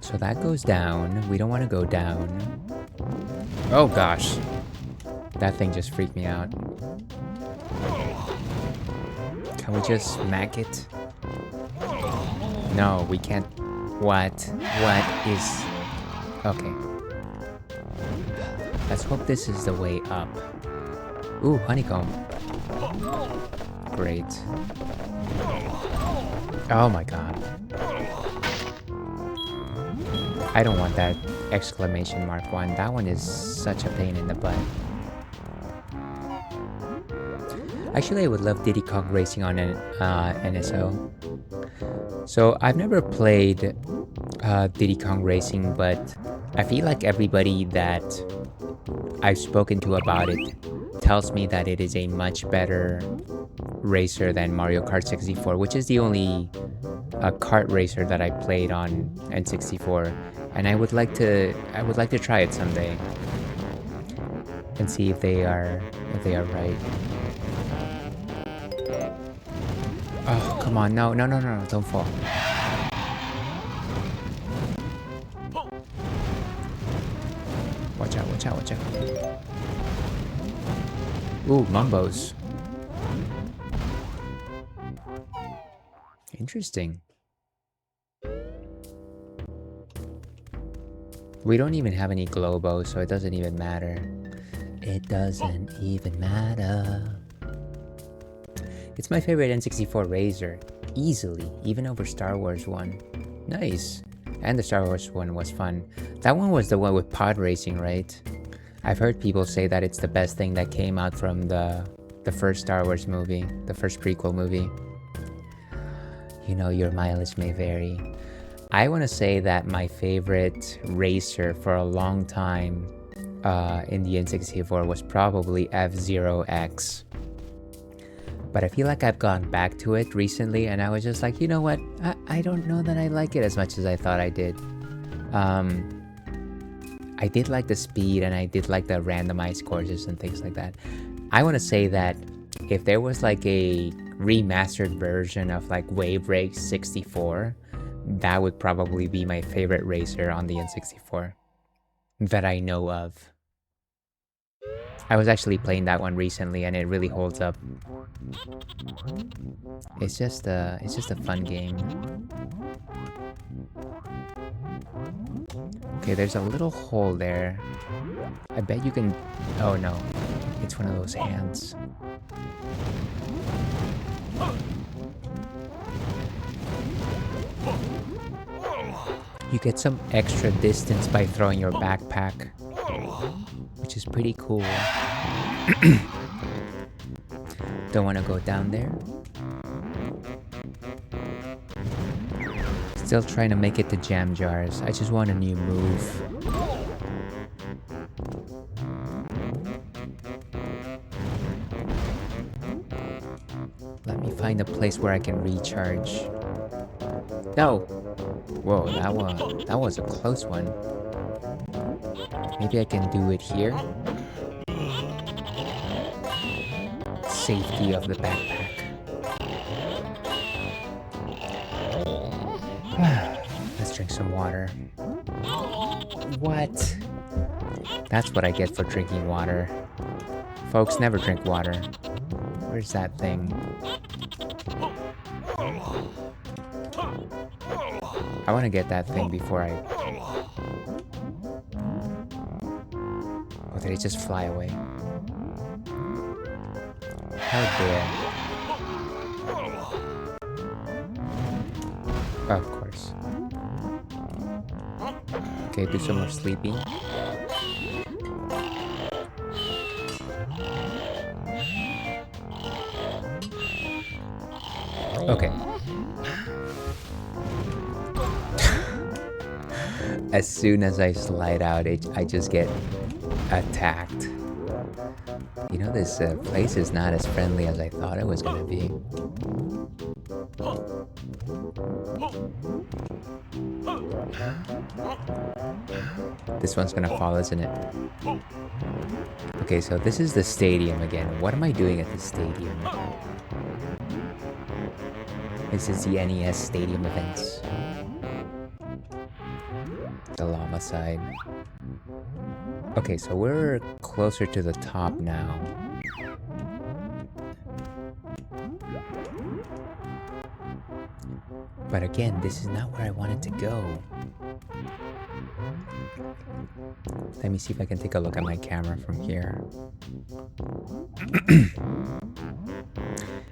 So that goes down. We don't want to go down. Oh gosh. That thing just freaked me out. Can we just smack it? No, we can't. What? What is... Okay. Let's hope this is the way up. Ooh, honeycomb. Great. Oh my god. I don't want that exclamation mark one. That one is such a pain in the butt. Actually, I would love Diddy Kong Racing on an NSO. So I've never played Diddy Kong Racing, but I feel like everybody that I've spoken to about it tells me that it is a much better racer than Mario Kart 64, which is the only kart racer that I played on N64, and I would like to try it someday and see if they are right. Oh, come on, no, don't fall. Watch out. Ooh, Mumbos. Interesting. We don't even have any Globos, so it doesn't even matter. It doesn't even matter. It's my favorite N64 Razor, easily, even over Star Wars one. Nice. And the Star Wars one was fun. That one was the one with pod racing, right? I've heard people say that it's the best thing that came out from the first Star Wars movie, the first prequel movie. You know, your mileage may vary. I want to say that my favorite racer for a long time in the N64 was probably F-Zero X. But I feel like I've gone back to it recently, and I was just like, you know what? I don't know that I like it as much as I thought I did. I did like the speed, and I did like the randomized courses and things like that. I want to say that if there was like a remastered version of like Wave Race 64, that would probably be my favorite racer on the N64 that I know of. I was actually playing that one recently, and it really holds up. It's just a fun game. Okay, there's a little hole there. I bet you can... Oh no, it's one of those hands. You get some extra distance by throwing your backpack, which is pretty cool. Don't want to go down there. Still trying to make it to jam jars. I just want a new move. Let me find a place where I can recharge. No! Whoa, that was a close one. Maybe I can do it here. Safety of the backpack. Let's drink some water. What? That's what I get for drinking water. Folks, never drink water. Where's that thing? I want to get that thing before I... Oh, did it just fly away? How dare... Oh, of course. Okay, do some more sleeping. Okay. As soon as I slide out, I just get attacked. You know, this place is not as friendly as I thought it was gonna be. This one's gonna fall, isn't it? Okay, so this is the stadium again. What am I doing at the stadium? This is the NES Stadium events. The llama side. Okay, so we're closer to the top now. But again, this is not where I wanted to go. Let me see if I can take a look at my camera from here.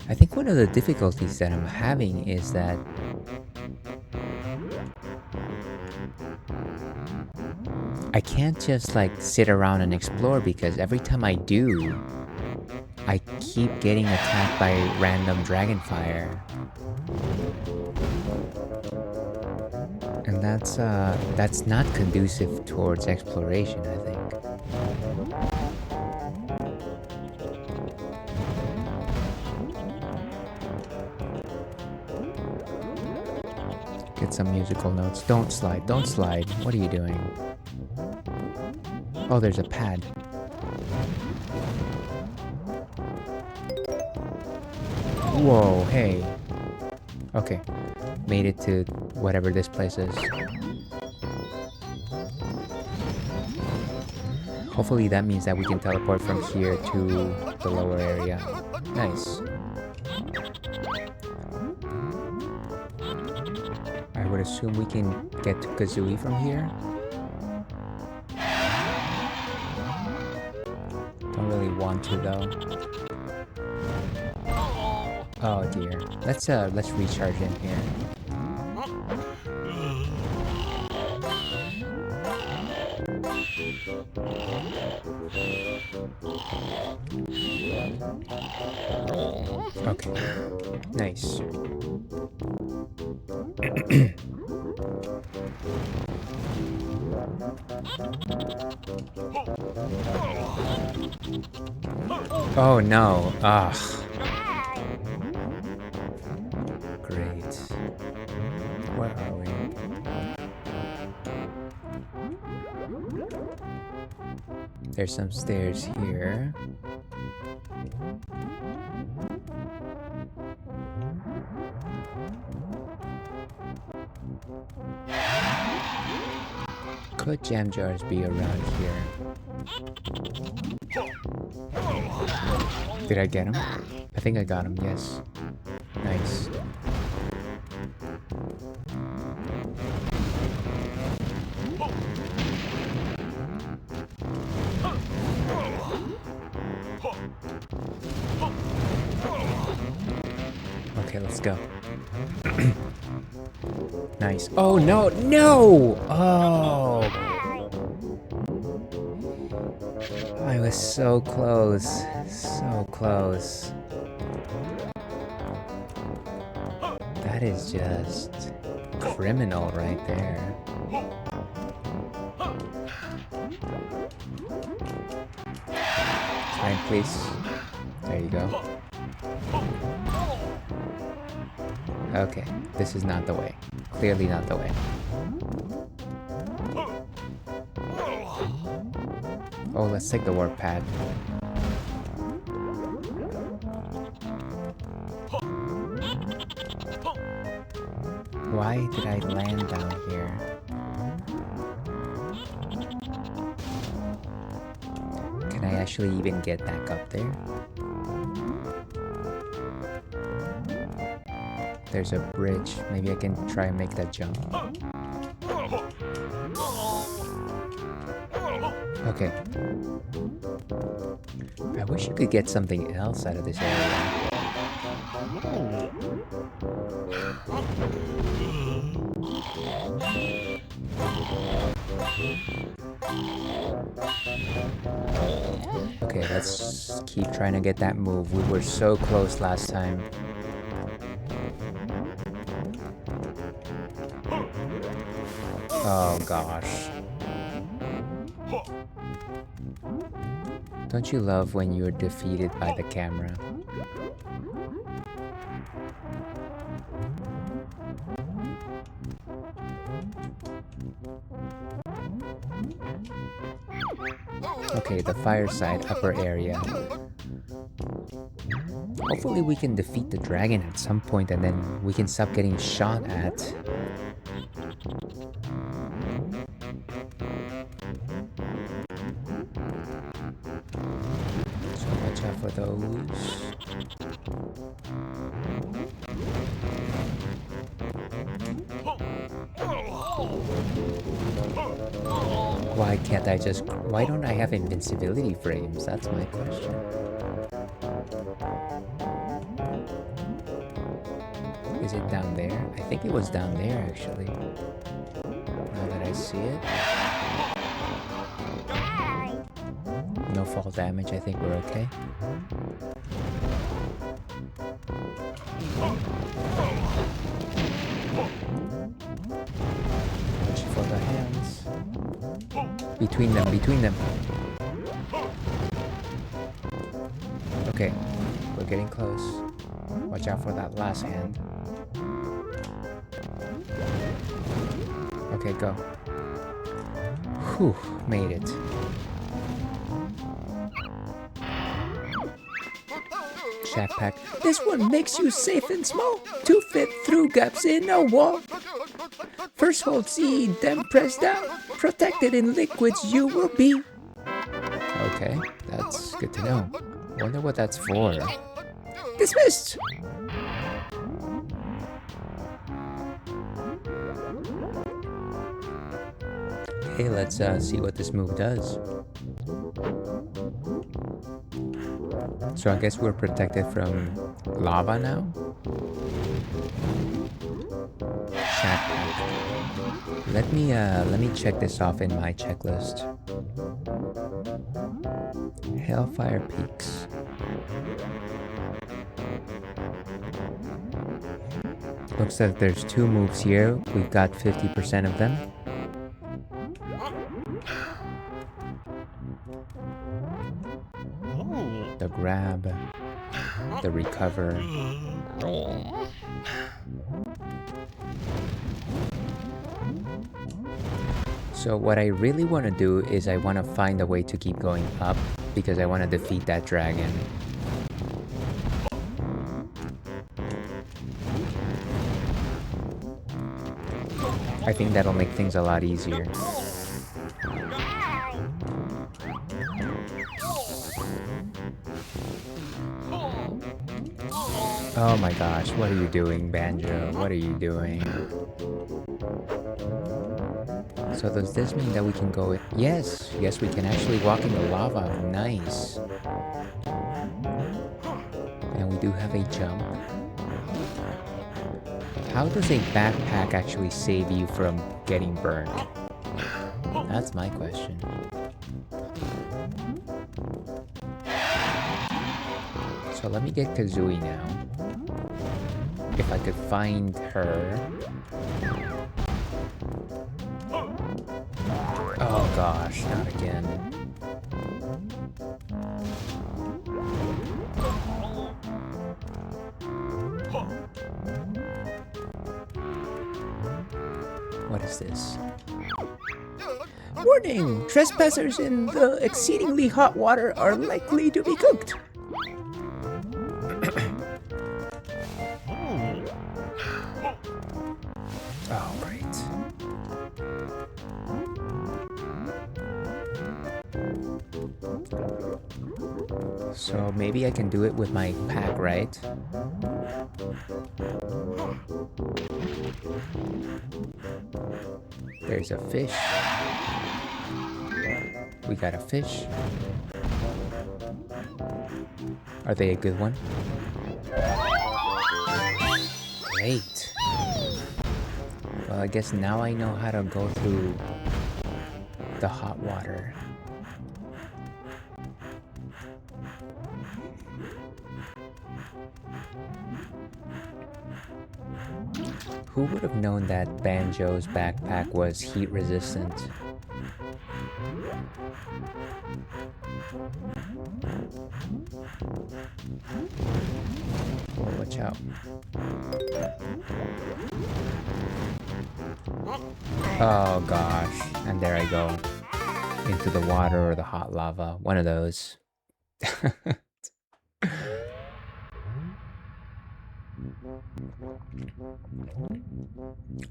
I think one of the difficulties that I'm having is that I can't just like sit around and explore, because every time I do, I keep getting attacked by random dragonfire. And that's not conducive towards exploration, I think. Get some musical notes. Don't slide, don't slide. What are you doing? Oh, there's a pad. Whoa, hey. Okay, made it to whatever this place is. Hopefully that means that we can teleport from here to the lower area. Nice. I would assume we can get to Kazooie from here. Don't really want to though. Oh dear. Let's recharge in here. Okay. Nice. Oh no. Ugh. Great. Where are we? There's some stairs here. Could jam jars be around here? Did I get him? I think I got him, yes. Nice. Okay, let's go. Nice. Oh no, no! Oh! I was so close. So close. That is just criminal right there. Time, please. There you go. Okay, this is not the way. Clearly not the way. Oh, let's take the warp pad. Why did I land down here? Can I actually even get back up there? There's a bridge. Maybe I can try and make that jump. Okay. I wish you could get something else out of this area. Okay, let's keep trying to get that move. We were so close last time. Oh gosh. Don't you love when you're defeated by the camera? Okay, the fireside upper area. Hopefully we can defeat the dragon at some point and then we can stop getting shot at. So watch out for those. Why can't I just... Why don't I have invincibility frames? That's my question. Is it down there? I think it was down there, actually. Now that I see it. No fall damage, I think we're okay. Watch for the hands. Between them, between them. Okay, we're getting close. Watch out for that last hand. Okay, go. Whew, made it. Shack pack. This one makes you safe and small to fit through gaps in a wall. First hold C, then press down. Protected in liquids you will be. Okay, that's good to know. Wonder what that's for. Dismissed! Okay, let's see what this move does. So I guess we're protected from lava now? Shack pack. Let me check this off in my checklist. Hellfire Peaks. Looks like there's 2 moves here. We've got 50% of them. The grab, the recover. So what I really want to do is I want to find a way to keep going up because I want to defeat that dragon. I think that'll make things a lot easier. Oh my gosh, what are you doing, Banjo? What are you doing? So does this mean that we can go with... Yes, yes, we can actually walk in the lava. Nice. And we do have a jump. How does a backpack actually save you from getting burned? That's my question. So let me get Kazooie now. If I could find her. Oh gosh, not again. What is this? Warning! Trespassers in the exceedingly hot water are likely to be cooked. Oh, great. So maybe I can do it with my pack, right? There's a fish. We got a fish. Are they a good one? Great. Well, I guess now I know how to go through the hot water. Who would have known that Banjo's backpack was heat resistant? Oh, watch out. Oh gosh, and there I go. Into the water or the hot lava. One of those.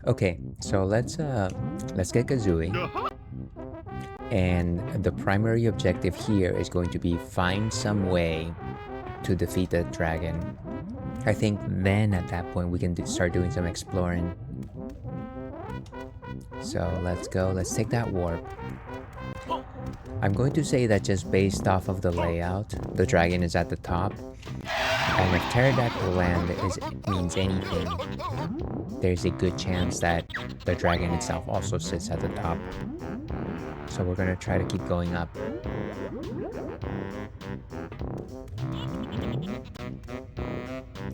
Okay, so let's get Kazooie. And the primary objective here is going to be find some way to defeat the dragon. I think then at that point we can start doing some exploring. So let's go. Let's take that warp. I'm going to say that just based off of the layout, the dragon is at the top. And if pterodactyl land means anything, there's a good chance that the dragon itself also sits at the top. So we're gonna try to keep going up.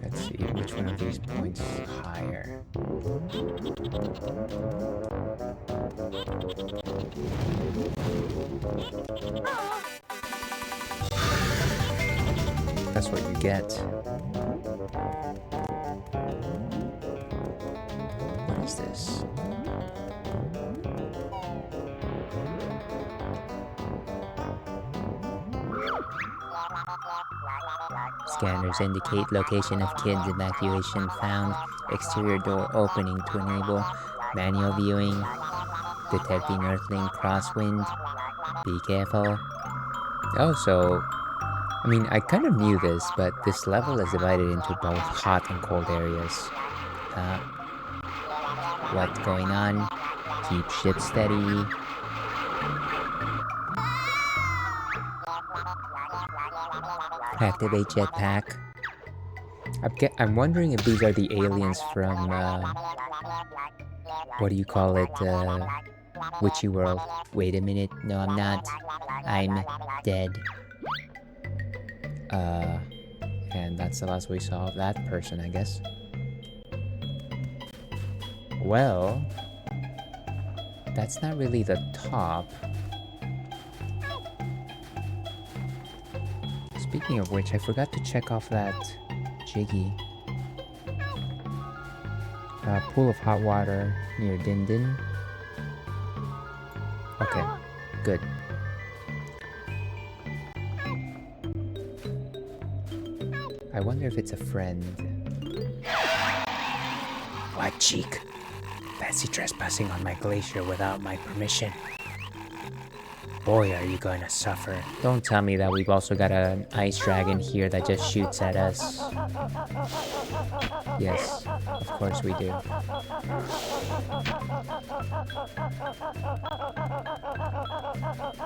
Let's see which one of these points is higher. That's what you get. What is this? Scanners indicate location of kids evacuation found. Exterior door opening to enable manual viewing. Detecting earthling crosswind. Be careful. Oh, so I mean, I kind of knew this, but this level is divided into both hot and cold areas. What's going on? Keep ship steady. Activate jetpack. I'm wondering if these are the aliens from, what do you call it, Witchy World. Wait a minute, no I'm not. I'm dead. And that's the last we saw of that person, I guess. Well, that's not really the top. Speaking of which, I forgot to check off that Jiggy. Pool of hot water near Din Din. Okay, good. I wonder if it's a friend. What cheek? Fancy trespassing on my glacier without my permission. Boy, are you going to suffer. Don't tell me that we've also got an ice dragon here that just shoots at us. Yes, of course we do.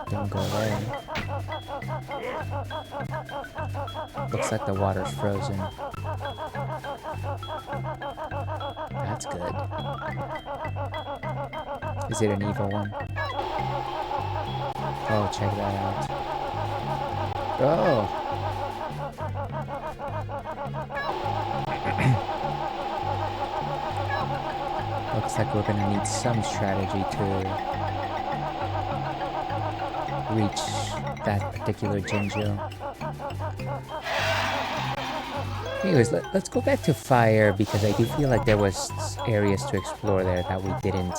Don't go there. Looks like the water's frozen. That's good. Is it an evil one? Oh, check that out. Oh! Looks like we're gonna need some strategy to reach that particular Jinjo. Anyways, let's go back to fire because I do feel like there was areas to explore there that we didn't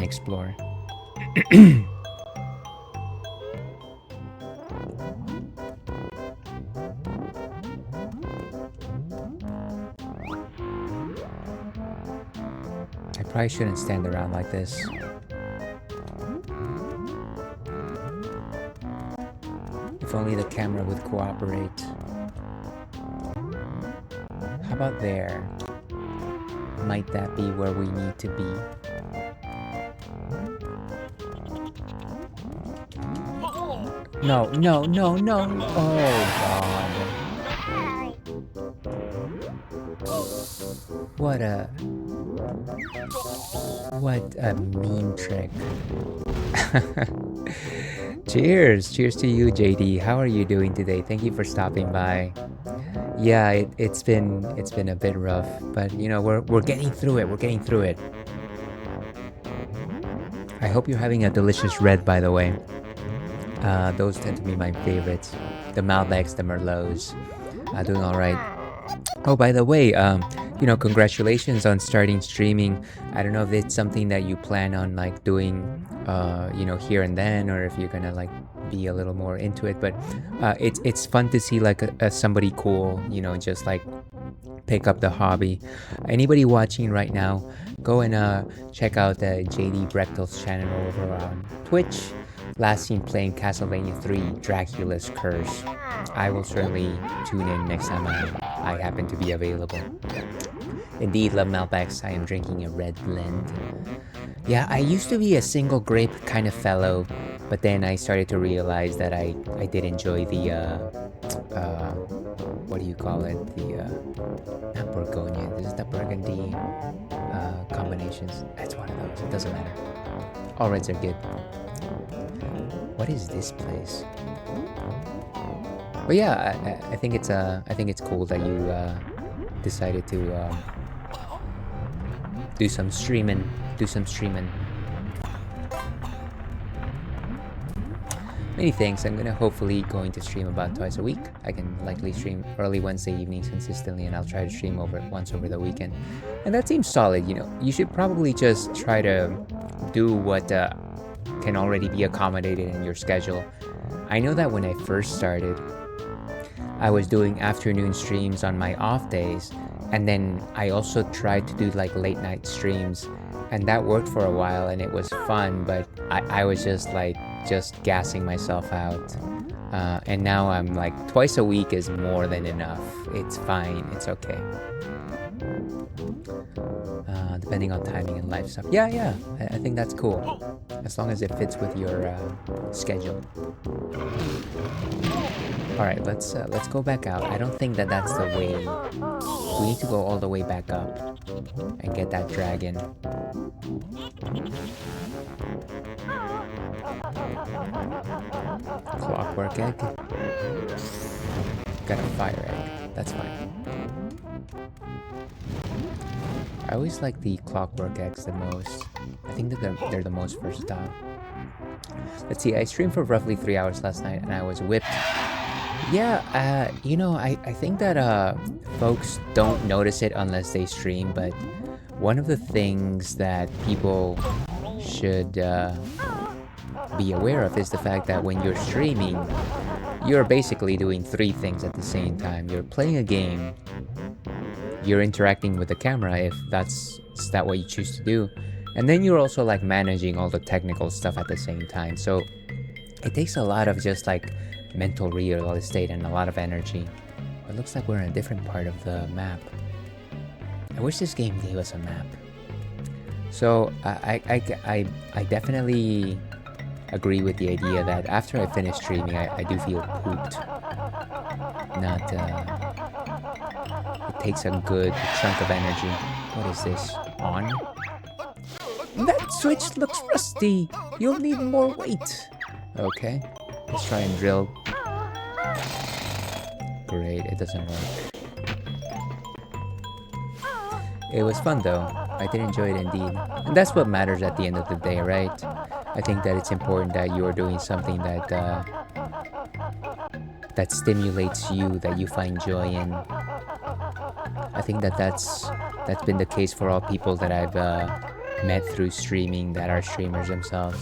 explore. I probably shouldn't stand around like this. If only the camera would cooperate. How about there? Might that be where we need to be? No, no, no, no! Oh, God. What a mean trick. Cheers! Cheers to you, JD. How are you doing today? Thank you for stopping by. Yeah, it's been a bit rough, but you know, we're getting through it. We're getting through it. I hope you're having a delicious red, by the way. Those tend to be my favorites. The Malbecs, the Merlots. Doing all right. Oh, by the way, you know, congratulations on starting streaming. I don't know if it's something that you plan on like doing, you know, here and then, or if you're gonna like be a little more into it. But it's fun to see like somebody cool, you know, just like pick up the hobby. Anybody watching right now, go and check out JD Brechtel's channel over on Twitch. Last seen playing Castlevania 3 Dracula's Curse. I will certainly tune in next time I happen to be available. Indeed, love Malbecs. I am drinking a red blend. Yeah, I used to be a single grape kind of fellow, But then I started to realize that I did enjoy the what do you call it? The not Bourgogne. This is the Burgundy combinations. That's one of those. It doesn't matter. All reds are good. What is this place? But yeah, I think it's cool that you decided to do some streaming. Many thanks. I'm gonna hopefully going to stream about twice a week. I can likely stream early Wednesday evenings consistently, and I'll try to stream once over the weekend. And that seems solid. You know, you should probably just try to do what can already be accommodated in your schedule. I know that when I first started, I was doing afternoon streams on my off days, and then I also tried to do like late night streams, and that worked for a while and it was fun, but I was just gassing myself out. And now I'm like, twice a week is more than enough. It's fine, it's okay. Depending on timing and life stuff. Yeah, I think that's cool. As long as it fits with your schedule. Alright, let's go back out. I don't think that's the way. We need to go all the way back up and get that dragon. Clockwork egg. Got a fire egg. That's fine. I always like the clockwork eggs the most. I think that they're the most versatile. Let's see, I streamed for roughly 3 hours last night and I was whipped. Yeah, you know, I think that folks don't notice it unless they stream, but one of the things that people should be aware of is the fact that when you're streaming, you're basically doing 3 things at the same time. You're playing a game, you're interacting with the camera if that's what you choose to do, and then you're also like managing all the technical stuff at the same time. So it takes a lot of just like mental real estate and a lot of energy. It looks like we're in a different part of the map. I wish this game gave us a map. So I definitely agree with the idea that after I finish streaming, I do feel pooped. It takes a good chunk of energy. What is this? On? That switch looks rusty. You'll need more weight. Okay. Let's try and drill. Great, it doesn't work. It was fun though. I did enjoy it indeed. And that's what matters at the end of the day, right? I think that it's important that you're doing something that stimulates you, that you find joy in. I think that's been the case for all people that I've met through streaming that are streamers themselves.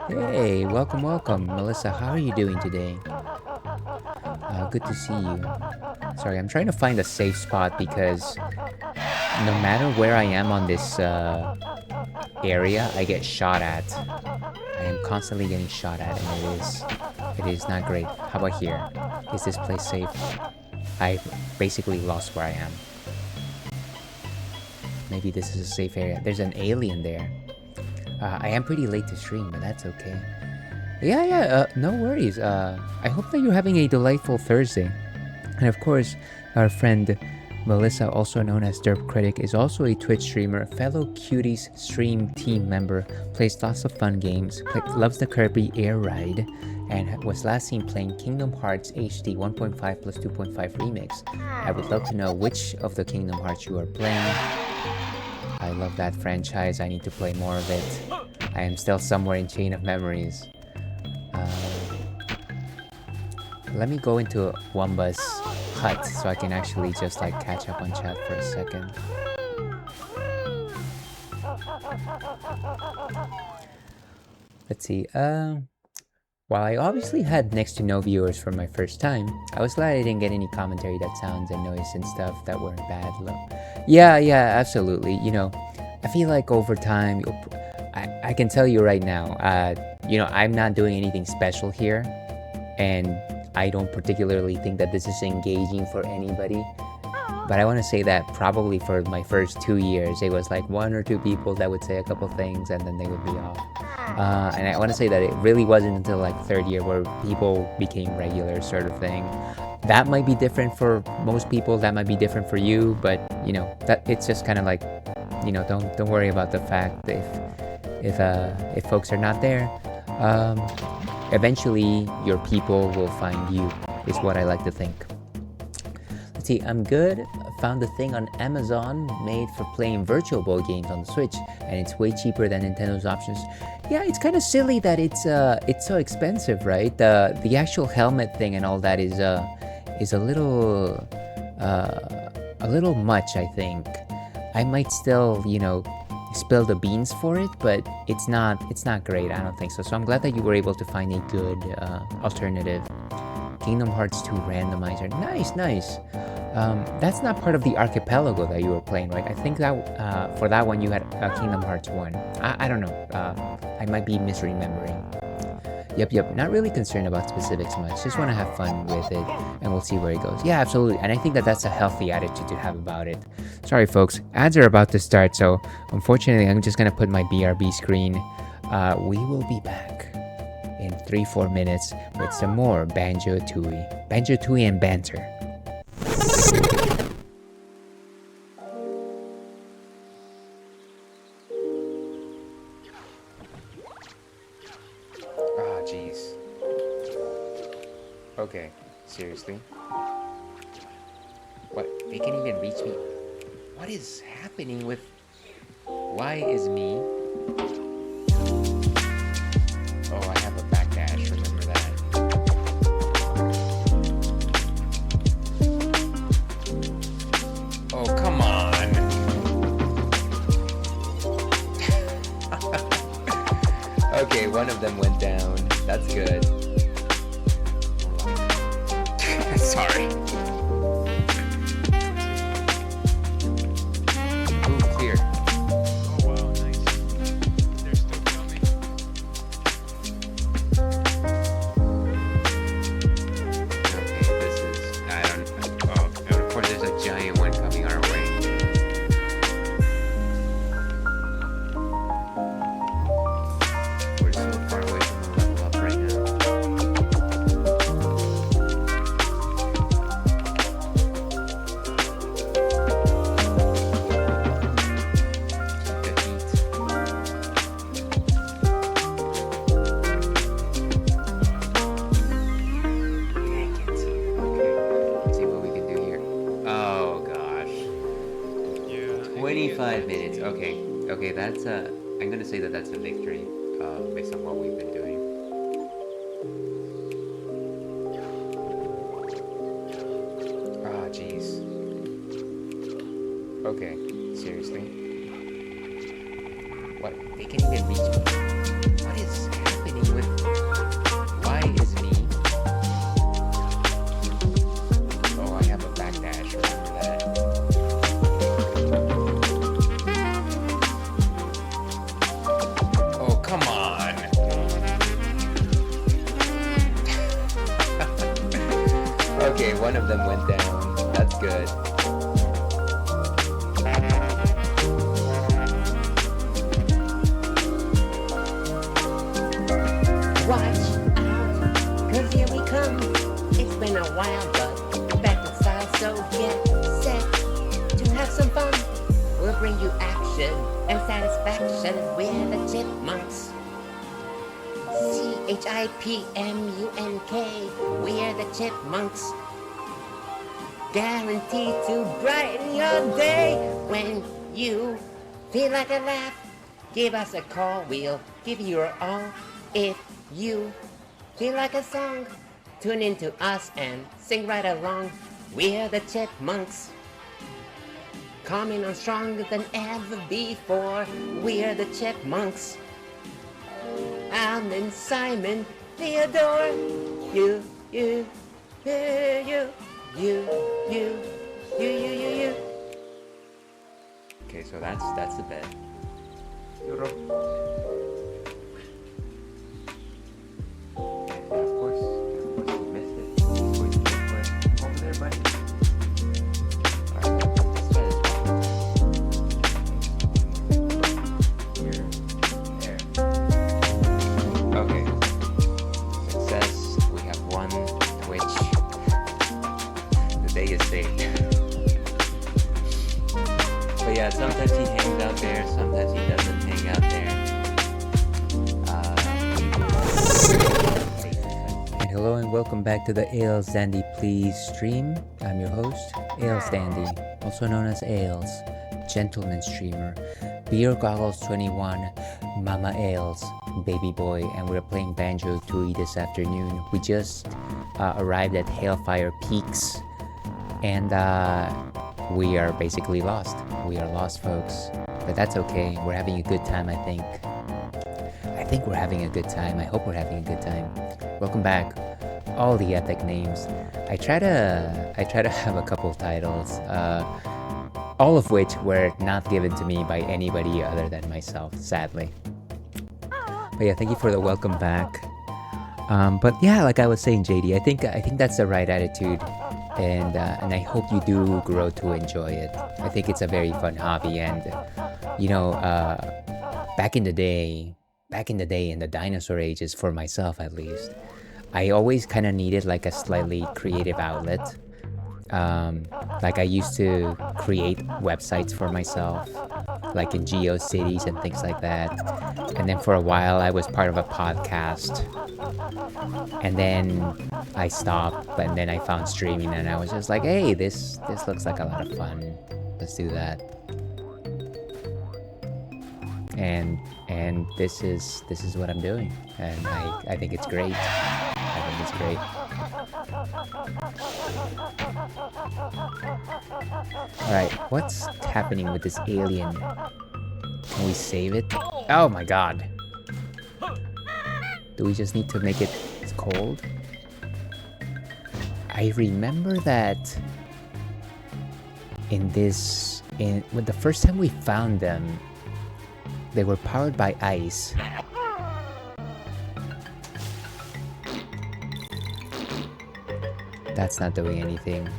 Hey, welcome, Melissa. How are you doing today? Good to see you. Sorry, I'm trying to find a safe spot because no matter where I am on this area, I get shot at. I am constantly getting shot at, and it is not great. How about here? Is this place safe? I basically lost where I am. Maybe this is a safe area. There's an alien there. I am pretty late to stream, but that's okay. Yeah, no worries. I hope that you're having a delightful Thursday. And of course, our friend Melissa, also known as Derp Critic, is also a Twitch streamer, fellow Cuties stream team member, plays lots of fun games, loves the Kirby Air Ride, and was last seen playing Kingdom Hearts HD 1.5 plus 2.5 Remix. I would love to know which of the Kingdom Hearts you are playing. I love that franchise. I need to play more of it. I am still somewhere in Chain of Memories. Let me go into Wamba's hut so I can actually just like catch up on chat for a second. Let's see. While I obviously had next to no viewers for my first time, I was glad I didn't get any commentary that sounds and noise and stuff that weren't bad. Yeah, absolutely. You know, I feel like over time, I can tell you right now, you know, I'm not doing anything special here, and I don't particularly think that this is engaging for anybody. But I want to say that probably for my first 2 years, it was like 1 or 2 people that would say a couple things and then they would be off. And I want to say that it really wasn't until like third year where people became regular sort of thing. That might be different for most people. That might be different for you, but that it's just kind of like, don't worry about the fact if folks are not there. Eventually, your people will find you, is what I like to think. Let's see, I'm good. Found a thing on Amazon made for playing virtual board games on the Switch, and it's way cheaper than Nintendo's options. Yeah, it's kind of silly that it's so expensive, right? The actual helmet thing and all that is a little much, I think. I might still, spill the beans for it, but it's not great. I don't think so. So I'm glad that you were able to find a good alternative. Kingdom Hearts 2 randomizer. Nice. That's not part of the archipelago that you were playing, right? I think that for that one you had Kingdom Hearts 1. I don't know. I might be misremembering. Yep. Not really concerned about specifics much. Just want to have fun with it, and we'll see where it goes. Yeah, absolutely. And I think that that's a healthy attitude to have about it. Sorry, folks. Ads are about to start, so unfortunately, I'm just going to put my BRB screen. We will be back in 3-4 minutes with some more Banjo-Tooie and banter. Jeez. Okay, seriously? What? They can't even reach me? What is happening with... Why is me... Oh, I have a backdash, remember that. Oh, come on! Okay, one of them went down. That's good. Sorry. Ooh, clear. Oh wow, nice. They're still coming. Okay, this is... I don't... Oh, and of course there's a giant one coming our way. We're so far away from the level up right now. The heat. Dang it. Okay, let's see what we can do here. Oh gosh. Yeah. 25 minutes. Okay, that's a... I'm gonna say that that's a victory, based on what we've been doing. Ah, jeez. Okay, seriously? What? They can't even reach me? What is happening with... Why is me... Oh, I have a backdash, remember that. Oh, come on! Okay, one of them went down. That's good. Watch out, 'cause here we come. It's been a while, but back in style, so get set to have some fun. We'll bring you action and satisfaction. We're the Chipmunks. CHIPMUNK. We're the Chipmunks. Guaranteed to brighten your day. When you feel like a laugh, give us a call. We'll give you your all. If you feel like a song, tune into us and sing right along. We're the Chipmunks, coming on stronger than ever before. We're the Chipmunks. Alan, Simon, Theodore. You. Okay, so that's the bet. And of course we missed it. Over there, buddy. Alright, let's try this one. Here, there. everyone, welcome back to the Ales Dandy Please stream. I'm your host, Ales Dandy, also known as Ales, gentleman streamer, Beer Goggles 21, Mama Ales, Baby Boy, and we're playing Banjo-Tooie this afternoon. We just arrived at Hailfire Peaks, and we are basically lost. We are lost, folks, but that's okay. We're having a good time, I think. We're having a good time. I hope we're having a good time. Welcome back. All the epic names. I try to have a couple of titles, all of which were not given to me by anybody other than myself, sadly. But yeah, thank you for the welcome back. But yeah, like I was saying, JD, I think that's the right attitude, and I hope you do grow to enjoy it. I think it's a very fun hobby, and you know, back in the day, in the dinosaur ages, for myself at least, I always kind of needed like a slightly creative outlet. Like I used to create websites for myself, like in GeoCities and things like that. And then for a while I was part of a podcast. And then I stopped, and then I found streaming, and I was just like, hey, this looks like a lot of fun. Let's do that. And this is what I'm doing, and I think it's great. Alright, what's happening with this alien? Can we save it? Oh my god. Do we just need to make it cold? I remember that when the first time we found them, they were powered by ice. That's not doing anything.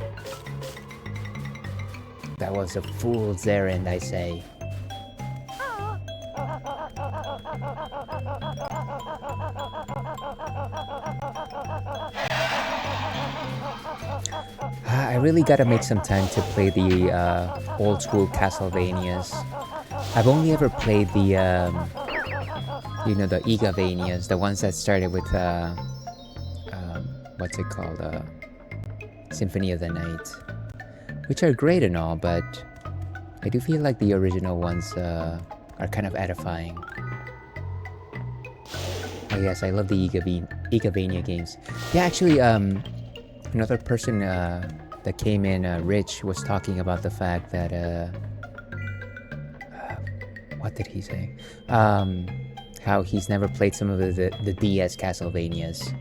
That was a fool's errand, I say. I really gotta make some time to play the old school Castlevanias. I've only ever played the, the Igavanias, the ones that started with, what's it called, Symphony of the Night, which are great and all, but I do feel like the original ones are kind of edifying. Oh yes, I love the Igavania games. Yeah, actually, another person that came in, Rich, was talking about the fact that, what did he say? How he's never played some of the DS Castlevanias.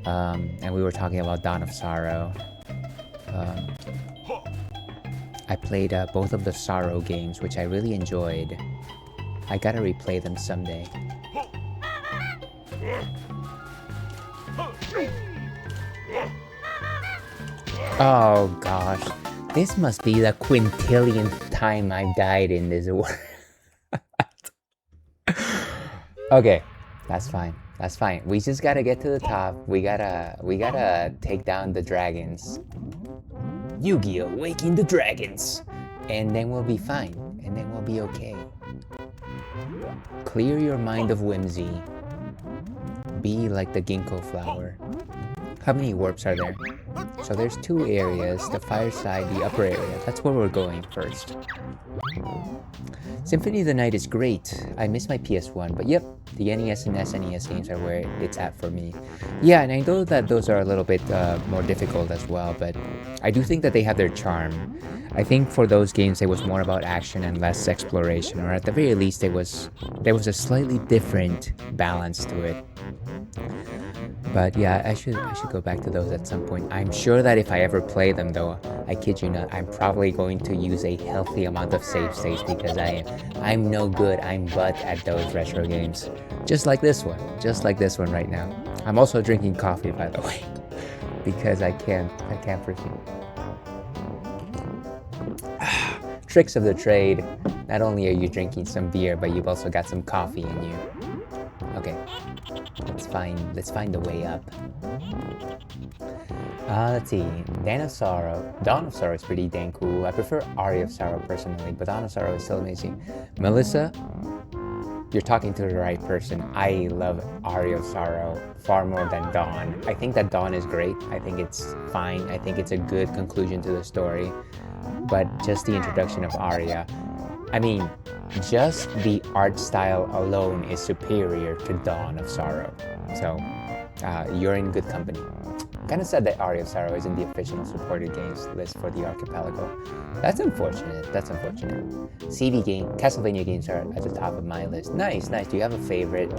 And we were talking about Dawn of Sorrow. I played both of the Sorrow games, which I really enjoyed. I gotta replay them someday. Oh gosh, this must be the quintillionth time I've died in this world. Okay, that's fine. That's fine. We just gotta get to the top. We gotta take down the dragons. Yu-Gi-Oh! Waking the Dragons! And then we'll be fine. And then we'll be okay. Clear your mind of whimsy. Be like the ginkgo flower. How many warps are there? So there's two areas, the fireside, the upper area. That's where we're going first. Symphony of the Night is great. I miss my PS1, but yep, the NES and SNES games are where it's at for me. Yeah, and I know that those are a little bit more difficult as well, but I do think that they have their charm. I think for those games it was more about action and less exploration, or at the very least there was a slightly different balance to it. But yeah, I should go back to those at some point. I'm sure that if I ever play them though, I kid you not, I'm probably going to use a healthy amount of save states because I'm no good, I'm butt at those retro games. Just like this one right now. I'm also drinking coffee, by the way, because I can't proceed. Tricks of the trade. Not only are you drinking some beer, but you've also got some coffee in you. Okay, let's find a way up. Let's see. Dawn of Sorrow is pretty dang cool. I prefer Aria of Sorrow personally, but Dawn of Sorrow is still amazing. Melissa, you're talking to the right person. I love Aria of Sorrow far more than Dawn. I think that Dawn is great. I think it's fine. I think it's a good conclusion to the story. But just the introduction of Aria, I mean, just the art style alone is superior to Dawn of Sorrow. So you're in good company. Kind of sad that Aria of Sorrow isn't the official supported games list for the archipelago. That's unfortunate. That's unfortunate. Castlevania games are at the top of my list. Nice, nice. Do you have a favorite?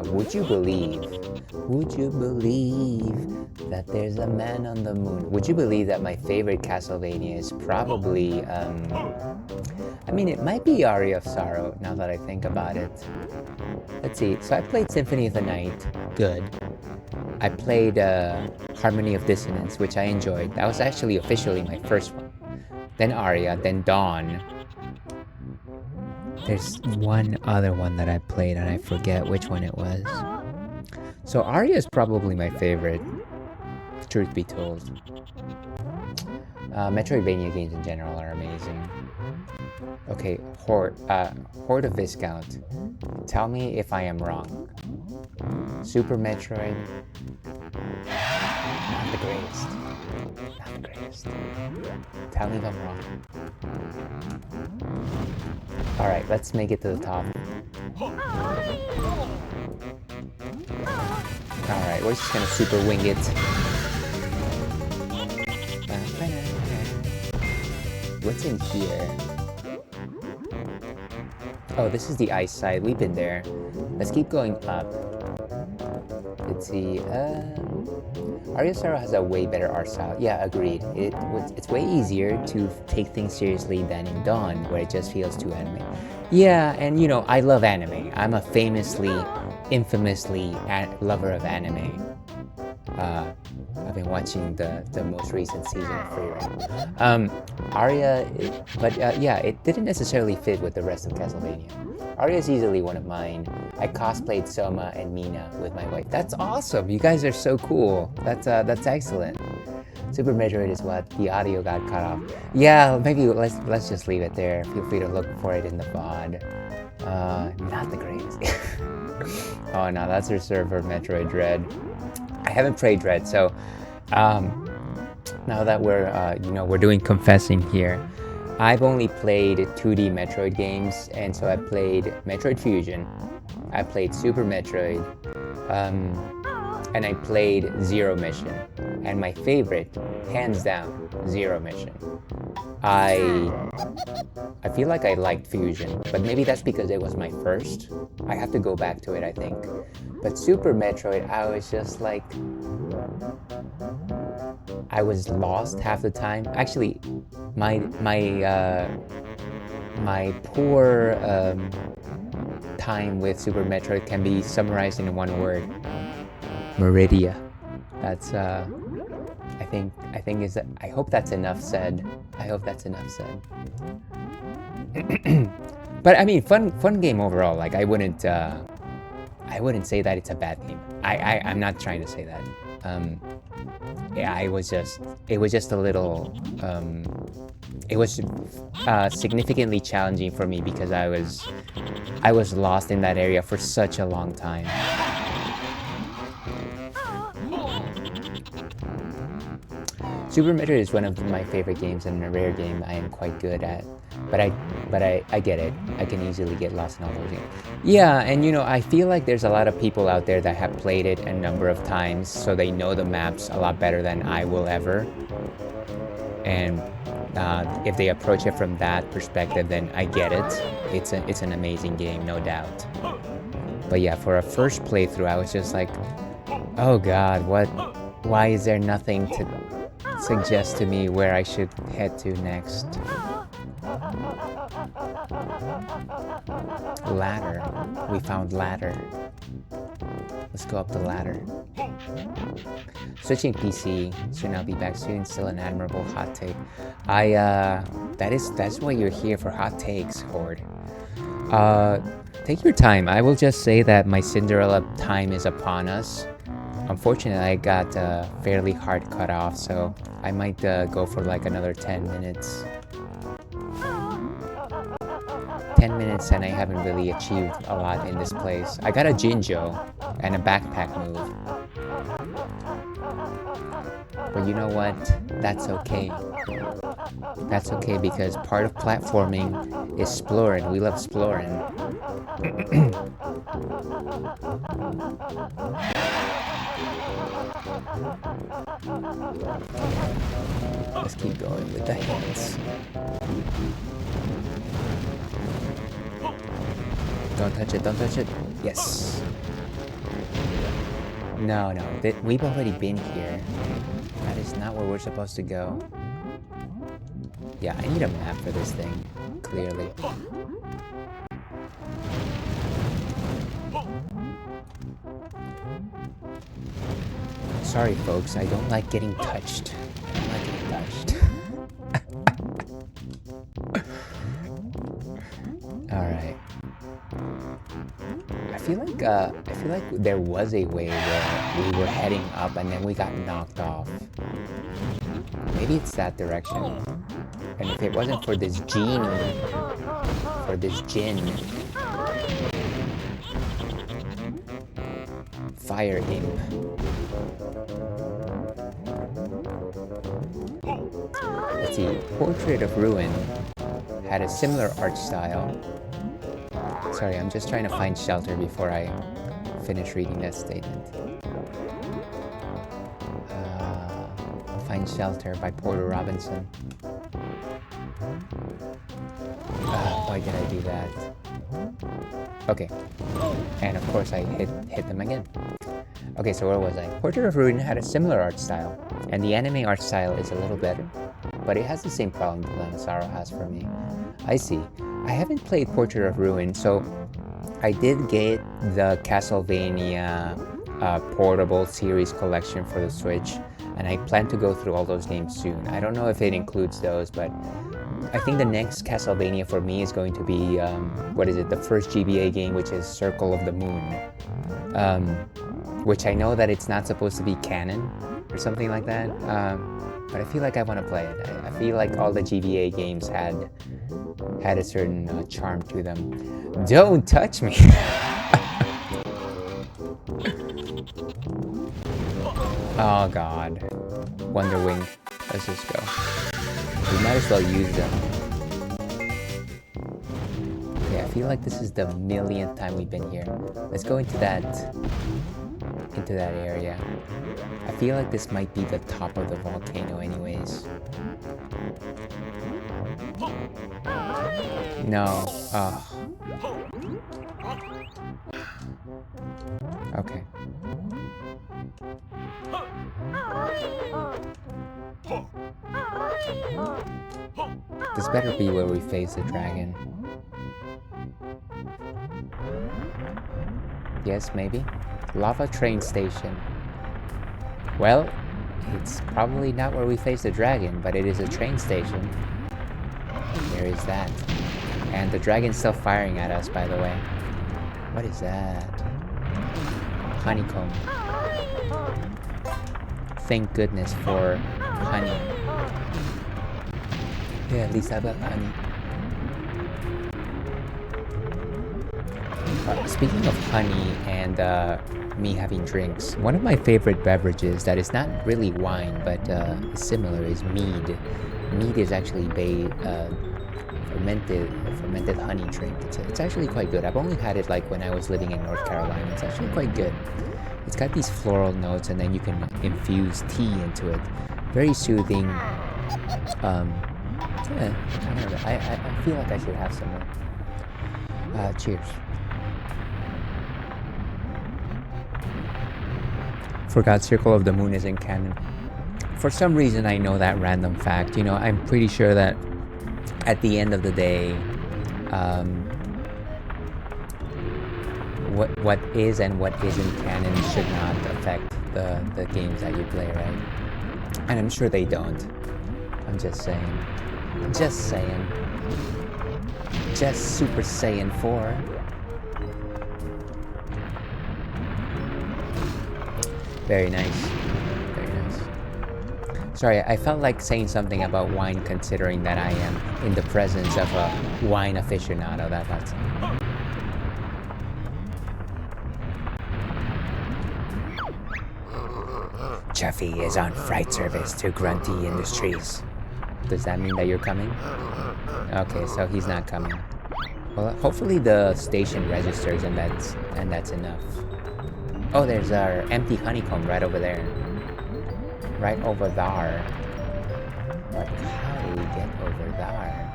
Would you believe that there's a man on the moon? Would you believe that my favorite Castlevania is probably, I mean, it might be Aria of Sorrow now that I think about it. Let's see. So I played Symphony of the Night. Good. I played Harmony of Dissonance, which I enjoyed. That was actually officially my first one. Then Aria, then Dawn. There's one other one that I played and I forget which one it was. So Aria is probably my favorite, truth be told. Metroidvania games in general are amazing. Okay, Horde of Viscount. Tell me if I am wrong. Super Metroid. Not the greatest. Not the greatest. Tell me if I'm wrong. Alright, let's make it to the top. Alright, we're just gonna super wing it. What's in here? Oh, this is the ice side. We've been there. Let's keep going up. Let's see. Aria Sorrow has a way better art style. Yeah, agreed. It's way easier to take things seriously than in Dawn, where it just feels too anime. Yeah, and you know, I love anime. I'm a infamously lover of anime. I've been watching the most recent season of Freerun. Aria, yeah, it didn't necessarily fit with the rest of Castlevania. Aria is easily one of mine. I cosplayed Soma and Mina with my wife. That's awesome. You guys are so cool. That's excellent. Super Metroid is what the audio got cut off. Yeah, maybe let's just leave it there. Feel free to look for it in the VOD. Not the greatest. Oh no, that's reserved for Metroid Dread. I haven't played Dread, so now that we're doing confessing here, I've only played 2D Metroid games, and so I played Metroid Fusion, I played Super Metroid, and I played Zero Mission. And my favorite, hands down, Zero Mission. I feel like I liked Fusion, but maybe that's because it was my first. I have to go back to it, I think. But Super Metroid, I was just like, I was lost half the time. Actually, my poor time with Super Metroid can be summarized in one word: Meridia. That's I hope that's enough said. I hope that's enough said. But I mean, fun game overall. Like I wouldn't say that it's a bad game. I'm not trying to say that. Yeah, it was just a little. It was significantly challenging for me because I was lost in that area for such a long time. Super Metroid is one of my favorite games and a rare game I am quite good at. But I get it. I can easily get lost in all those games. Yeah, and you know, I feel like there's a lot of people out there that have played it a number of times, so they know the maps a lot better than I will ever. And if they approach it from that perspective, then I get it. It's an amazing game, no doubt. But yeah, for a first playthrough, I was just like, oh god, why is there nothing to suggest to me where I should head to next? Ladder. We found ladder. Let's go up the ladder. Switching PC, soon I'll be back soon. Still an admirable hot take. That's why you're here, for hot takes, Horde. Take your time. I will just say that my Cinderella time is upon us. Unfortunately, I got fairly hard cut off, so I might go for like another 10 minutes. 10 minute minutes and I haven't really achieved a lot in this place. I got a Jinjo and a backpack move. But you know what? That's okay. That's okay because part of platforming is exploring. We love exploring. Let's keep going with the hits. Don't touch it, don't touch it. Yes. No, we've already been here. That is not where we're supposed to go. Yeah, I need a map for this thing, clearly. Sorry, folks, I don't like getting touched. I don't like getting touched. Alright. I feel like there was a way where we were heading up and then we got knocked off. Maybe it's that direction. And if it wasn't for this genie, for this djinn, fire imp. Let's see, Portrait of Ruin had a similar art style. Sorry, I'm just trying to find shelter before I finish reading that statement. Find Shelter by Porter Robinson. Why did I do that? Okay. And of course I hit them again. Okay, so where was I? Portrait of Ruin had a similar art style, and the anime art style is a little better, but it has the same problem that Lansaro has for me. I see. I haven't played Portrait of Ruin, so I did get the Castlevania portable series collection for the Switch, and I plan to go through all those games soon. I don't know if it includes those, but I think the next Castlevania for me is going to be, the first GBA game, which is Circle of the Moon. Which I know that it's not supposed to be canon, or something like that, but I feel like I want to play it. I feel like all the GBA games had a certain charm to them. Don't touch me! Oh god. Wonder Wing. Let's just go. We might as well use them. Okay, I feel like this is the millionth time we've been here. Let's go into that area. I feel like this might be the top of the volcano anyways. No. Oh. Okay. This better be where we face the dragon. Yes, maybe? Lava train station. Well, it's probably not where we face the dragon, but it is a train station. There is that. And the dragon's still firing at us, by the way. What is that? Honeycomb. Thank goodness for honey. Yeah, at least I've got honey. Speaking of honey and me having drinks, one of my favorite beverages that is not really wine but is similar is mead. Mead is actually fermented honey drink. It's actually quite good. I've only had it like when I was living in North Carolina. It's actually quite good. It's got these floral notes, and then you can infuse tea into it. Very soothing. Yeah, I don't know. I feel like I should have some more. Cheers. Forgot Circle of the Moon is in canon. For some reason, I know that random fact. You know, I'm pretty sure that at the end of the day, what is and what isn't canon should not affect the games that you play, right? And I'm sure they don't. I'm just saying. Just saying. Just Super Saiyan 4. Very nice. Very nice. Sorry, I felt like saying something about wine considering that I am in the presence of a wine aficionado. That's Chuffy is on freight service to Grunty Industries. Does that mean that you're coming? Okay, so he's not coming. Well, hopefully the station registers and that's enough. Oh, there's our empty honeycomb right over there. Right over there. But how do we get over there?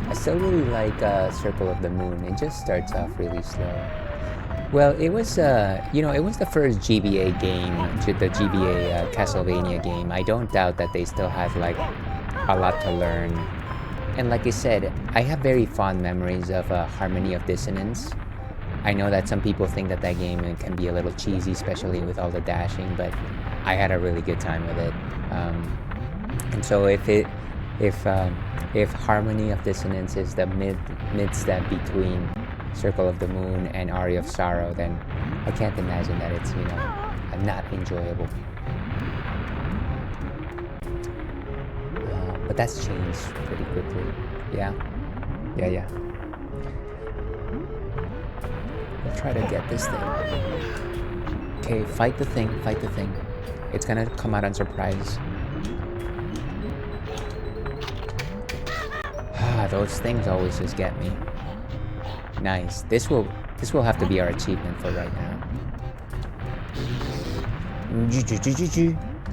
I still really like Circle of the Moon. It just starts off really slow. Well, it was it was the first GBA game, the GBA Castlevania game. I don't doubt that they still have like a lot to learn. And like I said, I have very fond memories of Harmony of Dissonance. I know that some people think that game can be a little cheesy, especially with all the dashing, but I had a really good time with it. And so if Harmony of Dissonance is the mid step between Circle of the Moon and Aria of Sorrow, then I can't imagine that it's not enjoyable. But that's changed pretty quickly. Yeah. We'll try to get this thing. Okay, fight the thing. It's gonna come out on surprise. Those things always just get me. Nice. This will have to be our achievement for right now.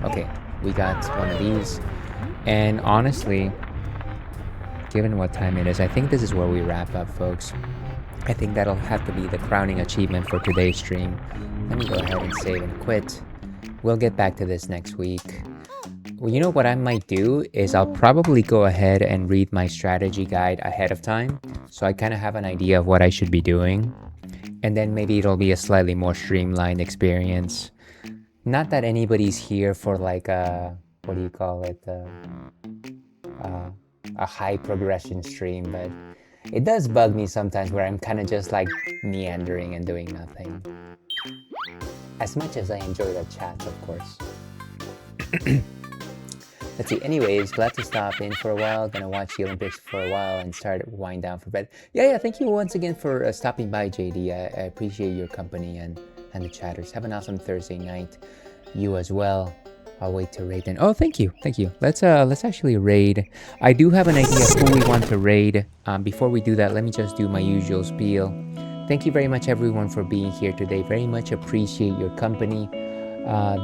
Okay, we got one of these. And honestly, given what time it is, I think this is where we wrap up, folks. I think that'll have to be the crowning achievement for today's stream. Let me go ahead and save and quit. We'll get back to this next week. Well, you know what I might do is I'll probably go ahead and read my strategy guide ahead of time, so I kind of have an idea of what I should be doing. And then maybe it'll be a slightly more streamlined experience. Not that anybody's here for like a, what do you call it, a high progression stream, but it does bug me sometimes where I'm kind of just like meandering and doing nothing. As much as I enjoy the chats, of course. Let's see, anyways, glad to stop in for a while. Gonna watch the Olympics for a while and start wind down for bed. Yeah, thank you once again for stopping by, JD. I appreciate your company and the chatters. Have an awesome Thursday night. You as well. I'll wait to raid then. Oh, thank you. Let's actually raid. I do have an idea of who we want to raid. Before we do that, let me just do my usual spiel. Thank you very much, everyone, for being here today. Very much appreciate your company.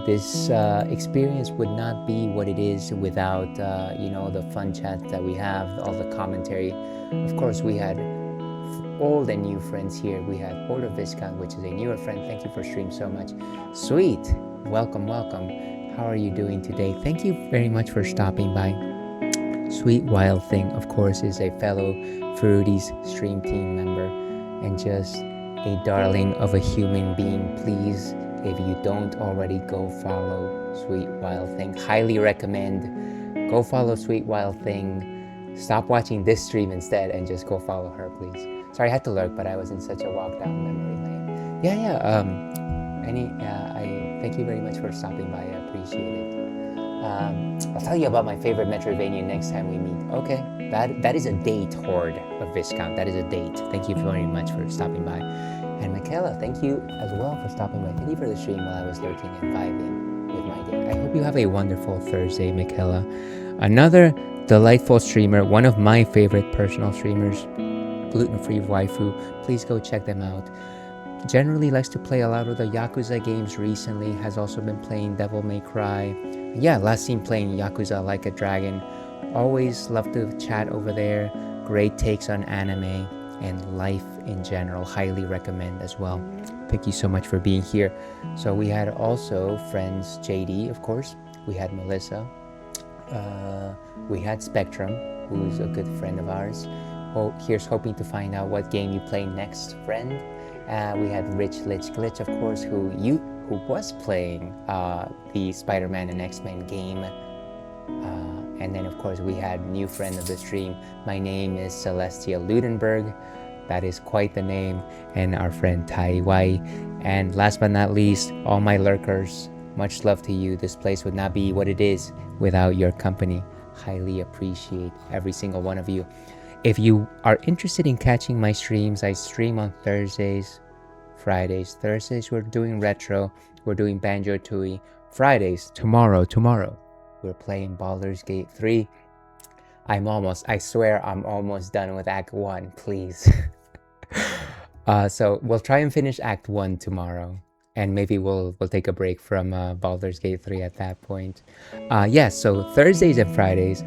This experience would not be what it is without the fun chats that we have, all the commentary. Of course, we had old and new friends here. We had Order Viscount, which is a newer friend. Thank you for streaming so much. Sweet. Welcome. How are you doing today? Thank you very much for stopping by. Sweet Wild Thing, of course, is a fellow Fruities stream team member and just a darling of a human being. Please, if you don't already, go follow Sweet Wild Thing. Highly recommend. Go follow Sweet Wild Thing. Stop watching this stream instead and just go follow her, please. Sorry, I had to lurk, but I was in such a walk down memory lane. I thank you very much for stopping by. I appreciate it. I'll tell you about my favorite Metroidvania next time we meet. Okay, that is a date, Horde of Viscount. That is a date. Thank you very much for stopping by. And Michaela, thank you as well for stopping by. Thank you for the stream while I was lurking and vibing with my day. I hope you have a wonderful Thursday, Michaela. Another delightful streamer, one of my favorite personal streamers, Gluten-Free Waifu. Please go check them out. Generally likes to play a lot of the Yakuza games recently, has also been playing Devil May Cry. Yeah, last seen playing Yakuza Like a Dragon. Always love to chat over there. Great takes on anime and life in general. Highly recommend as well. Thank you so much for being here. So we had also friends JD, of course. We had Melissa. We had Spectrum, who's a good friend of ours. Here's hoping to find out what game you play next, friend. We had Rich Lich Glitch, of course, who was playing the Spider-Man and X-Men game. And then, of course, we had new friend of the stream. My name is Celestia Ludenberg. That is quite the name. And our friend Tai Wai. And last but not least, all my lurkers. Much love to you. This place would not be what it is without your company. Highly appreciate every single one of you. If you are interested in catching my streams, I stream on Thursdays, Fridays. Thursdays we're doing retro, we're doing Banjo-Tooie. Fridays, tomorrow, we're playing Baldur's Gate 3. I swear I'm almost done with Act 1, please. So we'll try and finish Act 1 tomorrow. And maybe we'll take a break from Baldur's Gate 3 at that point. So Thursdays and Fridays.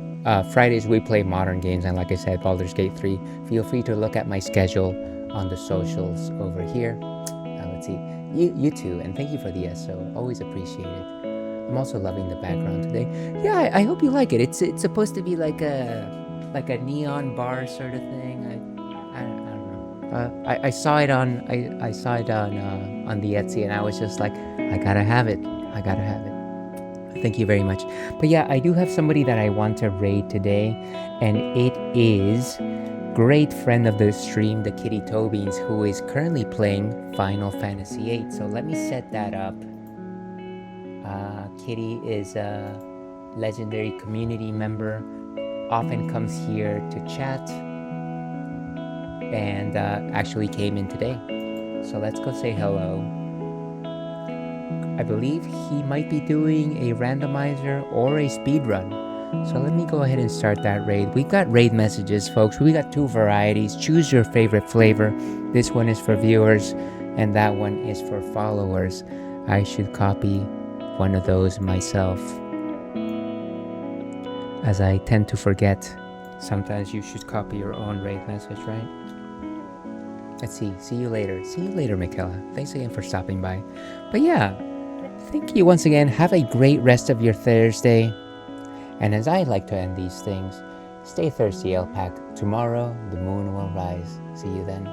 Fridays we play modern games, and like I said, Baldur's Gate 3. Feel free to look at my schedule on the socials over here. Let's see, you too, and thank you for the SO. Always appreciate it. I'm also loving the background today. Yeah, I hope you like it. It's supposed to be like a neon bar sort of thing. I don't know. I saw it on the Etsy, and I was just like, I gotta have it. Thank you very much. But yeah, I do have somebody that I want to raid today, and it is great friend of the stream, the Kitty Tobins, who is currently playing Final Fantasy VIII. So let me set that up. Kitty is a legendary community member, often comes here to chat, and actually came in today. So let's go say hello. I believe he might be doing a randomizer or a speed run. So let me go ahead and start that raid. We've got raid messages, folks. We got 2 varieties. Choose your favorite flavor. This one is for viewers, and that one is for followers. I should copy one of those myself, as I tend to forget. Sometimes you should copy your own raid message, right? Let's see. See you later. See you later, Michaela. Thanks again for stopping by. But yeah, thank you once again. Have a great rest of your Thursday. And as I like to end these things, stay thirsty, Elpac. Tomorrow, the moon will rise. See you then.